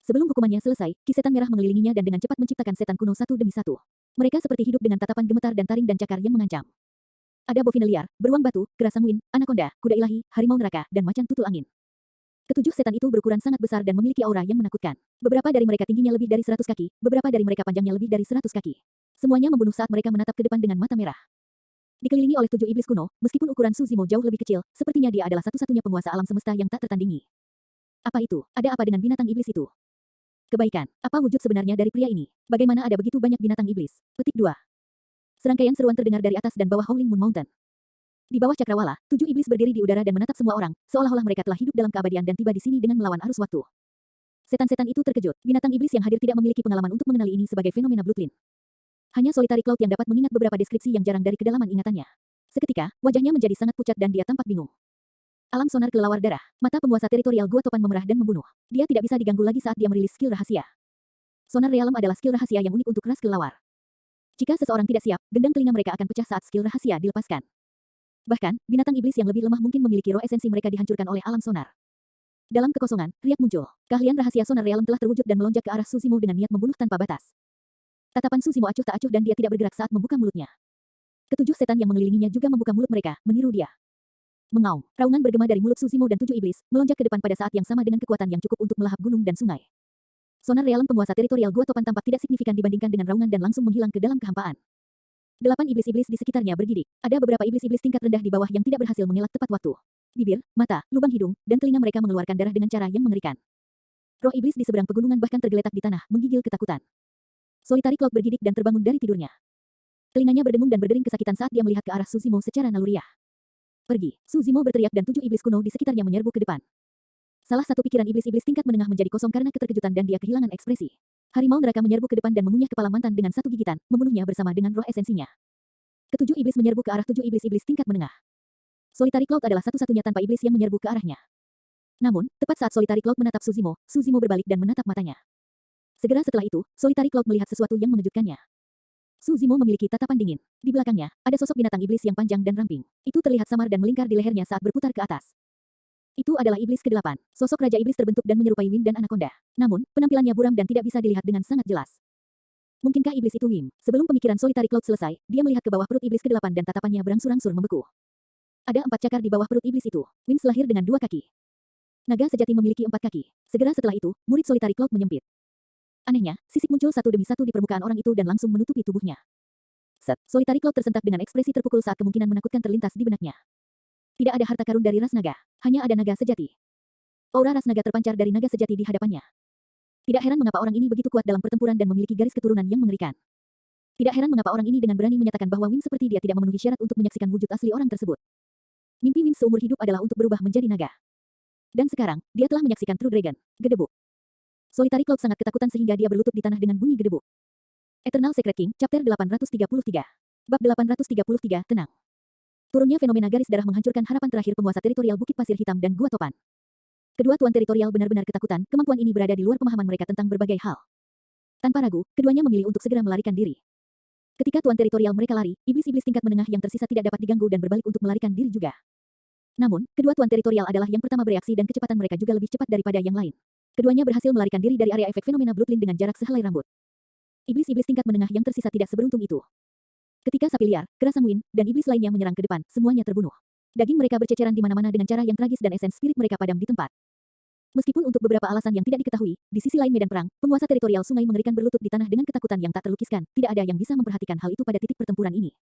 Sebelum hukumannya selesai, ki setan merah mengelilinginya dan dengan cepat menciptakan setan kuno satu demi satu. Mereka seperti hidup dengan tatapan gemetar dan taring dan cakar yang mengancam. Ada bovine liar, beruang batu, kera sanguin, anakonda, kuda ilahi, harimau neraka, dan macan tutul angin. Ketujuh setan itu berukuran sangat besar dan memiliki aura yang menakutkan. Beberapa dari mereka tingginya lebih dari 100 kaki, beberapa dari mereka panjangnya lebih dari 100 kaki. Semuanya membunuh saat mereka menatap ke depan dengan mata merah. Dikelilingi oleh 7 iblis kuno, meskipun ukuran Suzimo jauh lebih kecil, sepertinya dia adalah satu-satunya penguasa alam semesta yang tak tertandingi. Apa itu? Ada apa dengan binatang iblis itu? Kebaikan. Apa wujud sebenarnya dari pria ini? Bagaimana ada begitu banyak binatang iblis? Petik 2. Serangkaian seruan terdengar dari atas dan bawah Howling Moon Mountain. Di bawah cakrawala, 7 iblis berdiri di udara dan menatap semua orang, seolah-olah mereka telah hidup dalam keabadian dan tiba di sini dengan melawan arus waktu. Setan-setan itu terkejut. Binatang iblis yang hadir tidak memiliki pengalaman untuk mengenali ini sebagai fenomena Bloodline. Hanya Solitary Cloud yang dapat mengingat beberapa deskripsi yang jarang dari kedalaman ingatannya. Seketika, wajahnya menjadi sangat pucat dan dia tampak bingung. Alam sonar kelelawar darah. Mata penguasa teritorial Gua Topan memerah dan membunuh. Dia tidak bisa diganggu lagi saat dia merilis skill rahasia. Sonar realm adalah skill rahasia yang unik untuk ras kelelawar. Jika seseorang tidak siap, gendang telinga mereka akan pecah saat skill rahasia dilepaskan. Bahkan, binatang iblis yang lebih lemah mungkin memiliki roh esensi mereka dihancurkan oleh alam sonar. Dalam kekosongan, riak muncul. Keahlian rahasia sonar realm telah terwujud dan melonjak ke arah Sushimo dengan niat membunuh tanpa batas. Tatapan Sushimo acuh tak acuh dan dia tidak bergerak saat membuka mulutnya. Ketujuh setan yang mengelilinginya juga membuka mulut mereka, meniru dia. Mengaum. Raungan bergema dari mulut Sushimo dan 7 iblis, melonjak ke depan pada saat yang sama dengan kekuatan yang cukup untuk melahap gunung dan sungai. Sonar realm penguasa teritorial Gua Topan tampak tidak signifikan dibandingkan dengan raungan dan langsung menghilang ke dalam kehampaan. 8 iblis-iblis di sekitarnya bergidik. Ada beberapa iblis-iblis tingkat rendah di bawah yang tidak berhasil mengelak tepat waktu. Bibir, mata, lubang hidung, dan telinga mereka mengeluarkan darah dengan cara yang mengerikan. Roh iblis di seberang pegunungan bahkan tergeletak di tanah, menggigil ketakutan. Solitary Cloud bergidik dan terbangun dari tidurnya. Telinganya berdengung dan berdering kesakitan saat dia melihat ke arah Sushimo secara naluriah. Pergi. Sushimo berteriak dan 7 iblis kuno di sekitarnya menyerbu ke depan. Salah satu pikiran iblis-iblis tingkat menengah menjadi kosong karena keterkejutan dan dia kehilangan ekspresi. Harimau neraka menyerbu ke depan dan mengunyah kepala mantan dengan satu gigitan, membunuhnya bersama dengan roh esensinya. Ketujuh iblis menyerbu ke arah 7 iblis-iblis tingkat menengah. Solitary Cloud adalah satu-satunya tanpa iblis yang menyerbu ke arahnya. Namun, tepat saat Solitary Cloud menatap Sushimo, Sushimo berbalik dan menatap matanya. Segera setelah itu, Solitary Cloud melihat sesuatu yang mengejutkannya. Sushimo memiliki tatapan dingin. Di belakangnya, ada sosok binatang iblis yang panjang dan ramping. Itu terlihat samar dan melingkar di lehernya saat berputar ke atas. Itu adalah iblis ke-8. Sosok raja iblis terbentuk dan menyerupai Wim dan anaconda. Namun, penampilannya buram dan tidak bisa dilihat dengan sangat jelas. Mungkinkah iblis itu Wim? Sebelum pemikiran Solitary Cloud selesai, dia melihat ke bawah perut iblis ke-8 dan tatapannya berangsur-angsur membeku. Ada 4 cakar di bawah perut iblis itu. Wim lahir dengan 2 kaki. Naga sejati memiliki 4 kaki. Segera setelah itu, murid Solitary Cloud menyempit. Anehnya, sisik muncul satu demi satu di permukaan orang itu dan langsung menutupi tubuhnya. Set, Solitary Cloud tersentak dengan ekspresi terpukul saat kemungkinan menakutkan terlintas di benaknya. Tidak ada harta karun dari ras naga, hanya ada naga sejati. Aura ras naga terpancar dari naga sejati di hadapannya. Tidak heran mengapa orang ini begitu kuat dalam pertempuran dan memiliki garis keturunan yang mengerikan. Tidak heran mengapa orang ini dengan berani menyatakan bahwa Win seperti dia tidak memenuhi syarat untuk menyaksikan wujud asli orang tersebut. Mimpi Win seumur hidup adalah untuk berubah menjadi naga. Dan sekarang, dia telah menyaksikan True Dragon, gedebuk. Solitary Cloud sangat ketakutan sehingga dia berlutut di tanah dengan bunyi gedebuk. Eternal Secret King, Chapter 833. Bab 833, tenang. Turunnya fenomena garis darah menghancurkan harapan terakhir penguasa teritorial Bukit Pasir Hitam dan Gua Topan. Kedua tuan teritorial benar-benar ketakutan, kemampuan ini berada di luar pemahaman mereka tentang berbagai hal. Tanpa ragu, keduanya memilih untuk segera melarikan diri. Ketika tuan teritorial mereka lari, iblis-iblis tingkat menengah yang tersisa tidak dapat diganggu dan berbalik untuk melarikan diri juga. Namun, kedua tuan teritorial adalah yang pertama bereaksi dan kecepatan mereka juga lebih cepat daripada yang lain. Keduanya berhasil melarikan diri dari area efek fenomena Bloodline dengan jarak sehelai rambut. Iblis-iblis tingkat menengah yang tersisa tidak seberuntung itu. Ketika sapi liar, kerasang Win, dan iblis lainnya menyerang ke depan, semuanya terbunuh. Daging mereka berceceran di mana-mana dengan cara yang tragis dan esen spirit mereka padam di tempat. Meskipun untuk beberapa alasan yang tidak diketahui, di sisi lain medan perang, penguasa teritorial sungai mengerikan berlutut di tanah dengan ketakutan yang tak terlukiskan, tidak ada yang bisa memperhatikan hal itu pada titik pertempuran ini.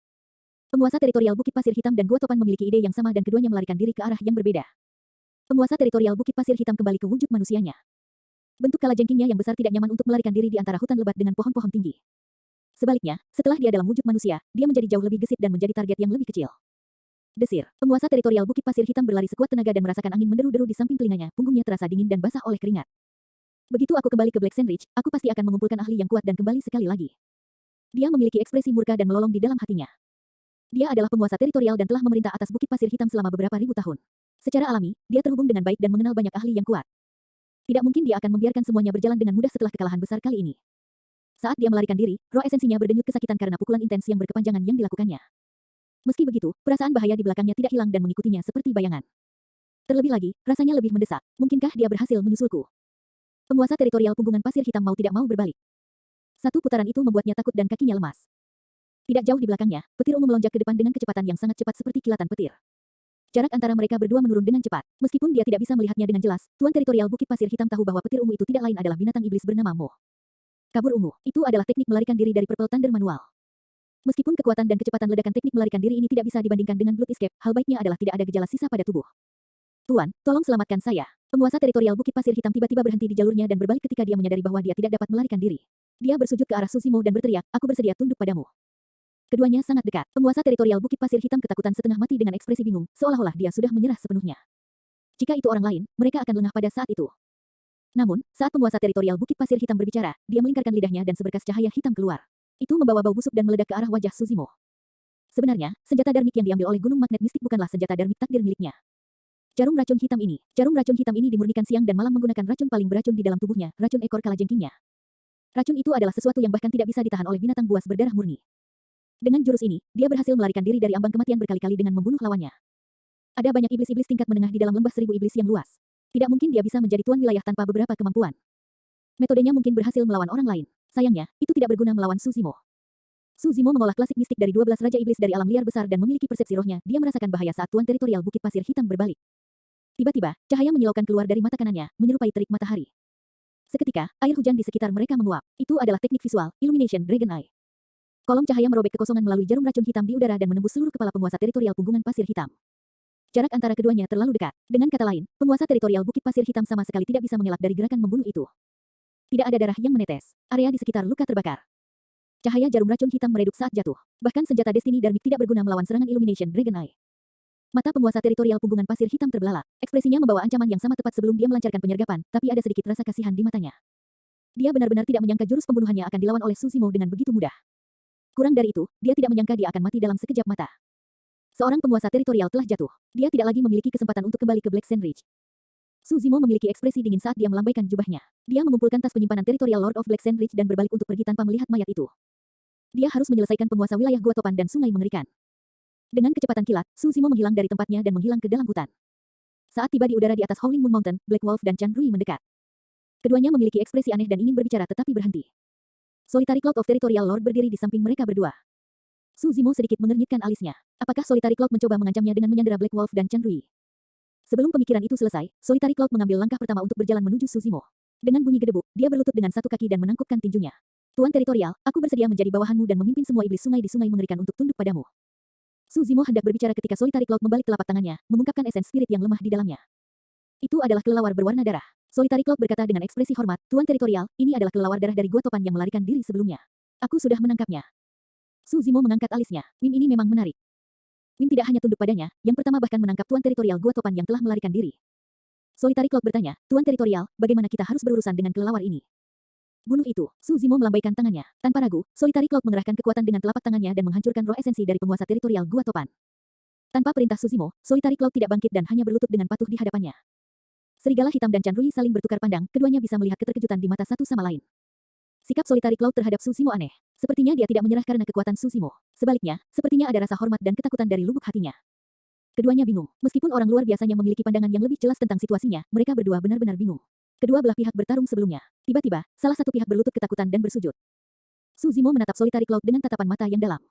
Penguasa teritorial Bukit Pasir Hitam dan Gua Topan memiliki ide yang sama dan keduanya melarikan diri ke arah yang berbeda. Penguasa teritorial Bukit Pasir Hitam kembali ke wujud manusianya. Bentuk kalajengkingnya yang besar tidak nyaman untuk melarikan diri di antara hutan lebat dengan pohon-pohon tinggi. Sebaliknya, setelah dia dalam wujud manusia, dia menjadi jauh lebih gesit dan menjadi target yang lebih kecil. Desir, penguasa teritorial Bukit Pasir Hitam berlari sekuat tenaga dan merasakan angin menderu-deru di samping telinganya, punggungnya terasa dingin dan basah oleh keringat. Begitu aku kembali ke Black Sand Ridge, aku pasti akan mengumpulkan ahli yang kuat dan kembali sekali lagi. Dia memiliki ekspresi murka dan melolong di dalam hatinya. Dia adalah penguasa teritorial dan telah memerintah atas Bukit Pasir Hitam selama beberapa ribu tahun. Secara alami, dia terhubung dengan baik dan mengenal banyak ahli yang kuat. Tidak mungkin dia akan membiarkan semuanya berjalan dengan mudah setelah kekalahan besar kali ini. Saat dia melarikan diri, roh esensinya berdenyut kesakitan karena pukulan intens yang berkepanjangan yang dilakukannya. Meski begitu, perasaan bahaya di belakangnya tidak hilang dan mengikutinya seperti bayangan. Terlebih lagi, rasanya lebih mendesak. Mungkinkah dia berhasil menyusulku? Penguasa teritorial punggungan pasir hitam mau tidak mau berbalik. Satu putaran itu membuatnya takut dan kakinya lemas. Tidak jauh di belakangnya, petir ungu melonjak ke depan dengan kecepatan yang sangat cepat seperti kilatan petir. Jarak antara mereka berdua menurun dengan cepat. Meskipun dia tidak bisa melihatnya dengan jelas, tuan teritorial Bukit Pasir Hitam tahu bahwa petir ungu itu tidak lain adalah binatang iblis bernama Mo. Kabur ungu, itu adalah teknik melarikan diri dari Purple Thunder manual. Meskipun kekuatan dan kecepatan ledakan teknik melarikan diri ini tidak bisa dibandingkan dengan Blood Escape, hal baiknya adalah tidak ada gejala sisa pada tubuh. Tuan, tolong selamatkan saya. Penguasa teritorial Bukit Pasir Hitam tiba-tiba berhenti di jalurnya dan berbalik ketika dia menyadari bahwa dia tidak dapat melarikan diri. Dia bersujud ke arah Susimo dan berteriak, aku bersedia tunduk padamu. Keduanya sangat dekat. Penguasa teritorial Bukit Pasir Hitam ketakutan setengah mati dengan ekspresi bingung, seolah-olah dia sudah menyerah sepenuhnya. Jika itu orang lain, mereka akan lengah pada saat itu. Namun, saat penguasa teritorial Bukit Pasir Hitam berbicara, dia melingkarkan lidahnya dan seberkas cahaya hitam keluar. Itu membawa bau busuk dan meledak ke arah wajah Susimo. Sebenarnya, senjata darmik yang diambil oleh gunung magnet mistik bukanlah senjata darmik takdir miliknya. Jarum racun hitam ini dimurnikan siang dan malam menggunakan racun paling beracun di dalam tubuhnya, racun ekor kalajengkingnya. Racun itu adalah sesuatu yang bahkan tidak bisa ditahan oleh binatang buas berdarah murni. Dengan jurus ini, dia berhasil melarikan diri dari ambang kematian berkali-kali dengan membunuh lawannya. Ada banyak iblis-iblis tingkat menengah di dalam lembah seribu iblis yang luas. Tidak mungkin dia bisa menjadi tuan wilayah tanpa beberapa kemampuan. Metodenya mungkin berhasil melawan orang lain. Sayangnya, itu tidak berguna melawan Susimo. Susimo mengolah klasik mistik dari 12 raja iblis dari alam liar besar dan memiliki persepsi rohnya. Dia merasakan bahaya saat tuan teritorial Bukit Pasir Hitam berbalik. Tiba-tiba, cahaya menyilaukan keluar dari mata kanannya, menyerupai terik matahari. Seketika, air hujan di sekitar mereka menguap. Itu adalah teknik visual, Illumination Dragon Eye. Kolom cahaya merobek kekosongan melalui jarum racun hitam di udara dan menembus seluruh kepala penguasa teritorial Punggungan Pasir Hitam. Jarak antara keduanya terlalu dekat. Dengan kata lain, penguasa teritorial Bukit Pasir Hitam sama sekali tidak bisa mengelak dari gerakan membunuh itu. Tidak ada darah yang menetes. Area di sekitar luka terbakar. Cahaya jarum racun hitam meredup saat jatuh. Bahkan senjata Destiny Darmik tidak berguna melawan serangan Illumination Dragon Eye. Mata penguasa teritorial Punggungan Pasir Hitam terbelalak. Ekspresinya membawa ancaman yang sama tepat sebelum dia melancarkan penyergapan, tapi ada sedikit rasa kasihan di matanya. Dia benar-benar tidak menyangka jurus pembunuhannya akan dilawan oleh Susimo dengan begitu mudah. Kurang dari itu, dia tidak menyangka dia akan mati dalam sekejap mata. Seorang penguasa teritorial telah jatuh. Dia tidak lagi memiliki kesempatan untuk kembali ke Black Sand Ridge. Susimo memiliki ekspresi dingin saat dia melambaikan jubahnya. Dia mengumpulkan tas penyimpanan teritorial Lord of Black Sand Ridge dan berbalik untuk pergi tanpa melihat mayat itu. Dia harus menyelesaikan penguasa wilayah Gua Topan dan sungai mengerikan. Dengan kecepatan kilat, Susimo menghilang dari tempatnya dan menghilang ke dalam hutan. Saat tiba di udara di atas Howling Moon Mountain, Black Wolf dan Chan Rui mendekat. Keduanya memiliki ekspresi aneh dan ingin berbicara tetapi berhenti. Solitary Cloud of Territorial Lord berdiri di samping mereka berdua. Susimo sedikit mengernyitkan alisnya. Apakah Solitary Cloud mencoba mengancamnya dengan menyandera Black Wolf dan Chan Rui? Sebelum pemikiran itu selesai, Solitary Cloud mengambil langkah pertama untuk berjalan menuju Susimo. Dengan bunyi gedebuk, dia berlutut dengan satu kaki dan menangkupkan tinjunya. Tuan teritorial, aku bersedia menjadi bawahanmu dan memimpin semua iblis sungai di sungai mengerikan untuk tunduk padamu. Susimo hendak berbicara ketika Solitary Cloud membalik telapak tangannya, mengungkapkan esen spirit yang lemah di dalamnya. Itu adalah kelelawar berwarna darah. Solitary Cloud berkata dengan ekspresi hormat, Tuan teritorial, ini adalah kelelawar darah dari Gua Topan yang melarikan diri sebelumnya. Aku sudah menangkapnya. Susimo mengangkat alisnya. Wim ini memang menarik. Wim tidak hanya tunduk padanya, yang pertama bahkan menangkap Tuan teritorial Gua Topan yang telah melarikan diri. Solitary Cloud bertanya, Tuan teritorial, bagaimana kita harus berurusan dengan kelelawar ini? Bunuh itu. Susimo melambaikan tangannya. Tanpa ragu, Solitary Cloud mengerahkan kekuatan dengan telapak tangannya dan menghancurkan roh esensi dari penguasa teritorial Gua Topan. Tanpa perintah Susimo, Solitary Cloud tidak bangkit dan hanya berlutut dengan patuh di hadapannya. Serigala hitam dan Chan Rui saling bertukar pandang, keduanya bisa melihat keterkejutan di mata satu sama lain. Sikap Solitary Cloud terhadap Susimo aneh. Sepertinya dia tidak menyerah karena kekuatan Susimo. Sebaliknya, sepertinya ada rasa hormat dan ketakutan dari lubuk hatinya. Keduanya bingung. Meskipun orang luar biasanya memiliki pandangan yang lebih jelas tentang situasinya, mereka berdua benar-benar bingung. Kedua belah pihak bertarung sebelumnya. Tiba-tiba, salah satu pihak berlutut ketakutan dan bersujud. Susimo menatap Solitary Cloud dengan tatapan mata yang dalam.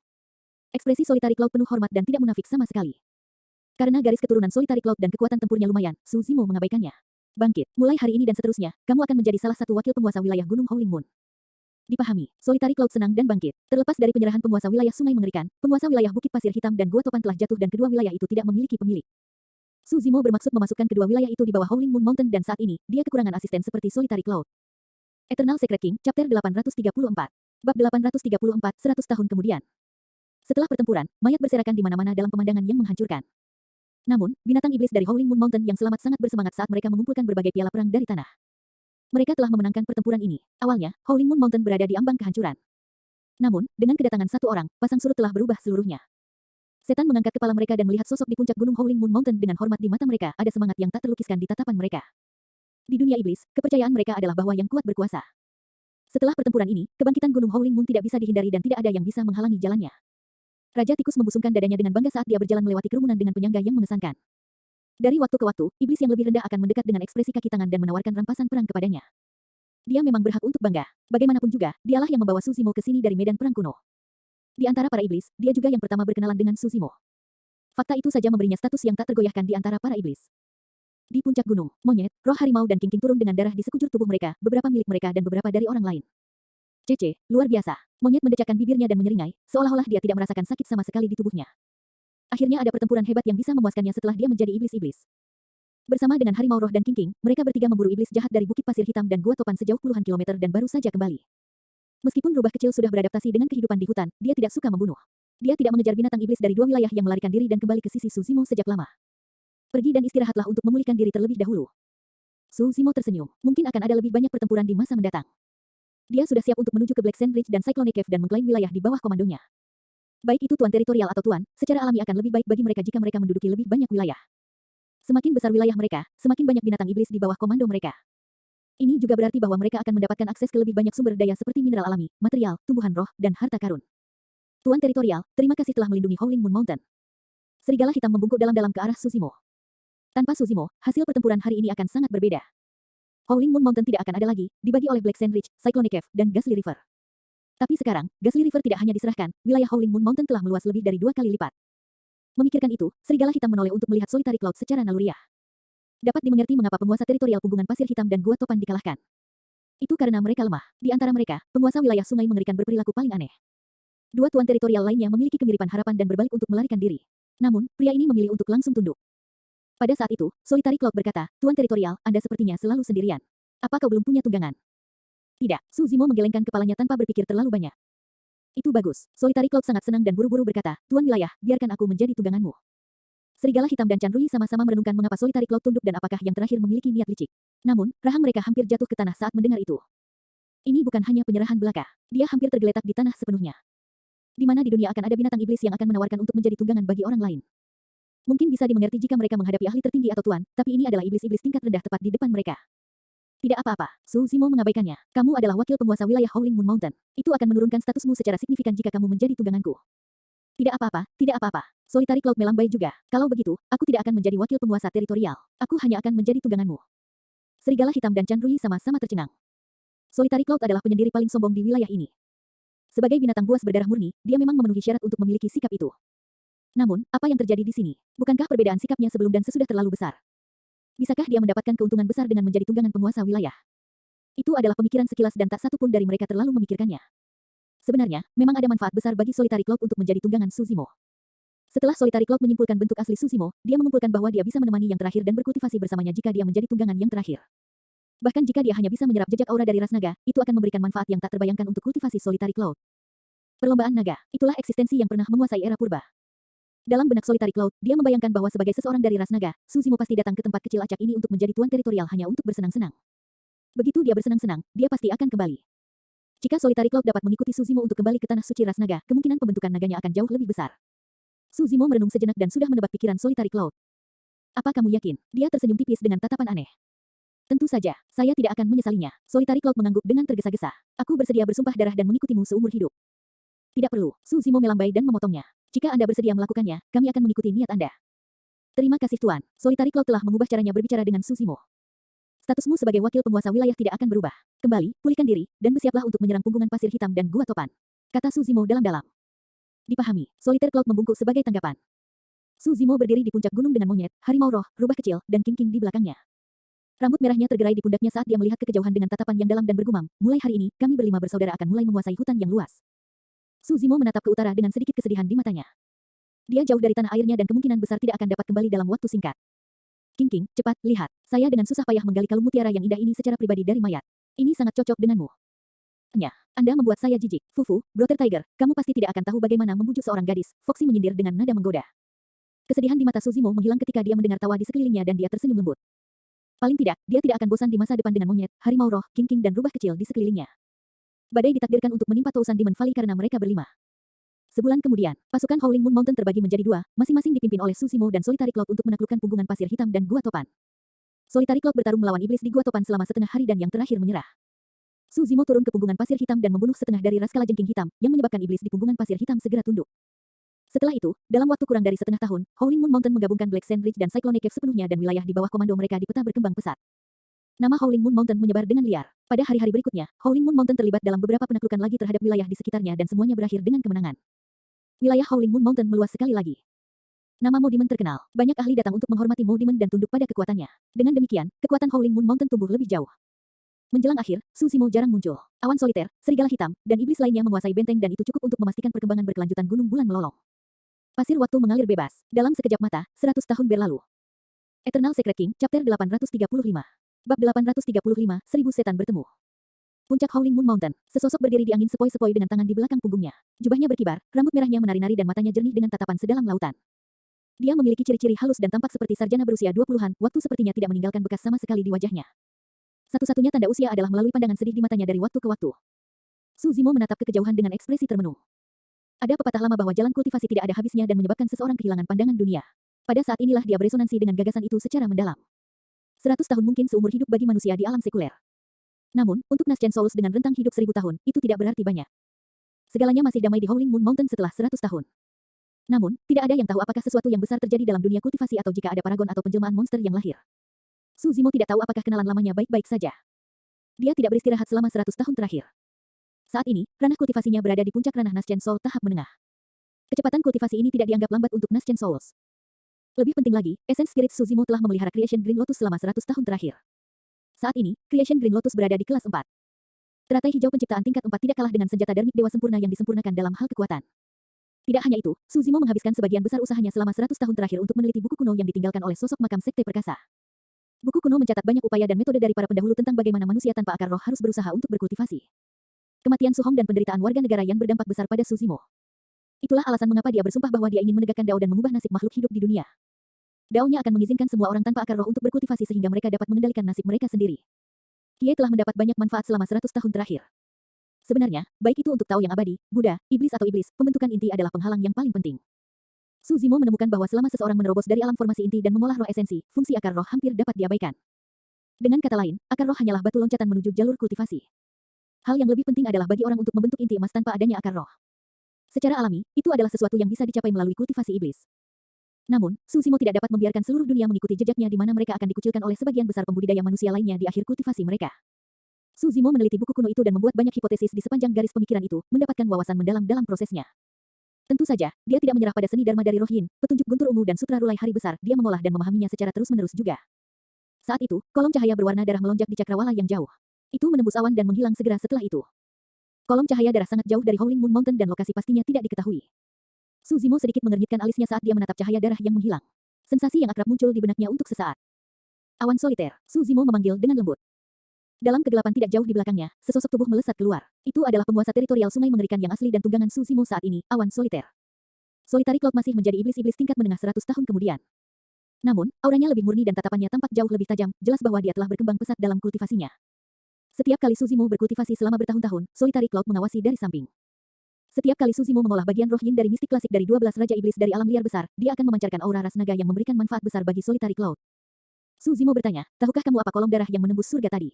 Ekspresi Solitary Cloud penuh hormat dan tidak munafik sama sekali. Karena garis keturunan Solitary Cloud dan kekuatan tempurnya lumayan, Susimo mengabaikannya. Bangkit, mulai hari ini dan seterusnya, kamu akan menjadi salah satu wakil penguasa wilayah Gunung Howling Moon. Dipahami, Solitary Cloud senang dan bangkit. Terlepas dari penyerahan penguasa wilayah Sungai Mengerikan, penguasa wilayah Bukit Pasir Hitam dan Gua Topan telah jatuh dan kedua wilayah itu tidak memiliki pemilik. Susimo bermaksud memasukkan kedua wilayah itu di bawah Howling Moon Mountain dan saat ini, dia kekurangan asisten seperti Solitary Cloud. Eternal Secret King, Chapter 834. Bab 834, 100 tahun kemudian. Setelah pertempuran, mayat berserakan di mana-mana dalam pemandangan yang menghancurkan. Namun, binatang iblis dari Howling Moon Mountain yang selamat sangat bersemangat saat mereka mengumpulkan berbagai piala perang dari tanah. Mereka telah memenangkan pertempuran ini. Awalnya, Howling Moon Mountain berada di ambang kehancuran. Namun, dengan kedatangan satu orang, pasang surut telah berubah seluruhnya. Setan mengangkat kepala mereka dan melihat sosok di puncak gunung Howling Moon Mountain dengan hormat di mata mereka, ada semangat yang tak terlukiskan di tatapan mereka. Di dunia iblis, kepercayaan mereka adalah bahwa yang kuat berkuasa. Setelah pertempuran ini, kebangkitan gunung Howling Moon tidak bisa dihindari dan tidak ada yang bisa menghalangi jalannya. Raja Tikus membusungkan dadanya dengan bangga saat dia berjalan melewati kerumunan dengan penyangga yang mengesankan. Dari waktu ke waktu, iblis yang lebih rendah akan mendekat dengan ekspresi kaki tangan dan menawarkan rampasan perang kepadanya. Dia memang berhak untuk bangga. Bagaimanapun juga, dialah yang membawa Susimo ke sini dari medan perang kuno. Di antara para iblis, dia juga yang pertama berkenalan dengan Susimo. Fakta itu saja memberinya status yang tak tergoyahkan di antara para iblis. Di puncak gunung, monyet, roh harimau dan kingking turun dengan darah di sekujur tubuh mereka, beberapa milik mereka dan beberapa dari orang lain. Cece, luar biasa. Monyet mendecakkan bibirnya dan menyeringai, seolah-olah dia tidak merasakan sakit sama sekali di tubuhnya. Akhirnya ada pertempuran hebat yang bisa memuaskannya setelah dia menjadi iblis-iblis. Bersama dengan harimau roh dan King, mereka bertiga memburu iblis jahat dari Bukit Pasir Hitam dan Gua Topan sejauh puluhan kilometer dan baru saja kembali. Meskipun rubah kecil sudah beradaptasi dengan kehidupan di hutan, dia tidak suka membunuh. Dia tidak mengejar binatang iblis dari dua wilayah yang melarikan diri dan kembali ke sisi Suzimo sejak lama. Pergi dan istirahatlah untuk memulihkan diri terlebih dahulu. Suzimo tersenyum. Mungkin akan ada lebih banyak pertempuran di masa mendatang. Dia sudah siap untuk menuju ke Black Sand Ridge dan Cyclone Cave dan mengklaim wilayah di bawah komandonya. Baik itu tuan teritorial atau tuan, secara alami akan lebih baik bagi mereka jika mereka menduduki lebih banyak wilayah. Semakin besar wilayah mereka, semakin banyak binatang iblis di bawah komando mereka. Ini juga berarti bahwa mereka akan mendapatkan akses ke lebih banyak sumber daya seperti mineral alami, material, tumbuhan roh, dan harta karun. Tuan teritorial, terima kasih telah melindungi Howling Moon Mountain. Serigala hitam membungkuk dalam-dalam ke arah Suzimo. Tanpa Suzimo, hasil pertempuran hari ini akan sangat berbeda. Howling Moon Mountain tidak akan ada lagi, dibagi oleh Black Sand Ridge, Cyclone Cave, dan Ghastly River. Tapi sekarang, Ghastly River tidak hanya diserahkan, wilayah Howling Moon Mountain telah meluas lebih dari 2 kali lipat. Memikirkan itu, serigala hitam menoleh untuk melihat Solitary Cloud secara naluriah. Dapat dimengerti mengapa penguasa teritorial Punggungan Pasir Hitam dan Gua Topan dikalahkan. Itu karena mereka lemah. Di antara mereka, penguasa wilayah sungai mengerikan berperilaku paling aneh. Dua tuan teritorial lainnya memiliki kemiripan harapan dan berbalik untuk melarikan diri. Namun, pria ini memilih untuk langsung tunduk. Pada saat itu, Solitary Cloud berkata, Tuan teritorial, Anda sepertinya selalu sendirian. Apa kau belum punya tunggangan? Tidak, Suzimo menggelengkan kepalanya tanpa berpikir terlalu banyak. Itu bagus. Solitary Cloud sangat senang dan buru-buru berkata, Tuan wilayah, biarkan aku menjadi tungganganmu. Serigala hitam dan Chan Rui sama-sama merenungkan mengapa Solitary Cloud tunduk dan apakah yang terakhir memiliki niat licik. Namun, rahang mereka hampir jatuh ke tanah saat mendengar itu. Ini bukan hanya penyerahan belaka. Dia hampir tergeletak di tanah sepenuhnya. Di mana di dunia akan ada binatang iblis yang akan menawarkan untuk menjadi tunggangan bagi orang lain. Mungkin bisa dimengerti jika mereka menghadapi ahli tertinggi atau tuan, tapi ini adalah iblis-iblis tingkat rendah tepat di depan mereka. Tidak apa-apa, Suzimo mengabaikannya. Kamu adalah wakil penguasa wilayah Howling Moon Mountain. Itu akan menurunkan statusmu secara signifikan jika kamu menjadi tungganganku. Tidak apa-apa, tidak apa-apa. Solitary Cloud melambai juga. Kalau begitu, aku tidak akan menjadi wakil penguasa teritorial. Aku hanya akan menjadi tungganganmu. Serigala hitam dan Chan Rui sama-sama tercengang. Solitary Cloud adalah penyendiri paling sombong di wilayah ini. Sebagai binatang buas berdarah murni, dia memang memenuhi syarat untuk memiliki sikap itu. Namun, apa yang terjadi di sini? Bukankah perbedaan sikapnya sebelum dan sesudah terlalu besar? Bisakah dia mendapatkan keuntungan besar dengan menjadi tunggangan penguasa wilayah? Itu adalah pemikiran sekilas dan tak satu pun dari mereka terlalu memikirkannya. Sebenarnya, memang ada manfaat besar bagi Solitary Cloud untuk menjadi tunggangan Suzimo. Setelah Solitary Cloud menyimpulkan bentuk asli Suzimo, dia mengumpulkan bahwa dia bisa menemani yang terakhir dan berkultivasi bersamanya jika dia menjadi tunggangan yang terakhir. Bahkan jika dia hanya bisa menyerap jejak aura dari ras naga, itu akan memberikan manfaat yang tak terbayangkan untuk kultivasi Solitary Cloud. Perlombaan naga, itulah eksistensi yang pernah menguasai era purba. Dalam benak Solitary Cloud, dia membayangkan bahwa sebagai seseorang dari ras naga, Suzimo pasti datang ke tempat kecil acak ini untuk menjadi tuan teritorial hanya untuk bersenang-senang. Begitu dia bersenang-senang, dia pasti akan kembali. Jika Solitary Cloud dapat mengikuti Suzimo untuk kembali ke tanah suci ras naga, kemungkinan pembentukan naganya akan jauh lebih besar. Suzimo merenung sejenak dan sudah menebak pikiran Solitary Cloud. Apa kamu yakin? Dia tersenyum tipis dengan tatapan aneh. Tentu saja, saya tidak akan menyesalinya. Solitary Cloud mengangguk dengan tergesa-gesa. Aku bersedia bersumpah darah dan mengikutimu seumur hidup. Tidak perlu, Suzimo melambai dan memotongnya. Jika Anda bersedia melakukannya, kami akan mengikuti niat Anda. Terima kasih Tuan. Solitary Cloud telah mengubah caranya berbicara dengan Suzimo. Statusmu sebagai wakil penguasa wilayah tidak akan berubah. Kembali, pulihkan diri, dan bersiaplah untuk menyerang Punggungan Pasir Hitam dan Gua Topan. Kata Suzimo dalam-dalam. Dipahami, Solitary Cloud membungkuk sebagai tanggapan. Suzimo berdiri di puncak gunung dengan monyet, harimau roh, rubah kecil, dan King di belakangnya. Rambut merahnya tergerai di pundaknya saat dia melihat ke kejauhan dengan tatapan yang dalam dan bergumam, mulai hari ini, kami berlima bersaudara akan mulai menguasai hutan yang luas. Suzimo menatap ke utara dengan sedikit kesedihan di matanya. Dia jauh dari tanah airnya dan kemungkinan besar tidak akan dapat kembali dalam waktu singkat. King, cepat, lihat. Saya dengan susah payah menggali kalung mutiara yang indah ini secara pribadi dari mayat. Ini sangat cocok denganmu. Anda membuat saya jijik. Fufu, Brother Tiger, kamu pasti tidak akan tahu bagaimana membujuk seorang gadis. Foxy menyindir dengan nada menggoda. Kesedihan di mata Suzimo menghilang ketika dia mendengar tawa di sekelilingnya dan dia tersenyum lembut. Paling tidak, dia tidak akan bosan di masa depan dengan monyet, harimau roh, King dan rubah kecil di sekelilingnya. Badai ditakdirkan untuk menimpa Tousan Demon Valley karena mereka berlima. Sebulan kemudian, pasukan Howling Moon Mountain terbagi menjadi dua, masing-masing dipimpin oleh Suzimo dan Solitary Cloud untuk menaklukkan Punggungan Pasir Hitam dan Gua Topan. Solitary Cloud bertarung melawan iblis di Gua Topan selama setengah hari dan yang terakhir menyerah. Suzimo turun ke Punggungan Pasir Hitam dan membunuh setengah dari ras kalajengking hitam, yang menyebabkan iblis di Punggungan Pasir Hitam segera tunduk. Setelah itu, dalam waktu kurang dari setengah tahun, Howling Moon Mountain menggabungkan Black Sand Ridge dan Cyclone Cave sepenuhnya dan wilayah di bawah komando mereka di peta berkembang pesat. Nama Howling Moon Mountain menyebar dengan liar. Pada hari-hari berikutnya, Howling Moon Mountain terlibat dalam beberapa penaklukan lagi terhadap wilayah di sekitarnya dan semuanya berakhir dengan kemenangan. Wilayah Howling Moon Mountain meluas sekali lagi. Nama Mo Demon terkenal. Banyak ahli datang untuk menghormati Mo Demon dan tunduk pada kekuatannya. Dengan demikian, kekuatan Howling Moon Mountain tumbuh lebih jauh. Menjelang akhir, Suzimo jarang muncul. Awan soliter, serigala hitam, dan iblis lainnya menguasai benteng dan itu cukup untuk memastikan perkembangan berkelanjutan Gunung Bulan melolong. Pasir waktu mengalir bebas. Dalam sekejap mata, 100 tahun berlalu. Eternal Secret King, Chapter 835. Bab 835, 1000 setan bertemu. Puncak Howling Moon Mountain, sesosok berdiri di angin sepoi-sepoi dengan tangan di belakang punggungnya. Jubahnya berkibar, rambut merahnya menari-nari dan matanya jernih dengan tatapan sedalam lautan. Dia memiliki ciri-ciri halus dan tampak seperti sarjana berusia 20-an, waktu sepertinya tidak meninggalkan bekas sama sekali di wajahnya. Satu-satunya tanda usia adalah melalui pandangan sedih di matanya dari waktu ke waktu. Su Zimo menatap ke kejauhan dengan ekspresi termenung. Ada pepatah lama bahwa jalan kultivasi tidak ada habisnya dan menyebabkan seseorang kehilangan pandangan dunia. Pada saat inilah dia beresonansi dengan gagasan itu secara mendalam. 100 tahun mungkin seumur hidup bagi manusia di alam sekuler. Namun, untuk Naschen Souls dengan rentang hidup 1000 tahun, itu tidak berarti banyak. Segalanya masih damai di Howling Moon Mountain setelah 100 tahun. Namun, tidak ada yang tahu apakah sesuatu yang besar terjadi dalam dunia kultivasi atau jika ada paragon atau penjelmaan monster yang lahir. Su Zimo tidak tahu apakah kenalan lamanya baik-baik saja. Dia tidak beristirahat selama 100 tahun terakhir. Saat ini, ranah kultivasinya berada di puncak ranah Naschen Soul tahap menengah. Kecepatan kultivasi ini tidak dianggap lambat untuk Naschen Souls. Lebih penting lagi, Essence Spirit Su Zimo telah memelihara Creation Green Lotus selama 100 tahun terakhir. Saat ini, Creation Green Lotus berada di kelas 4. Teratai hijau penciptaan tingkat 4 tidak kalah dengan senjata Dharmic Dewa sempurna yang disempurnakan dalam hal kekuatan. Tidak hanya itu, Su Zimo menghabiskan sebagian besar usahanya selama 100 tahun terakhir untuk meneliti buku kuno yang ditinggalkan oleh sosok makam sekte perkasa. Buku kuno mencatat banyak upaya dan metode dari para pendahulu tentang bagaimana manusia tanpa akar roh harus berusaha untuk berkultivasi. Kematian Su Hong dan penderitaan warga negara yang berdampak besar pada Su Zimo. Itulah alasan mengapa dia bersumpah bahwa dia ingin menegakkan Dao dan mengubah nasib makhluk hidup di dunia. Dao-nya akan mengizinkan semua orang tanpa akar roh untuk berkultivasi sehingga mereka dapat mengendalikan nasib mereka sendiri. Kie telah mendapat banyak manfaat selama 100 tahun terakhir. Sebenarnya, baik itu untuk Tao yang abadi, Buddha, iblis atau iblis, pembentukan inti adalah penghalang yang paling penting. Su Zimo menemukan bahwa selama seseorang menerobos dari alam formasi inti dan mengolah roh esensi, fungsi akar roh hampir dapat diabaikan. Dengan kata lain, akar roh hanyalah batu loncatan menuju jalur kultivasi. Hal yang lebih penting adalah bagi orang untuk membentuk inti emas tanpa adanya akar roh. Secara alami, itu adalah sesuatu yang bisa dicapai melalui kultivasi iblis. Namun, Su Zimo tidak dapat membiarkan seluruh dunia mengikuti jejaknya di mana mereka akan dikucilkan oleh sebagian besar pembudidaya manusia lainnya di akhir kultivasi mereka. Su Zimo meneliti buku kuno itu dan membuat banyak hipotesis di sepanjang garis pemikiran itu, mendapatkan wawasan mendalam dalam prosesnya. Tentu saja, dia tidak menyerah pada seni Dharma dari Roh Yin, petunjuk guntur ungu dan sutra Rulai Hari Besar, dia mengolah dan memahaminya secara terus-menerus juga. Saat itu, kolom cahaya berwarna darah melonjak di cakrawala yang jauh. Itu menembus awan dan menghilang segera setelah itu. Kolom cahaya darah sangat jauh dari Howling Moon Mountain dan lokasi pastinya tidak diketahui. Su Zimo sedikit mengernyitkan alisnya saat dia menatap cahaya darah yang menghilang. Sensasi yang akrab muncul di benaknya untuk sesaat. Awan soliter, Su Zimo memanggil dengan lembut. Dalam kegelapan tidak jauh di belakangnya, sesosok tubuh melesat keluar. Itu adalah penguasa teritorial sungai mengerikan yang asli dan tunggangan Su Zimo saat ini, Awan Soliter. Solitary Cloud masih menjadi iblis-iblis tingkat menengah 100 tahun kemudian. Namun, auranya lebih murni dan tatapannya tampak jauh lebih tajam, jelas bahwa dia telah berkembang pesat dalam kultivasinya. Setiap kali Su Zimo berkultivasi selama bertahun-tahun, Solitary Cloud mengawasi dari samping. Setiap kali Su Zimo mengolah bagian roh yin dari mistik klasik dari 12 Raja Iblis dari alam liar besar, dia akan memancarkan aura ras naga yang memberikan manfaat besar bagi Solitary Cloud. Su Zimo bertanya, tahukah kamu apa kolom darah yang menembus surga tadi?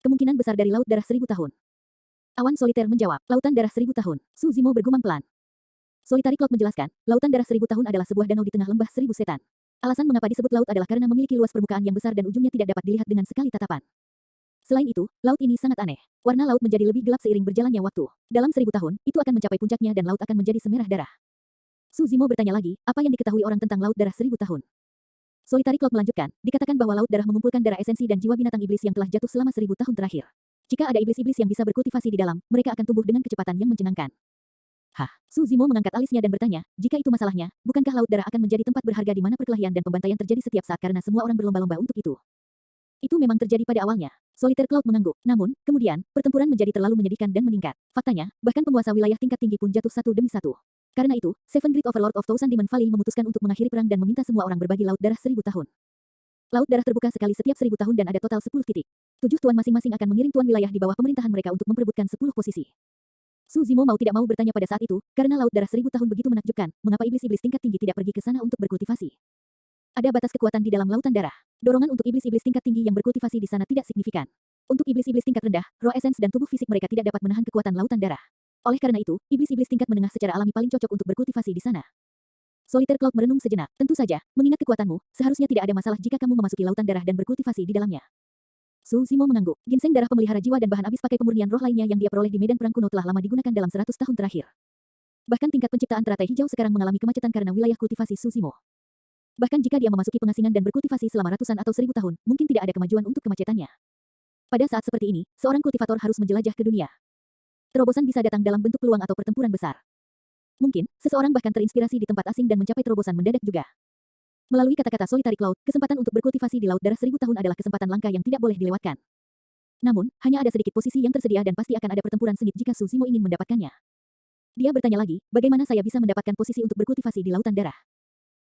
Kemungkinan besar dari laut darah 1000 tahun. Awan soliter menjawab, lautan darah 1000 tahun. Su Zimo bergumam pelan. Solitary Cloud menjelaskan, lautan darah 1000 tahun adalah sebuah danau di tengah lembah 1000 setan. Alasan mengapa disebut laut adalah karena memiliki luas permukaan yang besar dan ujungnya tidak dapat dilihat dengan sekali tatapan. Selain itu, laut ini sangat aneh. Warna laut menjadi lebih gelap seiring berjalannya waktu. Dalam 1000 tahun, itu akan mencapai puncaknya dan laut akan menjadi semerah darah. Su Zimo bertanya lagi, apa yang diketahui orang tentang laut darah 1000 tahun? Solitary Cloud melanjutkan, dikatakan bahwa laut darah mengumpulkan darah esensi dan jiwa binatang iblis yang telah jatuh selama 1000 tahun terakhir. Jika ada iblis-iblis yang bisa berkultivasi di dalam, mereka akan tumbuh dengan kecepatan yang mencengangkan. Hah, Su Zimo mengangkat alisnya dan bertanya, jika itu masalahnya, bukankah laut darah akan menjadi tempat berharga di mana perkelahian dan pembantaian terjadi setiap saat karena semua orang berlomba-lomba untuk itu? Itu memang terjadi pada awalnya. Solitary Cloud mengangguk. Namun, kemudian, pertempuran menjadi terlalu menyedihkan dan meningkat. Faktanya, bahkan penguasa wilayah tingkat tinggi pun jatuh satu demi satu. Karena itu, Seven Great Overlord of Thousand Demon Valley memutuskan untuk mengakhiri perang dan meminta semua orang berbagi laut darah 1000 tahun. Laut darah terbuka sekali setiap 1000 tahun dan ada total 10 titik. 7 tuan masing-masing akan mengirim tuan wilayah di bawah pemerintahan mereka untuk memperebutkan 10 posisi. Su Zimo mau tidak mau bertanya pada saat itu, karena laut darah 1000 tahun begitu menakjubkan, mengapa iblis-iblis tingkat tinggi tidak pergi ke sana untuk berkultivasi? Ada batas kekuatan di dalam lautan darah. Dorongan untuk iblis-iblis tingkat tinggi yang berkultivasi di sana tidak signifikan. Untuk iblis-iblis tingkat rendah, roh esens dan tubuh fisik mereka tidak dapat menahan kekuatan lautan darah. Oleh karena itu, iblis-iblis tingkat menengah secara alami paling cocok untuk berkultivasi di sana. Solitary Cloud merenung sejenak. Tentu saja, mengingat kekuatanmu, seharusnya tidak ada masalah jika kamu memasuki lautan darah dan berkultivasi di dalamnya. Su Zimo mengangguk. Ginseng darah pemelihara jiwa dan bahan abis pakai pemurnian roh lainnya yang dia peroleh di medan perang kuno telah lama digunakan dalam 100 tahun terakhir. Bahkan tingkat penciptaan teratai hijau sekarang mengalami kemacetan karena wilayah kultivasi Su Zimo. Bahkan jika dia memasuki pengasingan dan berkultivasi selama ratusan atau 1000 tahun, mungkin tidak ada kemajuan untuk kemacetannya. Pada saat seperti ini, seorang kultivator harus menjelajah ke dunia. Terobosan bisa datang dalam bentuk peluang atau pertempuran besar. Mungkin, seseorang bahkan terinspirasi di tempat asing dan mencapai terobosan mendadak juga. Melalui kata-kata Solitary Cloud, kesempatan untuk berkultivasi di Laut Darah 1000 tahun adalah kesempatan langka yang tidak boleh dilewatkan. Namun, hanya ada sedikit posisi yang tersedia dan pasti akan ada pertempuran sengit jika Su Zimo ingin mendapatkannya. Dia bertanya lagi, bagaimana saya bisa mendapatkan posisi untuk berkultivasi di Lautan Darah?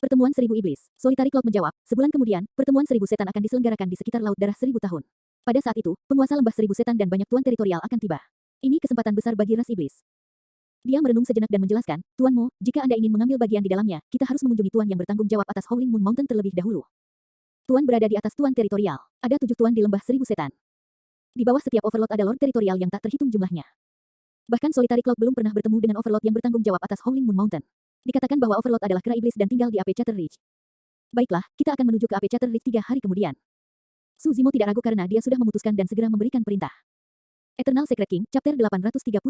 Pertemuan 1000 Iblis. Solitary Cloud menjawab, sebulan kemudian, pertemuan 1000 setan akan diselenggarakan di sekitar Laut Darah 1000 tahun. Pada saat itu, penguasa lembah 1000 setan dan banyak tuan teritorial akan tiba. Ini kesempatan besar bagi ras iblis. Dia merenung sejenak dan menjelaskan, Tuan Mo, jika Anda ingin mengambil bagian di dalamnya, kita harus mengunjungi Tuan yang bertanggung jawab atas Howling Moon Mountain terlebih dahulu. Tuan berada di atas Tuan teritorial. Ada 7 Tuan di lembah 1000 setan. Di bawah setiap Overlord ada Lord teritorial yang tak terhitung jumlahnya. Bahkan Solitary Cloud belum pernah bertemu dengan Overlord yang bertanggung jawab atas Howling Moon Mountain. Dikatakan bahwa Overlord adalah kera iblis dan tinggal di Ape Chatter Ridge. Baiklah, kita akan menuju ke Ape Chatter Ridge 3 hari kemudian. Su Zimo tidak ragu karena dia sudah memutuskan dan segera memberikan perintah. Eternal Secret King, Chapter 836.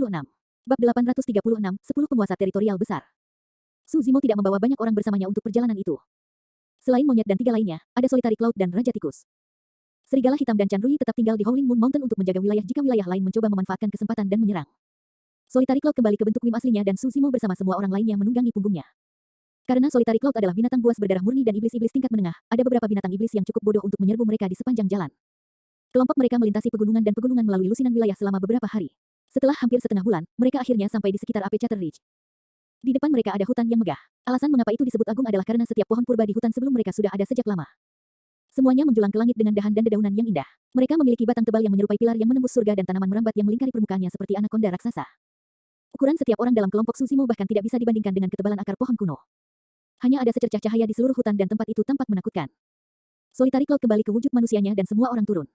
Bab 836, 10 penguasa teritorial besar. Su Zimo tidak membawa banyak orang bersamanya untuk perjalanan itu. Selain monyet dan 3 lainnya, ada Solitary Cloud dan Raja Tikus. Serigala Hitam dan Chan Rui tetap tinggal di Howling Moon Mountain untuk menjaga wilayah jika wilayah lain mencoba memanfaatkan kesempatan dan menyerang. Solitary Cloud kembali ke bentuk Wim aslinya dan Su Zimo bersama semua orang lainnya menunggangi punggungnya. Karena Solitary Cloud adalah binatang buas berdarah murni dan iblis-iblis tingkat menengah, ada beberapa binatang iblis yang cukup bodoh untuk menyerbu mereka di sepanjang jalan. Kelompok mereka melintasi pegunungan dan pegunungan melalui lusinan wilayah selama beberapa hari. Setelah hampir setengah bulan, mereka akhirnya sampai di sekitar Ape Chatter Ridge. Di depan mereka ada hutan yang megah. Alasan mengapa itu disebut agung adalah karena setiap pohon purba di hutan sebelum mereka sudah ada sejak lama. Semuanya menjulang ke langit dengan dahan dan dedaunan yang indah. Mereka memiliki batang tebal yang menyerupai pilar yang menembus surga dan tanaman merambat yang melingkari permukaannya seperti anakonda raksasa. Ukuran setiap orang dalam kelompok Su Zimo bahkan tidak bisa dibandingkan dengan ketebalan akar pohon kuno. Hanya ada secercah cahaya di seluruh hutan dan tempat itu tampak menakutkan. Solitary Cloud kembali ke wujud manusianya dan semua orang turun.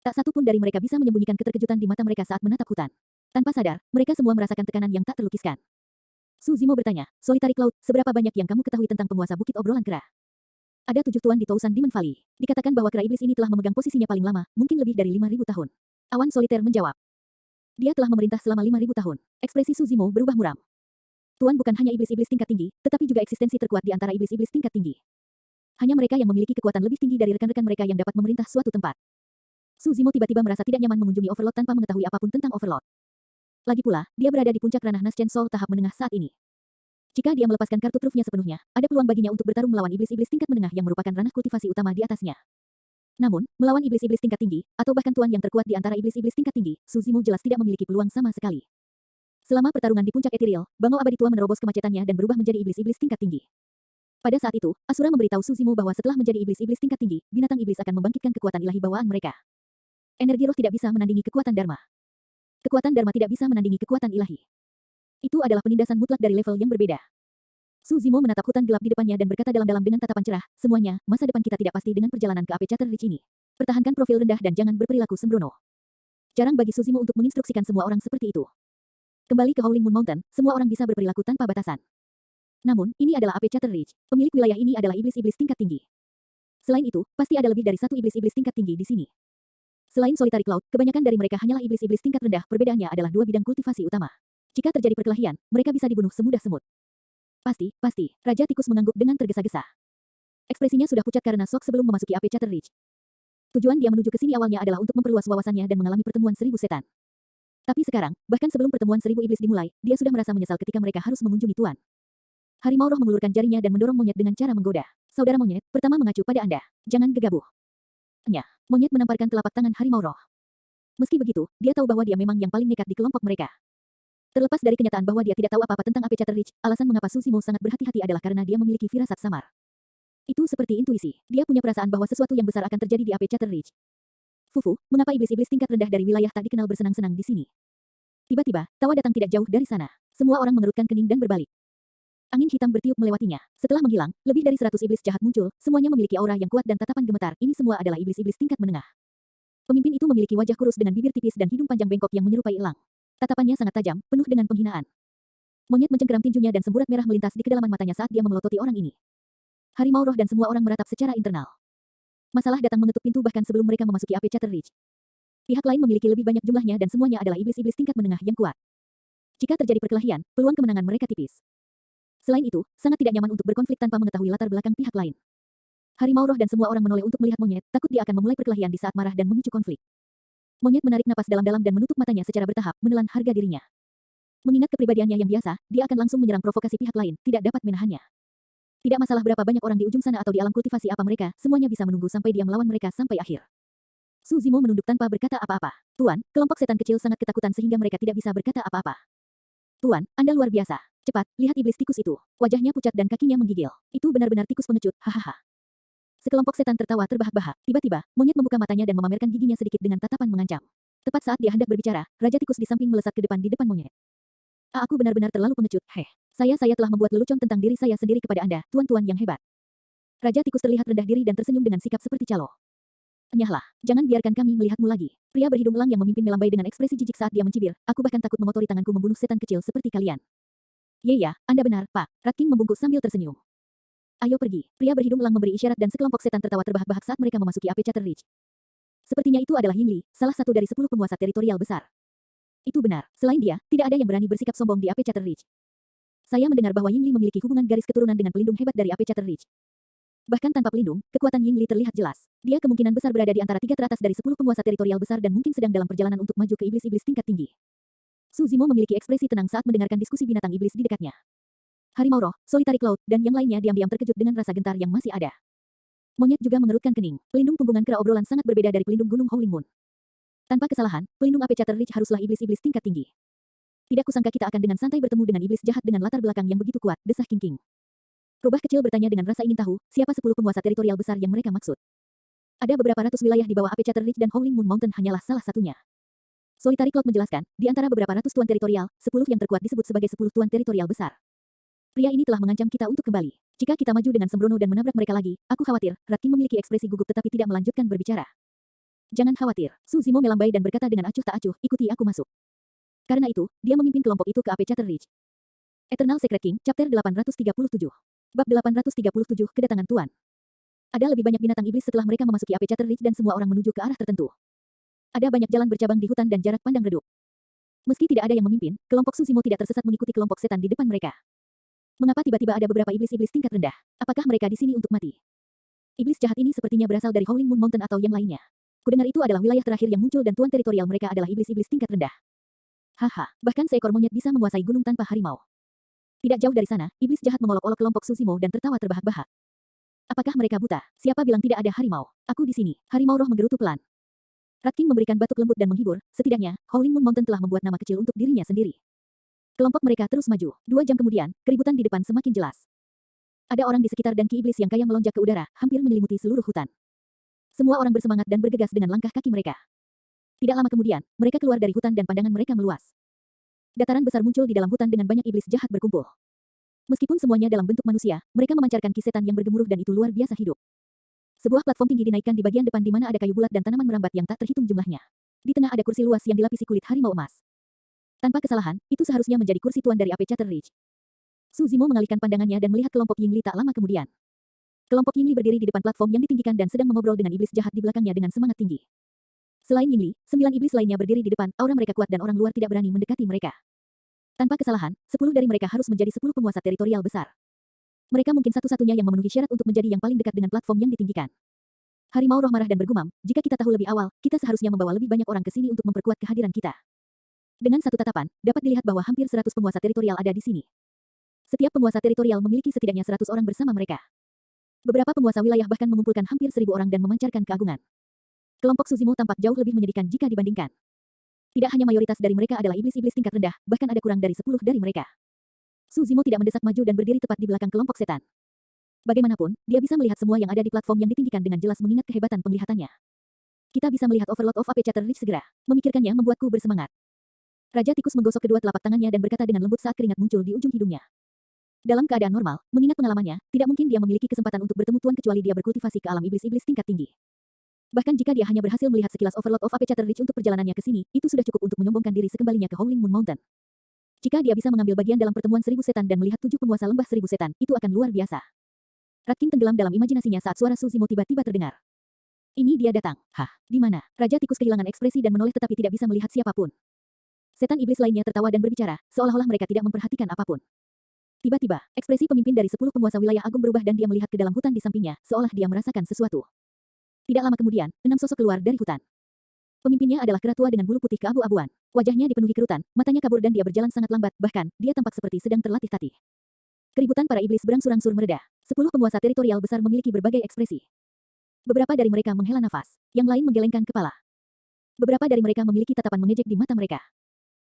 Tak satu pun dari mereka bisa menyembunyikan keterkejutan di mata mereka saat menatap hutan. Tanpa sadar, mereka semua merasakan tekanan yang tak terlukiskan. Su Zimo bertanya, Solitary Cloud, seberapa banyak yang kamu ketahui tentang penguasa Bukit Obrolan Kera? Ada 7 tuan di Tousan Demon Valley. Dikatakan bahwa kera iblis ini telah memegang posisinya paling lama, mungkin lebih dari 5.000 tahun. Awan Soliter menjawab. Dia telah memerintah selama 5.000 tahun. Ekspresi Su Zimo berubah muram. Tuan bukan hanya iblis-iblis tingkat tinggi, tetapi juga eksistensi terkuat di antara iblis-iblis tingkat tinggi. Hanya mereka yang memiliki kekuatan lebih tinggi dari rekan-rekan mereka yang dapat memerintah suatu tempat. Su Zimo tiba-tiba merasa tidak nyaman mengunjungi Overlord tanpa mengetahui apapun tentang Overlord. Lagi pula, dia berada di puncak ranah Naschen Soul tahap menengah saat ini. Jika dia melepaskan kartu trufnya sepenuhnya, ada peluang baginya untuk bertarung melawan iblis-iblis tingkat menengah yang merupakan ranah kultivasi utama di atasnya. Namun, melawan iblis-iblis tingkat tinggi, atau bahkan tuan yang terkuat di antara iblis-iblis tingkat tinggi, Su Zimo jelas tidak memiliki peluang sama sekali. Selama pertarungan di puncak etiril, bangau abadi tua menerobos kemacetannya dan berubah menjadi iblis-iblis tingkat tinggi. Pada saat itu, Asura memberitahu Su Zimo bahwa setelah menjadi iblis-iblis tingkat tinggi, binatang iblis akan membangkitkan kekuatan ilahi bawaan mereka. Energi roh tidak bisa menandingi kekuatan Dharma. Kekuatan Dharma tidak bisa menandingi kekuatan ilahi. Itu adalah penindasan mutlak dari level yang berbeda. Su Zimo menatap hutan gelap di depannya dan berkata dalam-dalam dengan tatapan cerah, semuanya, masa depan kita tidak pasti dengan perjalanan ke Ape Chatter Ridge ini. Pertahankan profil rendah dan jangan berperilaku sembrono. Jarang bagi Su Zimo untuk menginstruksikan semua orang seperti itu. Kembali ke Howling Moon Mountain, semua orang bisa berperilaku tanpa batasan. Namun, ini adalah Ape Chatter Ridge. Pemilik wilayah ini adalah iblis-iblis tingkat tinggi. Selain itu, pasti ada lebih dari satu iblis-iblis tingkat tinggi di sini. Selain Solitary Cloud, kebanyakan dari mereka hanyalah iblis-iblis tingkat rendah, perbedaannya adalah 2 bidang kultivasi utama. Jika terjadi perkelahian, mereka bisa dibunuh semudah semut. Pasti. Raja Tikus mengangguk dengan tergesa-gesa. Ekspresinya sudah pucat karena shock sebelum memasuki Ape Chatter Ridge. Tujuan dia menuju ke sini awalnya adalah untuk memperluas wawasannya dan mengalami pertemuan 1000 setan. Tapi sekarang, bahkan sebelum pertemuan 1000 iblis dimulai, dia sudah merasa menyesal ketika mereka harus mengunjungi Tuan. Harimau roh mengulurkan jarinya dan mendorong monyet dengan cara menggoda. Saudara monyet, pertama mengacu pada Anda. Jangan gegabah. Monyet menamparkan telapak tangan harimau roh. Meski begitu, dia tahu bahwa dia memang yang paling nekat di kelompok mereka. Terlepas dari kenyataan bahwa dia tidak tahu apa-apa tentang Ape Chatter Ridge, alasan mengapa Su Zimo sangat berhati-hati adalah karena dia memiliki firasat samar. Itu seperti intuisi. Dia punya perasaan bahwa sesuatu yang besar akan terjadi di Ape Chatter Ridge. Fufu, mengapa iblis-iblis tingkat rendah dari wilayah tak dikenal bersenang-senang di sini? Tiba-tiba, tawa datang tidak jauh dari sana. Semua orang mengerutkan kening dan berbalik. Angin hitam bertiup melewatinya. Setelah menghilang, lebih dari 100 iblis jahat muncul, semuanya memiliki aura yang kuat dan tatapan gemetar. Ini semua adalah iblis-iblis tingkat menengah. Pemimpin itu memiliki wajah kurus dengan bibir tipis dan hidung panjang bengkok yang menyerupai elang. Tatapannya sangat tajam, penuh dengan penghinaan. Monyet mencengkeram tinjunya dan semburat merah melintas di kedalaman matanya saat dia memelototi orang ini. Harimau roh dan semua orang meratap secara internal. Masalah datang mengetuk pintu bahkan sebelum mereka memasuki Ape Chatter Ridge. Pihak lain memiliki lebih banyak jumlahnya dan semuanya adalah iblis-iblis tingkat menengah yang kuat. Jika terjadi perkelahian, peluang kemenangan mereka tipis. Selain itu, sangat tidak nyaman untuk berkonflik tanpa mengetahui latar belakang pihak lain. Harimau roh dan semua orang menoleh untuk melihat monyet, takut dia akan memulai perkelahian di saat marah dan memicu konflik. Monyet menarik napas dalam-dalam dan menutup matanya secara bertahap, menelan harga dirinya. Mengingat kepribadiannya yang biasa, dia akan langsung menyerang provokasi pihak lain, tidak dapat menahannya. Tidak masalah berapa banyak orang di ujung sana atau di alam kultivasi apa mereka, semuanya bisa menunggu sampai dia melawan mereka sampai akhir. Su Zimo menunduk tanpa berkata apa-apa. Tuan, kelompok setan kecil sangat ketakutan sehingga mereka tidak bisa berkata apa-apa. Tuan, Anda luar biasa. Cepat, lihat iblis tikus itu. Wajahnya pucat dan kakinya menggigil. Itu benar-benar tikus pengecut, hahaha. Sekelompok setan tertawa terbahak-bahak. Tiba-tiba, monyet membuka matanya dan memamerkan giginya sedikit dengan tatapan mengancam. Tepat saat dia hendak berbicara, Raja Tikus di samping melesat ke depan di depan monyet. Aku benar-benar terlalu pengecut, heh. Saya telah membuat lelucon tentang diri saya sendiri kepada Anda, tuan-tuan yang hebat. Raja Tikus terlihat rendah diri dan tersenyum dengan sikap seperti calo. Enyahlah, jangan biarkan kami melihatmu lagi. Pria berhidung elang yang memimpin melambai dengan ekspresi jijik saat dia mencibir. Aku bahkan takut mengotori tanganku membunuh setan kecil seperti kalian. Ya, Anda benar, Pak. Rat King membungkuk sambil tersenyum. Ayo pergi. Pria berhidung elang memberi isyarat dan sekelompok setan tertawa terbahak-bahak saat mereka memasuki Apechater Ridge. Sepertinya itu adalah Yingli, salah satu dari 10 penguasa teritorial besar. Itu benar. Selain dia, tidak ada yang berani bersikap sombong di Apechater Ridge. Saya mendengar bahwa Yingli memiliki hubungan garis keturunan dengan pelindung hebat dari Apechater Ridge. Bahkan tanpa pelindung, kekuatan Yingli terlihat jelas. Dia kemungkinan besar berada di antara 3 teratas dari 10 penguasa teritorial besar dan mungkin sedang dalam perjalanan untuk maju ke iblis-iblis tingkat tinggi. Su Zimo memiliki ekspresi tenang saat mendengarkan diskusi binatang iblis di dekatnya. Harimau roh, Solitary Cloud, dan yang lainnya diam-diam terkejut dengan rasa gentar yang masih ada. Monyet juga mengerutkan kening. Pelindung punggungan kera obrolan sangat berbeda dari pelindung gunung Howling Moon. Tanpa kesalahan, pelindung Apechater Ridge haruslah iblis-iblis tingkat tinggi. Tidak kusangka kita akan dengan santai bertemu dengan iblis jahat dengan latar belakang yang begitu kuat, desah King King. Rubah kecil bertanya dengan rasa ingin tahu, siapa 10 penguasa teritorial besar yang mereka maksud. Ada beberapa ratus wilayah di bawah Apechater Ridge dan Howling Moon Mountain hanyalah salah satunya. Solitary Cloud menjelaskan, di antara beberapa ratus tuan teritorial, 10 yang terkuat disebut sebagai 10 tuan teritorial besar. Pria ini telah mengancam kita untuk kembali. Jika kita maju dengan sembrono dan menabrak mereka lagi, aku khawatir, Rat King memiliki ekspresi gugup tetapi tidak melanjutkan berbicara. Jangan khawatir, Su Zimo melambai dan berkata dengan acuh tak acuh, ikuti aku masuk. Karena itu, dia memimpin kelompok itu ke Apechater Ridge. Eternal Secret King, Chapter 837. Bab 837, Kedatangan Tuan. Ada lebih banyak binatang iblis setelah mereka memasuki Apechater Ridge dan semua orang menuju ke arah tertentu. Ada banyak jalan bercabang di hutan dan jarak pandang redup. Meski tidak ada yang memimpin, kelompok Su Zimo tidak tersesat mengikuti kelompok setan di depan mereka. Mengapa tiba-tiba ada beberapa iblis-iblis tingkat rendah? Apakah mereka di sini untuk mati? Iblis jahat ini sepertinya berasal dari Howling Moon Mountain atau yang lainnya. Kudengar itu adalah wilayah terakhir yang muncul dan tuan teritorial mereka adalah iblis-iblis tingkat rendah. Haha, bahkan seekor monyet bisa menguasai gunung tanpa harimau. Tidak jauh dari sana, iblis jahat mengolok-olok kelompok Su Zimo dan tertawa terbahak-bahak. Apakah mereka buta? Siapa bilang tidak ada harimau? Aku di sini. Harimau roh menggerutu pelan. Rat King memberikan batuk lembut dan menghibur. Setidaknya, Howling Moon Mountain telah membuat nama kecil untuk dirinya sendiri. Kelompok mereka terus maju. 2 jam kemudian, keributan di depan semakin jelas. Ada orang di sekitar dan ki iblis yang kaya melonjak ke udara, hampir menyelimuti seluruh hutan. Semua orang bersemangat dan bergegas dengan langkah kaki mereka. Tidak lama kemudian, mereka keluar dari hutan dan pandangan mereka meluas. Dataran besar muncul di dalam hutan dengan banyak iblis jahat berkumpul. Meskipun semuanya dalam bentuk manusia, mereka memancarkan ki setan yang bergemuruh dan itu luar biasa hidup. Sebuah platform tinggi dinaikkan di bagian depan di mana ada kayu bulat dan tanaman merambat yang tak terhitung jumlahnya. Di tengah ada kursi luas yang dilapisi kulit harimau emas. Tanpa kesalahan, itu seharusnya menjadi kursi tuan dari Apechater Ridge. Su Zimo mengalihkan pandangannya dan melihat kelompok Yingli tak lama kemudian. Kelompok Yingli berdiri di depan platform yang ditinggikan dan sedang mengobrol dengan iblis jahat di belakangnya dengan semangat tinggi. Selain Yingli, 9 iblis lainnya berdiri di depan, aura mereka kuat dan orang luar tidak berani mendekati mereka. Tanpa kesalahan, 10 dari mereka harus menjadi 10 penguasa teritorial besar. Mereka mungkin satu-satunya yang memenuhi syarat untuk menjadi yang paling dekat dengan platform yang ditinggikan. Harimau roh marah dan bergumam, jika kita tahu lebih awal, kita seharusnya membawa lebih banyak orang ke sini untuk memperkuat kehadiran kita. Dengan satu tatapan, dapat dilihat bahwa hampir 100 penguasa teritorial ada di sini. Setiap penguasa teritorial memiliki setidaknya 100 orang bersama mereka. Beberapa penguasa wilayah bahkan mengumpulkan hampir 1000 orang dan memancarkan keagungan. Kelompok Su Zimo tampak jauh lebih menyedihkan jika dibandingkan. Tidak hanya mayoritas dari mereka adalah iblis-iblis tingkat rendah, bahkan ada kurang dari 10 dari mereka. Su Zimo tidak mendesak maju dan berdiri tepat di belakang kelompok setan. Bagaimanapun, dia bisa melihat semua yang ada di platform yang ditinggikan dengan jelas mengingat kehebatan penglihatannya. Kita bisa melihat Overlord of Apechater Ridge segera. Memikirkannya membuatku bersemangat. Raja Tikus menggosok kedua telapak tangannya dan berkata dengan lembut saat keringat muncul di ujung hidungnya. Dalam keadaan normal, mengingat pengalamannya, tidak mungkin dia memiliki kesempatan untuk bertemu tuan kecuali dia berkultivasi ke alam iblis-iblis tingkat tinggi. Bahkan jika dia hanya berhasil melihat sekilas Overlord of Apechater Ridge untuk perjalanannya ke sini, itu sudah cukup untuk menyombongkan diri sekembalinya ke Howling Moon Mountain. Jika dia bisa mengambil bagian dalam pertemuan 1000 setan dan melihat 7 penguasa lembah 1000 setan, itu akan luar biasa. Rat King tenggelam dalam imajinasinya saat suara Su Zimo tiba-tiba terdengar. Ini dia datang. Hah, di mana? Raja Tikus kehilangan ekspresi dan menoleh tetapi tidak bisa melihat siapapun. Setan iblis lainnya tertawa dan berbicara, seolah-olah mereka tidak memperhatikan apapun. Tiba-tiba, ekspresi pemimpin dari 10 penguasa wilayah agung berubah dan dia melihat ke dalam hutan di sampingnya, seolah dia merasakan sesuatu. Tidak lama kemudian, 6 sosok keluar dari hutan. Pemimpinnya adalah kera tua dengan bulu putih keabu-abuan. Wajahnya dipenuhi kerutan, matanya kabur dan dia berjalan sangat lambat, bahkan, dia tampak seperti sedang terlatih-tatih. Keributan para iblis berangsur-angsur mereda. 10 penguasa teritorial besar memiliki berbagai ekspresi. Beberapa dari mereka menghela nafas, yang lain menggelengkan kepala. Beberapa dari mereka memiliki tatapan mengejek di mata mereka.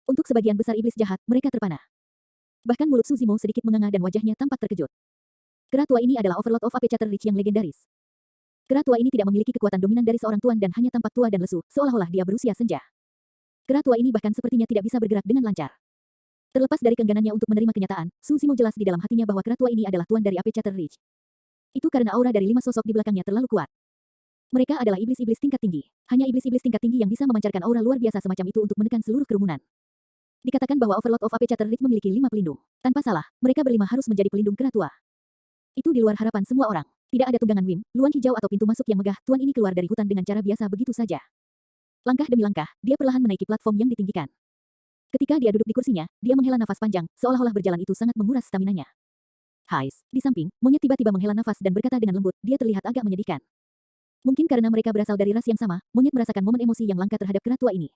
Untuk sebagian besar iblis jahat, mereka terpana. Bahkan mulut Suzimo sedikit menganga dan wajahnya tampak terkejut. Kera tua ini adalah Overlord of Apechater Reach yang legendaris. Kera tua ini tidak memiliki kekuatan dominan dari seorang tuan dan hanya tampak tua dan lesu, seolah-olah dia berusia senja. Kera tua ini bahkan sepertinya tidak bisa bergerak dengan lancar. Terlepas dari keengganannya untuk menerima kenyataan, Suzimo jelas di dalam hatinya bahwa kera tua ini adalah tuan dari Apechater Reach. Itu karena aura dari 5 sosok di belakangnya terlalu kuat. Mereka adalah iblis-iblis tingkat tinggi. Hanya iblis-iblis tingkat tinggi yang bisa memancarkan aura luar biasa semacam itu untuk menekan seluruh kerumunan. Dikatakan bahwa Overlord of Apechater Reach memiliki 5 pelindung. Tanpa salah, mereka berlima harus menjadi pelindung kera tua. Itu di luar harapan semua orang. Tidak ada tunggangan Wim, luang hijau atau pintu masuk yang megah. Tuan ini keluar dari hutan dengan cara biasa begitu saja. Langkah demi langkah, dia perlahan menaiki platform yang ditinggikan. Ketika dia duduk di kursinya, dia menghela nafas panjang, seolah-olah berjalan itu sangat menguras staminanya. Hais, di samping, monyet tiba-tiba menghela nafas dan berkata dengan lembut, dia terlihat agak menyedihkan. Mungkin karena mereka berasal dari ras yang sama, monyet merasakan momen emosi yang langka terhadap kera tua ini.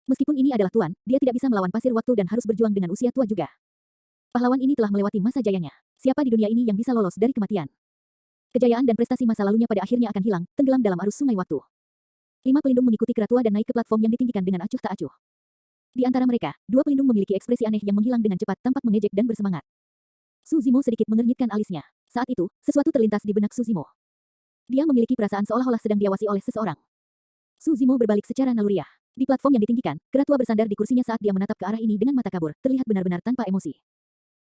Meskipun ini adalah tuan, dia tidak bisa melawan pasir waktu dan harus berjuang dengan usia tua juga. Pahlawan ini telah melewati masa jayanya. Siapa di dunia ini yang bisa lolos dari kematian? Kejayaan dan prestasi masa lalunya pada akhirnya akan hilang, tenggelam dalam arus sungai waktu. 5 pelindung mengikuti kera tua dan naik ke platform yang ditinggikan dengan acuh tak acuh. Di antara mereka, 2 pelindung memiliki ekspresi aneh yang menghilang dengan cepat, tampak mengejek dan bersemangat. Suzimo sedikit mengernyitkan alisnya. Saat itu, sesuatu terlintas di benak Suzimo. Dia memiliki perasaan seolah-olah sedang diawasi oleh seseorang. Suzimo berbalik secara naluriah. Di platform yang ditinggikan, kera tua bersandar di kursinya saat dia menatap ke arah ini dengan mata kabur, terlihat benar-benar tanpa emosi.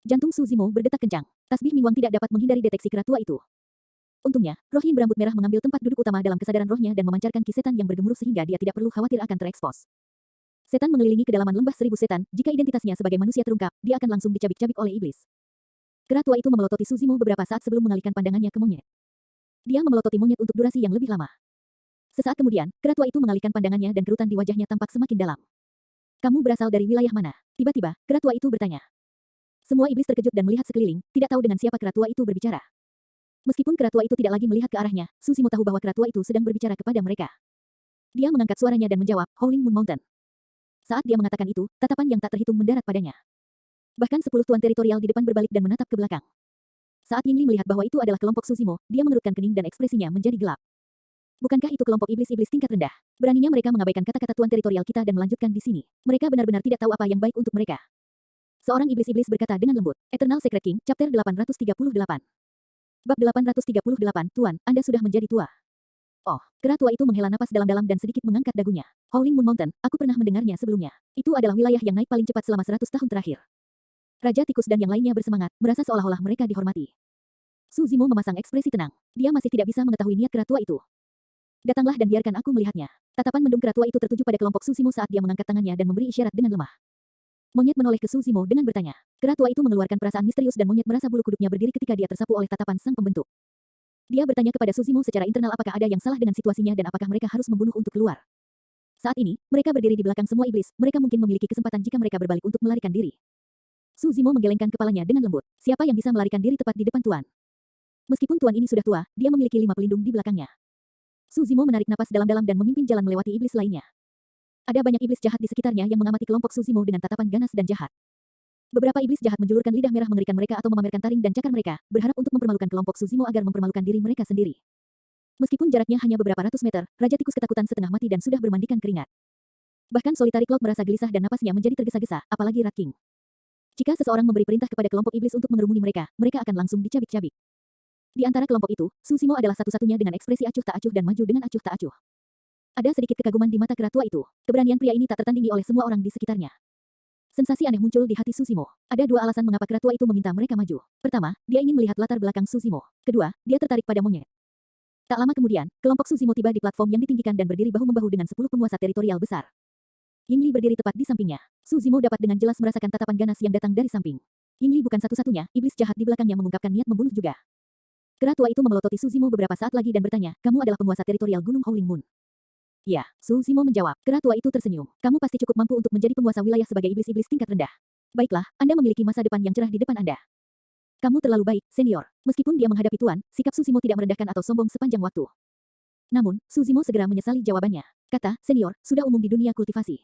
Jantung Suzimo berdetak kencang. Tasbih Mingwang tidak dapat menghindari deteksi kera tua itu. Untungnya, roh Yin berambut merah mengambil tempat duduk utama dalam kesadaran rohnya dan memancarkan ki setan yang bergemuruh sehingga dia tidak perlu khawatir akan terekspos. Setan mengelilingi kedalaman lembah 1000 setan, jika identitasnya sebagai manusia terungkap, dia akan langsung dicabik-cabik oleh iblis. Kera tua itu memelototi Suzimo beberapa saat sebelum mengalihkan pandangannya ke monyet. Dia memelototi monyet untuk durasi yang lebih lama. Sesaat kemudian, kera tua itu mengalihkan pandangannya dan kerutan di wajahnya tampak semakin dalam. Kamu berasal dari wilayah mana? Tiba-tiba, kera tua itu bertanya. Semua iblis terkejut dan melihat sekeliling, tidak tahu dengan siapa kera tua itu berbicara. Meskipun kera tua itu tidak lagi melihat ke arahnya, Suzimo tahu bahwa kera tua itu sedang berbicara kepada mereka. Dia mengangkat suaranya dan menjawab, Howling Moon Mountain. Saat dia mengatakan itu, tatapan yang tak terhitung mendarat padanya. Bahkan 10 tuan teritorial di depan berbalik dan menatap ke belakang. Saat Yingli melihat bahwa itu adalah kelompok Suzimo, dia mengerutkan kening dan ekspresinya menjadi gelap. Bukankah itu kelompok iblis-iblis tingkat rendah? Beraninya mereka mengabaikan kata-kata tuan teritorial kita dan melanjutkan di sini. Mereka benar-benar tidak tahu apa yang baik untuk mereka. Seorang iblis-iblis berkata dengan lembut. Eternal Secret King, Chapter 838. Bab 838, Tuan, Anda sudah menjadi tua. Oh, kera tua itu menghela napas dalam-dalam dan sedikit mengangkat dagunya. Howling Moon Mountain, aku pernah mendengarnya sebelumnya. Itu adalah wilayah yang naik paling cepat selama 100 tahun terakhir. Raja Tikus dan yang lainnya bersemangat, merasa seolah-olah mereka dihormati. Suzimo memasang ekspresi tenang. Dia masih tidak bisa mengetahui niat kera tua itu. Datanglah dan biarkan aku melihatnya. Tatapan mendung kera tua itu tertuju pada kelompok Suzimo saat dia mengangkat tangannya dan memberi isyarat dengan lemah. Monyet menoleh ke Suzimo dengan bertanya. Kera tua itu mengeluarkan perasaan misterius dan monyet merasa bulu kuduknya berdiri ketika dia tersapu oleh tatapan sang pembentuk. Dia bertanya kepada Suzimo secara internal apakah ada yang salah dengan situasinya dan apakah mereka harus membunuh untuk keluar. Saat ini, mereka berdiri di belakang semua iblis, mereka mungkin memiliki kesempatan jika mereka berbalik untuk melarikan diri. Suzimo menggelengkan kepalanya dengan lembut. Siapa yang bisa melarikan diri tepat di depan Tuan? Meskipun Tuan ini sudah tua, dia memiliki 5 pelindung di belakangnya. Suzimo menarik napas dalam-dalam dan memimpin jalan melewati iblis lainnya. Ada banyak iblis jahat di sekitarnya yang mengamati kelompok Suzimo dengan tatapan ganas dan jahat. Beberapa iblis jahat menjulurkan lidah merah mengerikan mereka atau memamerkan taring dan cakar mereka, berharap untuk mempermalukan kelompok Suzimo agar mempermalukan diri mereka sendiri. Meskipun jaraknya hanya beberapa ratus meter, Raja Tikus ketakutan setengah mati dan sudah bermandikan keringat. Bahkan Solitary Cloud merasa gelisah dan napasnya menjadi tergesa-gesa, apalagi Rat King. Jika seseorang memberi perintah kepada kelompok iblis untuk mengerumuni mereka, mereka akan langsung dicabik-cabik. Di antara kelompok itu, Suzimo adalah satu-satunya dengan ekspresi acuh tak acuh dan maju dengan acuh tak acuh. Ada sedikit kekaguman di mata kera tua itu. Keberanian pria ini tak tertandingi oleh semua orang di sekitarnya. Sensasi aneh muncul di hati Suzimo. Ada 2 alasan mengapa kera tua itu meminta mereka maju. Pertama, dia ingin melihat latar belakang Suzimo. Kedua, dia tertarik pada monyet. Tak lama kemudian, kelompok Suzimo tiba di platform yang ditinggikan dan berdiri bahu-membahu dengan 10 penguasa teritorial besar. Yingli berdiri tepat di sampingnya. Suzimo dapat dengan jelas merasakan tatapan ganas yang datang dari samping. Yingli bukan satu-satunya, iblis jahat di belakangnya mengungkapkan niat membunuh juga. Kera tua itu memelototi Suzimo beberapa saat lagi dan bertanya, kamu adalah penguasa teritorial Gunung Howling Moon. Ya, Suzimo menjawab. Kera tua itu tersenyum. Kamu pasti cukup mampu untuk menjadi penguasa wilayah sebagai iblis-iblis tingkat rendah. Baiklah, Anda memiliki masa depan yang cerah di depan Anda. Kamu terlalu baik, senior. Meskipun dia menghadapi Tuan, sikap Suzimo tidak merendahkan atau sombong sepanjang waktu. Namun, Suzimo segera menyesali jawabannya. Kata, senior, sudah umum di dunia kultivasi.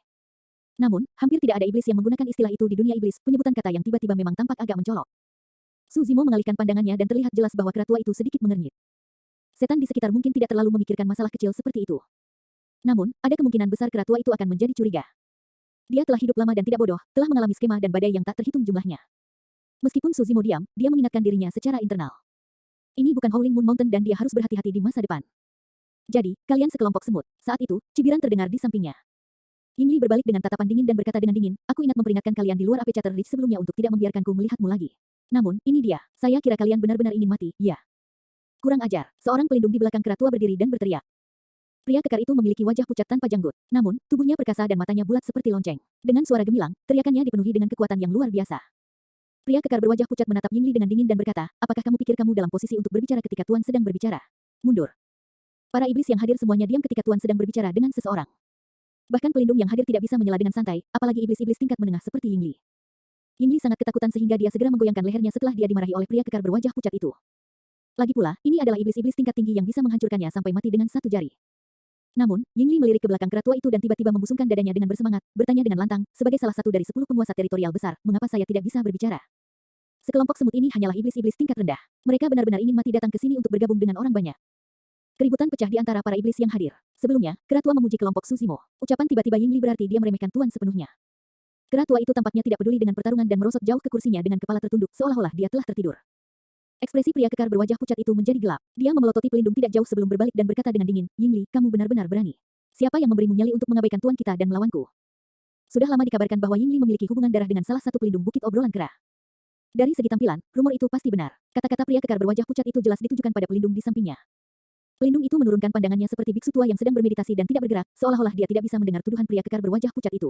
Namun, hampir tidak ada iblis yang menggunakan istilah itu di dunia iblis, penyebutan kata yang tiba-tiba memang tampak agak mencolok. Su Zimo mengalihkan pandangannya dan terlihat jelas bahwa kera tua itu sedikit mengernyit. Setan di sekitar mungkin tidak terlalu memikirkan masalah kecil seperti itu. Namun, ada kemungkinan besar kera tua itu akan menjadi curiga. Dia telah hidup lama dan tidak bodoh, telah mengalami skema dan badai yang tak terhitung jumlahnya. Meskipun Su Zimo diam, dia mengingatkan dirinya secara internal. Ini bukan Howling Moon Mountain dan dia harus berhati-hati di masa depan. Jadi, kalian sekelompok semut. Saat itu, cibiran terdengar di sampingnya. Yingli berbalik dengan tatapan dingin dan berkata dengan dingin, aku ingat memperingatkan kalian di luar Apecator Ridge sebelumnya untuk tidak membiarkanku melihatmu lagi. Namun, ini dia. Saya kira kalian benar-benar ingin mati, ya. Kurang ajar. Seorang pelindung di belakang kera tua berdiri dan berteriak. Pria kekar itu memiliki wajah pucat tanpa janggut. Namun, tubuhnya perkasa dan matanya bulat seperti lonceng. Dengan suara gemilang, teriakannya dipenuhi dengan kekuatan yang luar biasa. Pria kekar berwajah pucat menatap Yingli dengan dingin dan berkata, apakah kamu pikir kamu dalam posisi untuk berbicara ketika Tuan sedang berbicara? Mundur. Para iblis yang hadir semuanya diam ketika Tuan sedang berbicara dengan seseorang. Bahkan pelindung yang hadir tidak bisa menyela dengan santai, apalagi iblis-iblis tingkat menengah seperti Yingli. Yingli sangat ketakutan sehingga dia segera menggoyangkan lehernya setelah dia dimarahi oleh pria kekar berwajah pucat itu. Lagi pula, ini adalah iblis-iblis tingkat tinggi yang bisa menghancurkannya sampai mati dengan satu jari. Namun, Yingli melirik ke belakang kera tua itu dan tiba-tiba membusungkan dadanya dengan bersemangat, bertanya dengan lantang, sebagai salah satu dari 10 penguasa teritorial besar, mengapa saya tidak bisa berbicara? Sekelompok semut ini hanyalah iblis-iblis tingkat rendah. Mereka benar-benar ingin mati datang ke sini untuk bergabung dengan orang banyak. Keributan pecah di antara para iblis yang hadir. Sebelumnya, kera tua memuji kelompok Su Zimo. Ucapan tiba-tiba Yingli berarti dia meremehkan Tuan sepenuhnya. Kera tua itu tampaknya tidak peduli dengan pertarungan dan merosot jauh ke kursinya dengan kepala tertunduk seolah-olah dia telah tertidur. Ekspresi pria kekar berwajah pucat itu menjadi gelap. Dia memelototi pelindung tidak jauh sebelum berbalik dan berkata dengan dingin, Yingli, kamu benar-benar berani. Siapa yang memberimu nyali untuk mengabaikan tuan kita dan melawanku? Sudah lama dikabarkan bahwa Yingli memiliki hubungan darah dengan salah satu pelindung bukit obrolan kera. Dari segi tampilan, rumor itu pasti benar. Kata-kata pria kekar berwajah pucat itu jelas ditujukan pada pelindung di sampingnya. Pelindung itu menurunkan pandangannya seperti biksu tua yang sedang bermeditasi dan tidak bergerak, seolah-olah dia tidak bisa mendengar tuduhan pria kekar berwajah pucat itu.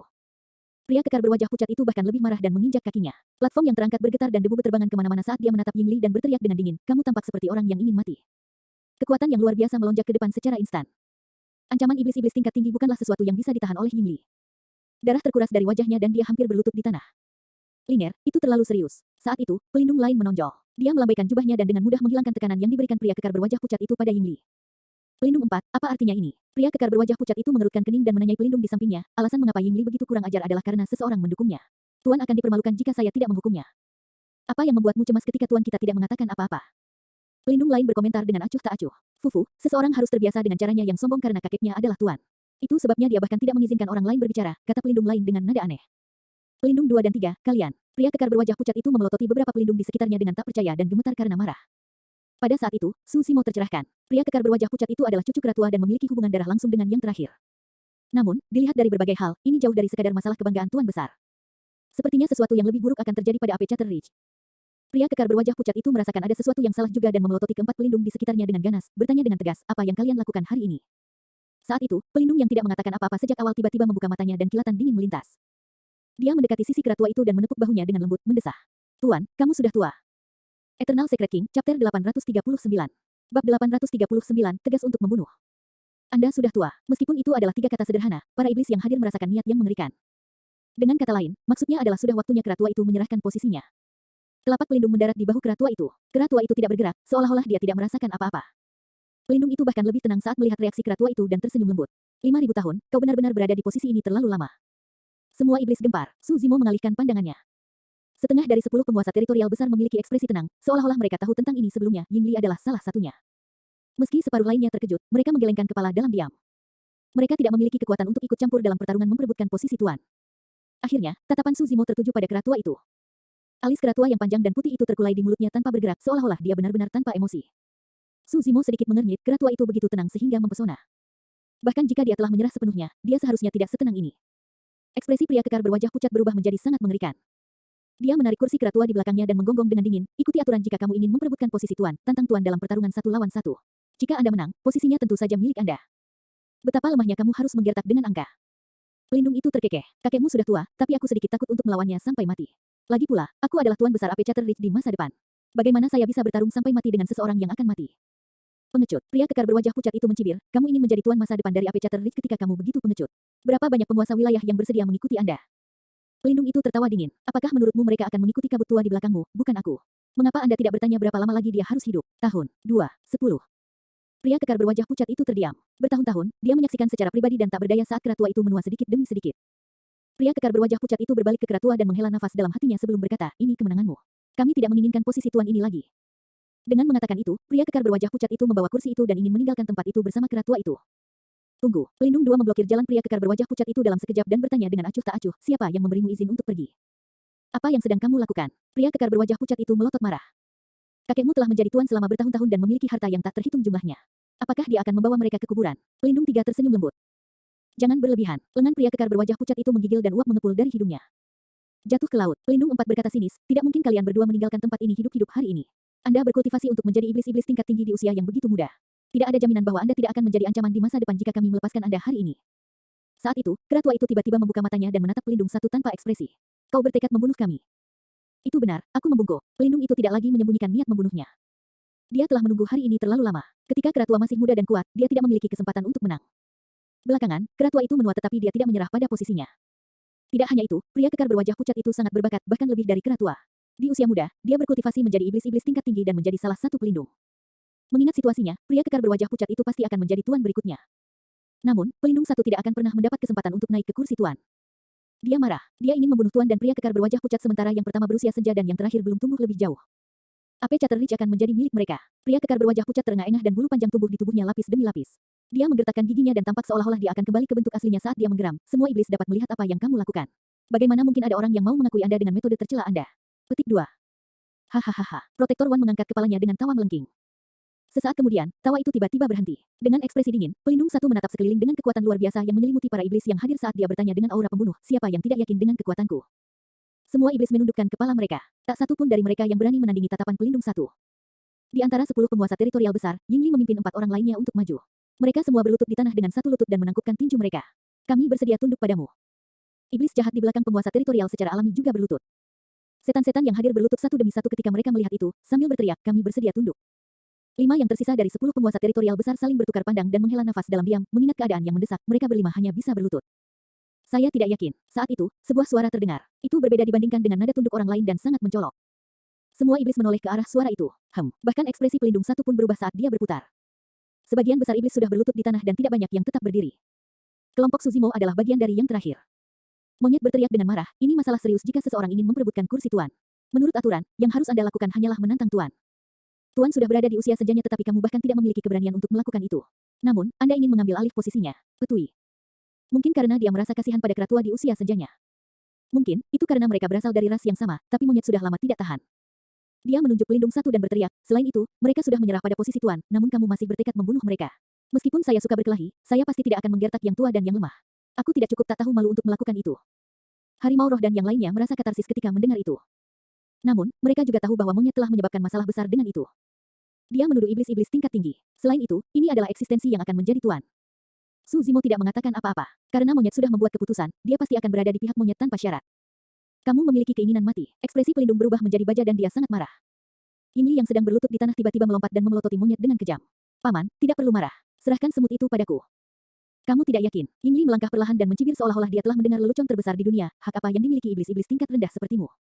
Pria kekar berwajah pucat itu bahkan lebih marah dan menginjak kakinya. Platform yang terangkat bergetar dan debu berterbangan kemana-mana saat dia menatap Yingli dan berteriak dengan dingin, kamu tampak seperti orang yang ingin mati. Kekuatan yang luar biasa melonjak ke depan secara instan. Ancaman iblis-iblis tingkat tinggi bukanlah sesuatu yang bisa ditahan oleh Yingli. Darah terkuras dari wajahnya dan dia hampir berlutut di tanah. Liner, itu terlalu serius. Saat itu, pelindung lain menonjol. Dia melambaikan jubahnya dan dengan mudah menghilangkan tekanan yang diberikan pria kekar berwajah pucat itu pada Yingli. Pelindung 4, apa artinya ini? Pria kekar berwajah pucat itu mengerutkan kening dan menanyai pelindung di sampingnya, alasan mengapa Yingli begitu kurang ajar adalah karena seseorang mendukungnya. Tuan akan dipermalukan jika saya tidak menghukumnya. Apa yang membuatmu cemas ketika Tuan kita tidak mengatakan apa-apa? Pelindung lain berkomentar dengan acuh tak acuh. Fufu, seseorang harus terbiasa dengan caranya yang sombong karena kakeknya adalah Tuan. Itu sebabnya dia bahkan tidak mengizinkan orang lain berbicara, kata pelindung lain dengan nada aneh. Pelindung 2 dan 3, kalian. Pria kekar berwajah pucat itu memelototi beberapa pelindung di sekitarnya dengan tak percaya dan gemetar karena marah. Pada saat itu, Su Zimo tercerahkan. Pria kekar berwajah pucat itu adalah cucu kera tua dan memiliki hubungan darah langsung dengan yang terakhir. Namun, dilihat dari berbagai hal, ini jauh dari sekadar masalah kebanggaan tuan besar. Sepertinya sesuatu yang lebih buruk akan terjadi pada Apecator Ridge. Pria kekar berwajah pucat itu merasakan ada sesuatu yang salah juga dan memelototi keempat pelindung di sekitarnya dengan ganas, bertanya dengan tegas, apa yang kalian lakukan hari ini? Saat itu, pelindung yang tidak mengatakan apa-apa sejak awal tiba-tiba membuka matanya dan kilatan dingin melintas. Dia mendekati sisi kera tua itu dan menepuk bahunya dengan lembut, mendesah. Tuan, kamu sudah tua. Eternal Secret King, Chapter 839. Bab 839, tegas untuk membunuh. Anda sudah tua. Meskipun itu adalah 3 kata sederhana, para iblis yang hadir merasakan niat yang mengerikan. Dengan kata lain, maksudnya adalah sudah waktunya kera tua itu menyerahkan posisinya. Telapak pelindung mendarat di bahu kera tua itu. Kera tua itu tidak bergerak, seolah-olah dia tidak merasakan apa-apa. Pelindung itu bahkan lebih tenang saat melihat reaksi kera tua itu dan tersenyum lembut. 5.000 tahun, kau benar-benar berada di posisi ini terlalu lama. Semua iblis gempar. Su Zimo mengalihkan pandangannya. Setengah dari 10 penguasa teritorial besar memiliki ekspresi tenang, seolah-olah mereka tahu tentang ini sebelumnya, Yingli adalah salah satunya. Meski separuh lainnya terkejut, mereka menggelengkan kepala dalam diam. Mereka tidak memiliki kekuatan untuk ikut campur dalam pertarungan memperebutkan posisi tuan. Akhirnya, tatapan Su Zimo tertuju pada kera tua itu. Alis kera tua yang panjang dan putih itu terkulai di mulutnya tanpa bergerak, seolah-olah dia benar-benar tanpa emosi. Su Zimo sedikit mengernyit, kera tua itu begitu tenang sehingga mempesona. Bahkan jika dia telah menyerah sepenuhnya, dia seharusnya tidak setenang ini. Ekspresi pria kekar berwajah pucat berubah menjadi sangat mengerikan. Dia menarik kursi kera tua di belakangnya dan menggonggong dengan dingin, ikuti aturan jika kamu ingin memperebutkan posisi tuan, tantang tuan dalam pertarungan 1 lawan 1. Jika Anda menang, posisinya tentu saja milik Anda. Betapa lemahnya kamu harus menggertak dengan angka. Pelindung itu terkekeh, kakekmu sudah tua, tapi aku sedikit takut untuk melawannya sampai mati. Lagi pula, aku adalah tuan besar Apecator Ridge di masa depan. Bagaimana saya bisa bertarung sampai mati dengan seseorang yang akan mati? Pengecut, pria kekar berwajah pucat itu mencibir, kamu ingin menjadi tuan masa depan dari Apecator Ridge ketika kamu begitu pengecut. Berapa banyak penguasa wilayah yang bersedia mengikuti Anda? Pelindung itu tertawa dingin. Apakah menurutmu mereka akan mengikuti kabut tua di belakangmu, bukan aku? Mengapa Anda tidak bertanya berapa lama lagi dia harus hidup? Tahun, 2, 10. Pria kekar berwajah pucat itu terdiam. Bertahun-tahun, dia menyaksikan secara pribadi dan tak berdaya saat kera tua itu menua sedikit demi sedikit. Pria kekar berwajah pucat itu berbalik ke kera tua dan menghela nafas dalam hatinya sebelum berkata, ini kemenanganmu. Kami tidak menginginkan posisi tuan ini lagi. Dengan mengatakan itu, pria kekar berwajah pucat itu membawa kursi itu dan ingin meninggalkan tempat itu bersama kera tua itu. Tunggu, pelindung dua memblokir jalan pria kekar berwajah pucat itu dalam sekejap dan bertanya dengan acuh tak acuh, siapa yang memberimu izin untuk pergi? Apa yang sedang kamu lakukan? Pria kekar berwajah pucat itu melotot marah. Kakekmu telah menjadi tuan selama bertahun-tahun dan memiliki harta yang tak terhitung jumlahnya. Apakah dia akan membawa mereka ke kuburan? Pelindung tiga tersenyum lembut. Jangan berlebihan. Lengan pria kekar berwajah pucat itu menggigil dan uap mengepul dari hidungnya. Jatuh ke laut. Pelindung empat berkata sinis, tidak mungkin kalian berdua meninggalkan tempat ini hidup-hidup hari ini. Anda berkultivasi untuk menjadi iblis-iblis tingkat tinggi di usia yang begitu muda. Tidak ada jaminan bahwa Anda tidak akan menjadi ancaman di masa depan jika kami melepaskan Anda hari ini. Saat itu, kera tua itu tiba-tiba membuka matanya dan menatap pelindung satu tanpa ekspresi. Kau bertekad membunuh kami. Itu benar, aku membungkuk. Pelindung itu tidak lagi menyembunyikan niat membunuhnya. Dia telah menunggu hari ini terlalu lama. Ketika kera tua masih muda dan kuat, dia tidak memiliki kesempatan untuk menang. Belakangan, kera tua itu menua tetapi dia tidak menyerah pada posisinya. Tidak hanya itu, pria kekar berwajah pucat itu sangat berbakat bahkan lebih dari kera tua. Di usia muda, dia berkultivasi menjadi iblis-iblis tingkat tinggi dan menjadi salah satu pelindung. Mengingat situasinya, pria kekar berwajah pucat itu pasti akan menjadi tuan berikutnya. Namun, pelindung satu tidak akan pernah mendapat kesempatan untuk naik ke kursi tuan. Dia marah. Dia ingin membunuh tuan dan pria kekar berwajah pucat sementara yang pertama berusia senja dan yang terakhir belum tumbuh lebih jauh. AP Chatterreach akan menjadi milik mereka. Pria kekar berwajah pucat terengah-engah dan bulu panjang tumbuh di tubuhnya lapis demi lapis. Dia menggertakkan giginya dan tampak seolah-olah dia akan kembali ke bentuk aslinya saat dia menggeram. Semua iblis dapat melihat apa yang kamu lakukan. Bagaimana mungkin ada orang yang mau mengakui Anda dengan metode tercela Anda? Petik 2. Hahaha. Protektor Wan mengangkat kepalanya dengan tawa melengking. Sesaat kemudian, tawa itu tiba-tiba berhenti. Dengan ekspresi dingin, pelindung satu menatap sekeliling dengan kekuatan luar biasa yang menyelimuti para iblis yang hadir saat dia bertanya dengan aura pembunuh, siapa yang tidak yakin dengan kekuatanku? Semua iblis menundukkan kepala mereka. Tak satu pun dari mereka yang berani menandingi tatapan pelindung satu. Di antara 10 penguasa teritorial besar, Yingli memimpin 4 orang lainnya untuk maju. Mereka semua berlutut di tanah dengan satu lutut dan menangkupkan tinju mereka. Kami bersedia tunduk padamu. Iblis jahat di belakang penguasa teritorial secara alami juga berlutut. Setan-setan yang hadir berlutut satu demi satu ketika mereka melihat itu, sambil berteriak, kami bersedia tunduk. 5 yang tersisa dari 10 penguasa teritorial besar saling bertukar pandang dan menghela nafas dalam diam, mengingat keadaan yang mendesak, mereka berlima hanya bisa berlutut. Saya tidak yakin. Saat itu, sebuah suara terdengar. Itu berbeda dibandingkan dengan nada tunduk orang lain dan sangat mencolok. Semua iblis menoleh ke arah suara itu. Bahkan ekspresi pelindung satu pun berubah saat dia berputar. Sebagian besar iblis sudah berlutut di tanah dan tidak banyak yang tetap berdiri. Kelompok Suzimo adalah bagian dari yang terakhir. Monyet berteriak dengan marah, ini masalah serius jika seseorang ingin memperebutkan kursi tuan. Menurut aturan, yang harus Anda lakukan hanyalah menantang tuan. Tuan sudah berada di usia senjanya tetapi kamu bahkan tidak memiliki keberanian untuk melakukan itu. Namun, Anda ingin mengambil alih posisinya. Petui. Mungkin karena dia merasa kasihan pada kera tua di usia senjanya. Mungkin, itu karena mereka berasal dari ras yang sama, tapi monyet sudah lama tidak tahan. Dia menunjuk pelindung satu dan berteriak, selain itu, mereka sudah menyerah pada posisi tuan, namun kamu masih bertekad membunuh mereka. Meskipun saya suka berkelahi, saya pasti tidak akan menggertak yang tua dan yang lemah. Aku tidak cukup tak tahu malu untuk melakukan itu. Harimau roh dan yang lainnya merasa katarsis ketika mendengar itu. Namun, mereka juga tahu bahwa monyet telah menyebabkan masalah besar dengan itu. Dia menuduh iblis-iblis tingkat tinggi. Selain itu, ini adalah eksistensi yang akan menjadi tuan. Suzimo tidak mengatakan apa-apa. Karena monyet sudah membuat keputusan, dia pasti akan berada di pihak monyet tanpa syarat. Kamu memiliki keinginan mati. Ekspresi pelindung berubah menjadi baja dan dia sangat marah. Yingli yang sedang berlutut di tanah tiba-tiba melompat dan memelototi monyet dengan kejam. Paman, tidak perlu marah. Serahkan semut itu padaku. Kamu tidak yakin. Yingli melangkah perlahan dan mencibir seolah-olah dia telah mendengar lelucon terbesar di dunia. Hak apa yang dimiliki iblis-iblis tingkat rendah sepertimu?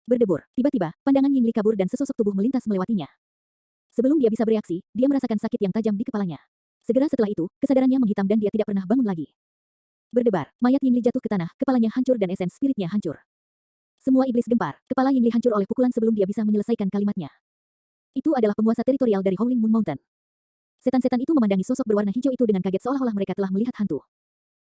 Berdebur. Tiba-tiba, pandangan Yingli kabur dan sesosok tubuh melintas melewatinya. Sebelum dia bisa bereaksi, dia merasakan sakit yang tajam di kepalanya. Segera setelah itu, kesadarannya menghitam dan dia tidak pernah bangun lagi. Berdebar, mayat Yingli jatuh ke tanah, kepalanya hancur dan esens spiritnya hancur. Semua iblis gempar, kepala Yingli hancur oleh pukulan sebelum dia bisa menyelesaikan kalimatnya. Itu adalah penguasa teritorial dari Howling Moon Mountain. Setan-setan itu memandangi sosok berwarna hijau itu dengan kaget seolah-olah mereka telah melihat hantu.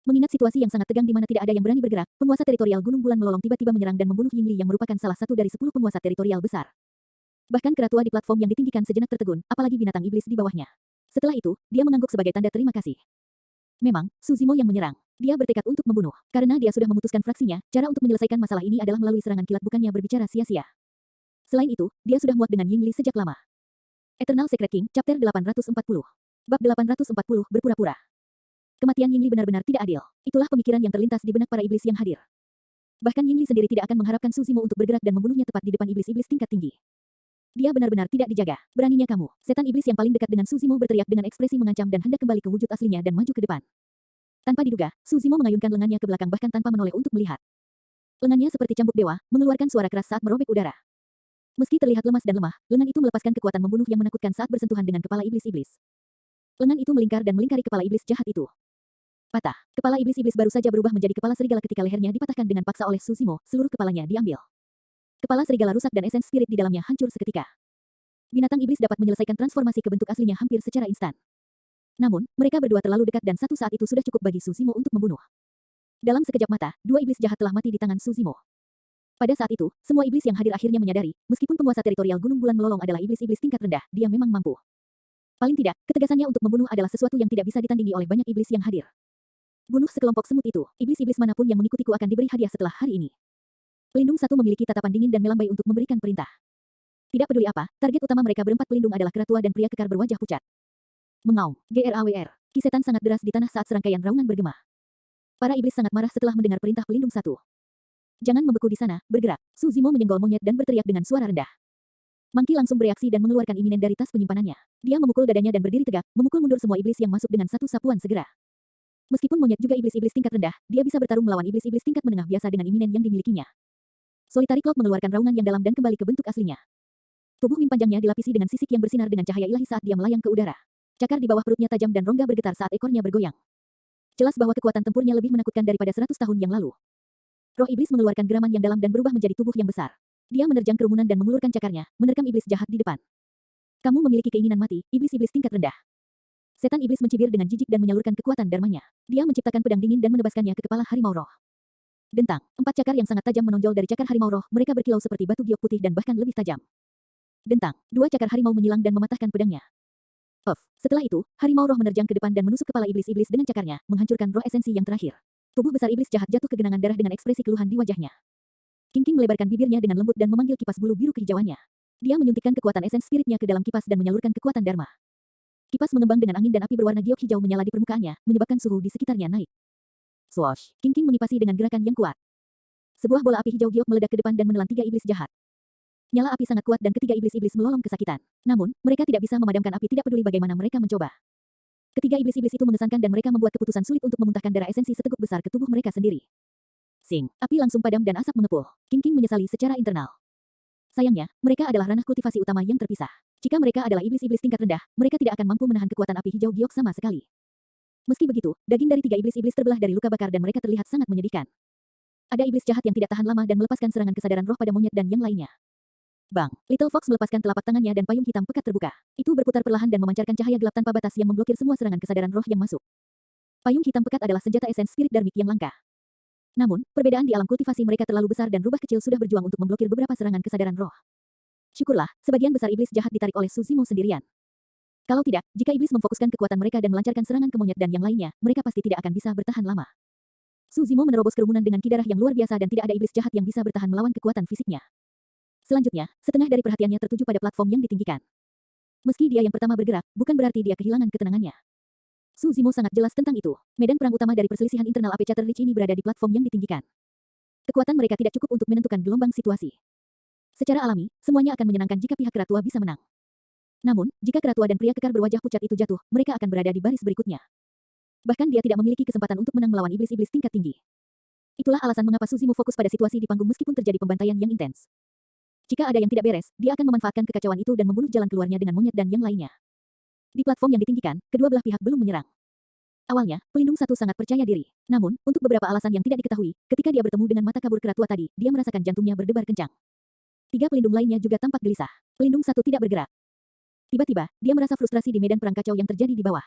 Mengingat situasi yang sangat tegang di mana tidak ada yang berani bergerak, penguasa teritorial Gunung Bulan Melolong tiba-tiba menyerang dan membunuh Yingli yang merupakan salah satu dari 10 penguasa teritorial besar. Bahkan kera tua di platform yang ditinggikan sejenak tertegun, apalagi binatang iblis di bawahnya. Setelah itu, dia mengangguk sebagai tanda terima kasih. Memang, Suzimo yang menyerang. Dia bertekad untuk membunuh. Karena dia sudah memutuskan fraksinya, cara untuk menyelesaikan masalah ini adalah melalui serangan kilat bukannya berbicara sia-sia. Selain itu, dia sudah muak dengan Yingli sejak lama. Eternal Secret King, Chapter 840. Bab 840, berpura-pura. Kematian Yingli benar-benar tidak adil. Itulah pemikiran yang terlintas di benak para iblis yang hadir. Bahkan Yingli sendiri tidak akan mengharapkan Suzimo untuk bergerak dan membunuhnya tepat di depan iblis-iblis tingkat tinggi. Dia benar-benar tidak dijaga. Beraninya kamu. Setan iblis yang paling dekat dengan Suzimo berteriak dengan ekspresi mengancam dan hendak kembali ke wujud aslinya dan maju ke depan. Tanpa diduga, Suzimo mengayunkan lengannya ke belakang bahkan tanpa menoleh untuk melihat. Lengannya seperti cambuk dewa, mengeluarkan suara keras saat merobek udara. Meski terlihat lemas dan lemah, lengan itu melepaskan kekuatan membunuh yang menakutkan saat bersentuhan dengan kepala iblis-iblis. Lengan itu melingkar dan melingkari kepala iblis jahat itu. Patah. Kepala iblis-iblis baru saja berubah menjadi kepala serigala ketika lehernya dipatahkan dengan paksa oleh Suzimo, seluruh kepalanya diambil. Kepala serigala rusak dan esens spirit di dalamnya hancur seketika. Binatang iblis dapat menyelesaikan transformasi ke bentuk aslinya hampir secara instan. Namun, mereka berdua terlalu dekat dan satu saat itu sudah cukup bagi Suzimo untuk membunuh. Dalam sekejap mata, dua iblis jahat telah mati di tangan Suzimo. Pada saat itu, semua iblis yang hadir akhirnya menyadari, meskipun penguasa teritorial Gunung Bulan Melolong adalah iblis-iblis tingkat rendah, dia memang mampu. Paling tidak, ketegasannya untuk membunuh adalah sesuatu yang tidak bisa ditandingi oleh banyak iblis yang hadir. Bunuh sekelompok semut itu, iblis-iblis manapun yang mengikutiku akan diberi hadiah setelah hari ini. Pelindung satu memiliki tatapan dingin dan melambai untuk memberikan perintah. Tidak peduli apa, target utama mereka berempat pelindung adalah keratua dan pria kekar berwajah pucat. Mengaum, GRAWR. Kisetan sangat deras di tanah saat serangkaian raungan bergema. Para iblis sangat marah setelah mendengar perintah pelindung satu. Jangan membeku di sana, bergerak. Suzimo menyenggol monyet dan berteriak dengan suara rendah. Monkey langsung bereaksi dan mengeluarkan iminen dari tas penyimpanannya. Dia memukul dadanya dan berdiri tegak, memukul mundur semua iblis yang masuk dengan satu sapuan segera. Meskipun monyet juga iblis-iblis tingkat rendah, dia bisa bertarung melawan iblis-iblis tingkat menengah biasa dengan iminen yang dimilikinya. Solitary Cloud mengeluarkan raungan yang dalam dan kembali ke bentuk aslinya. Tubuh Wing panjangnya dilapisi dengan sisik yang bersinar dengan cahaya ilahi saat dia melayang ke udara. Cakar di bawah perutnya tajam dan rongga bergetar saat ekornya bergoyang. Jelas bahwa kekuatan tempurnya lebih menakutkan daripada 100 tahun yang lalu. Roh iblis mengeluarkan geraman yang dalam dan berubah menjadi tubuh yang besar. Dia menerjang kerumunan dan mengulurkan cakarnya, menerkam iblis jahat di depan. Kamu memiliki keinginan mati, iblis-iblis tingkat rendah. Setan iblis mencibir dengan jijik dan menyalurkan kekuatan dharmanya. Dia menciptakan pedang dingin dan menebaskannya ke kepala harimau roh. Dentang, 4 cakar yang sangat tajam menonjol dari cakar harimau roh, mereka berkilau seperti batu giok putih dan bahkan lebih tajam. Dentang, 2 cakar harimau menyilang dan mematahkan pedangnya. Setelah itu, harimau roh menerjang ke depan dan menusuk kepala iblis-iblis dengan cakarnya, menghancurkan roh esensi yang terakhir. Tubuh besar iblis jahat jatuh ke genangan darah dengan ekspresi keluhan di wajahnya. King melebarkan bibirnya dengan lembut dan memanggil kipas bulu biru kehijauannya. Dia menyuntikkan kekuatan esens spiritnya ke dalam kipas dan menyalurkan kekuatan dharma. Kipas mengembang dengan angin dan api berwarna giok hijau menyala di permukaannya, menyebabkan suhu di sekitarnya naik. Swoosh! King mengipasi dengan gerakan yang kuat. Sebuah bola api hijau giok meledak ke depan dan menelan 3 iblis jahat. Nyala api sangat kuat dan ketiga iblis-iblis melolong kesakitan. Namun, mereka tidak bisa memadamkan api tidak peduli bagaimana mereka mencoba. Ketiga iblis-iblis itu mengesankan dan mereka membuat keputusan sulit untuk memuntahkan darah esensi seteguk besar ke tubuh mereka sendiri. Sing, api langsung padam dan asap mengepul. King menyesali secara internal. Sayangnya, mereka adalah ranah kultivasi utama yang terpisah. Jika mereka adalah iblis-iblis tingkat rendah, mereka tidak akan mampu menahan kekuatan api hijau giok sama sekali. Meski begitu, daging dari 3 iblis-iblis terbelah dari luka bakar dan mereka terlihat sangat menyedihkan. Ada iblis jahat yang tidak tahan lama dan melepaskan serangan kesadaran roh pada monyet dan yang lainnya. Bang! Little Fox melepaskan telapak tangannya dan payung hitam pekat terbuka. Itu berputar perlahan dan memancarkan cahaya gelap tanpa batas yang memblokir semua serangan kesadaran roh yang masuk. Payung hitam pekat adalah senjata esens spirit dharmik yang langka. Namun, perbedaan di alam kultivasi mereka terlalu besar dan rubah kecil sudah berjuang untuk memblokir beberapa serangan kesadaran roh. Syukurlah, sebagian besar iblis jahat ditarik oleh Suzimo sendirian. Kalau tidak, jika iblis memfokuskan kekuatan mereka dan melancarkan serangan ke monyet dan yang lainnya, mereka pasti tidak akan bisa bertahan lama. Suzimo menerobos kerumunan dengan kidarah yang luar biasa dan tidak ada iblis jahat yang bisa bertahan melawan kekuatan fisiknya. Selanjutnya, setengah dari perhatiannya tertuju pada platform yang ditinggikan. Meski dia yang pertama bergerak, bukan berarti dia kehilangan ketenangannya. Suzimo sangat jelas tentang itu. Medan perang utama dari perselisihan internal Apechator Ridge ini berada di platform yang ditinggikan. Kekuatan mereka tidak cukup untuk menentukan gelombang situasi. Secara alami, semuanya akan menyenangkan jika pihak keratua bisa menang. Namun, jika keratua dan pria kekar berwajah pucat itu jatuh, mereka akan berada di baris berikutnya. Bahkan dia tidak memiliki kesempatan untuk menang melawan iblis-iblis tingkat tinggi. Itulah alasan mengapa Suzimo fokus pada situasi di panggung meskipun terjadi pembantaian yang intens. Jika ada yang tidak beres, dia akan memanfaatkan kekacauan itu dan membunuh jalan keluarnya dengan monyet dan yang lainnya. Di platform yang ditinggikan, kedua belah pihak belum menyerang. Awalnya, pelindung satu sangat percaya diri. Namun, untuk beberapa alasan yang tidak diketahui, ketika dia bertemu dengan mata kabur keratua tadi, dia merasakan jantungnya berdebar kencang. 3 pelindung lainnya juga tampak gelisah. Pelindung satu tidak bergerak. Tiba-tiba, dia merasa frustrasi di medan perang kacau yang terjadi di bawah.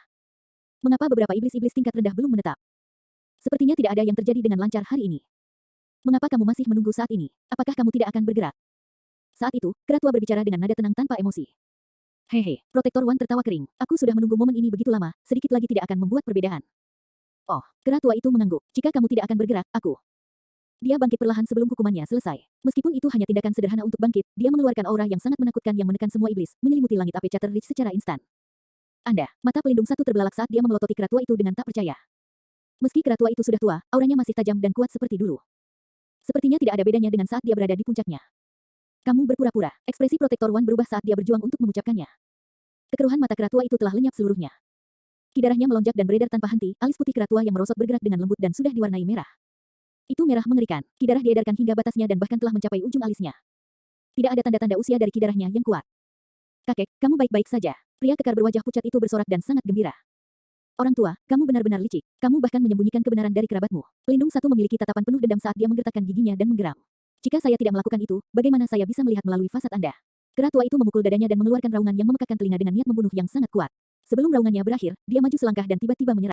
Mengapa beberapa iblis-iblis tingkat rendah belum menetap? Sepertinya tidak ada yang terjadi dengan lancar hari ini. Mengapa kamu masih menunggu saat ini? Apakah kamu tidak akan bergerak? Saat itu, keratua berbicara dengan nada tenang tanpa emosi. Hehe, Protektor One tertawa kering. Aku sudah menunggu momen ini begitu lama, sedikit lagi tidak akan membuat perbedaan. Oh, keratua itu mengangguk. Jika kamu tidak akan bergerak, aku. Dia bangkit perlahan sebelum hukumannya selesai. Meskipun itu hanya tindakan sederhana untuk bangkit, dia mengeluarkan aura yang sangat menakutkan yang menekan semua iblis, menyelimuti langit Apechator Ridge secara instan. Mata pelindung satu terbelalak saat dia memelototi keratua itu dengan tak percaya. Meski keratua itu sudah tua, auranya masih tajam dan kuat seperti dulu. Sepertinya tidak ada bedanya dengan saat dia berada di puncaknya. Kamu berpura-pura. Ekspresi Protektor One berubah saat dia berjuang untuk mengucapkannya. Kekeruhan mata keratua itu telah lenyap seluruhnya. Kidarahnya melonjak dan beredar tanpa henti, alis putih keratua yang merosot bergerak dengan lembut dan sudah diwarnai merah. Itu merah mengerikan. Kidarah diedarkan hingga batasnya dan bahkan telah mencapai ujung alisnya. Tidak ada tanda-tanda usia dari kidarahnya yang kuat. Kakek, kamu baik-baik saja. Pria kekar berwajah pucat itu bersorak dan sangat gembira. Orang tua, kamu benar-benar licik. Kamu bahkan menyembunyikan kebenaran dari kerabatmu. Pelindung satu memiliki tatapan penuh dendam saat dia menggertakkan giginya dan menggeram. Jika saya tidak melakukan itu, bagaimana saya bisa melihat melalui fasad Anda? Kera tua itu memukul dadanya dan mengeluarkan raungan yang memekakkan telinga dengan niat membunuh yang sangat kuat. Sebelum raungannya berakhir, dia maju selangkah dan tiba-tiba menyerang.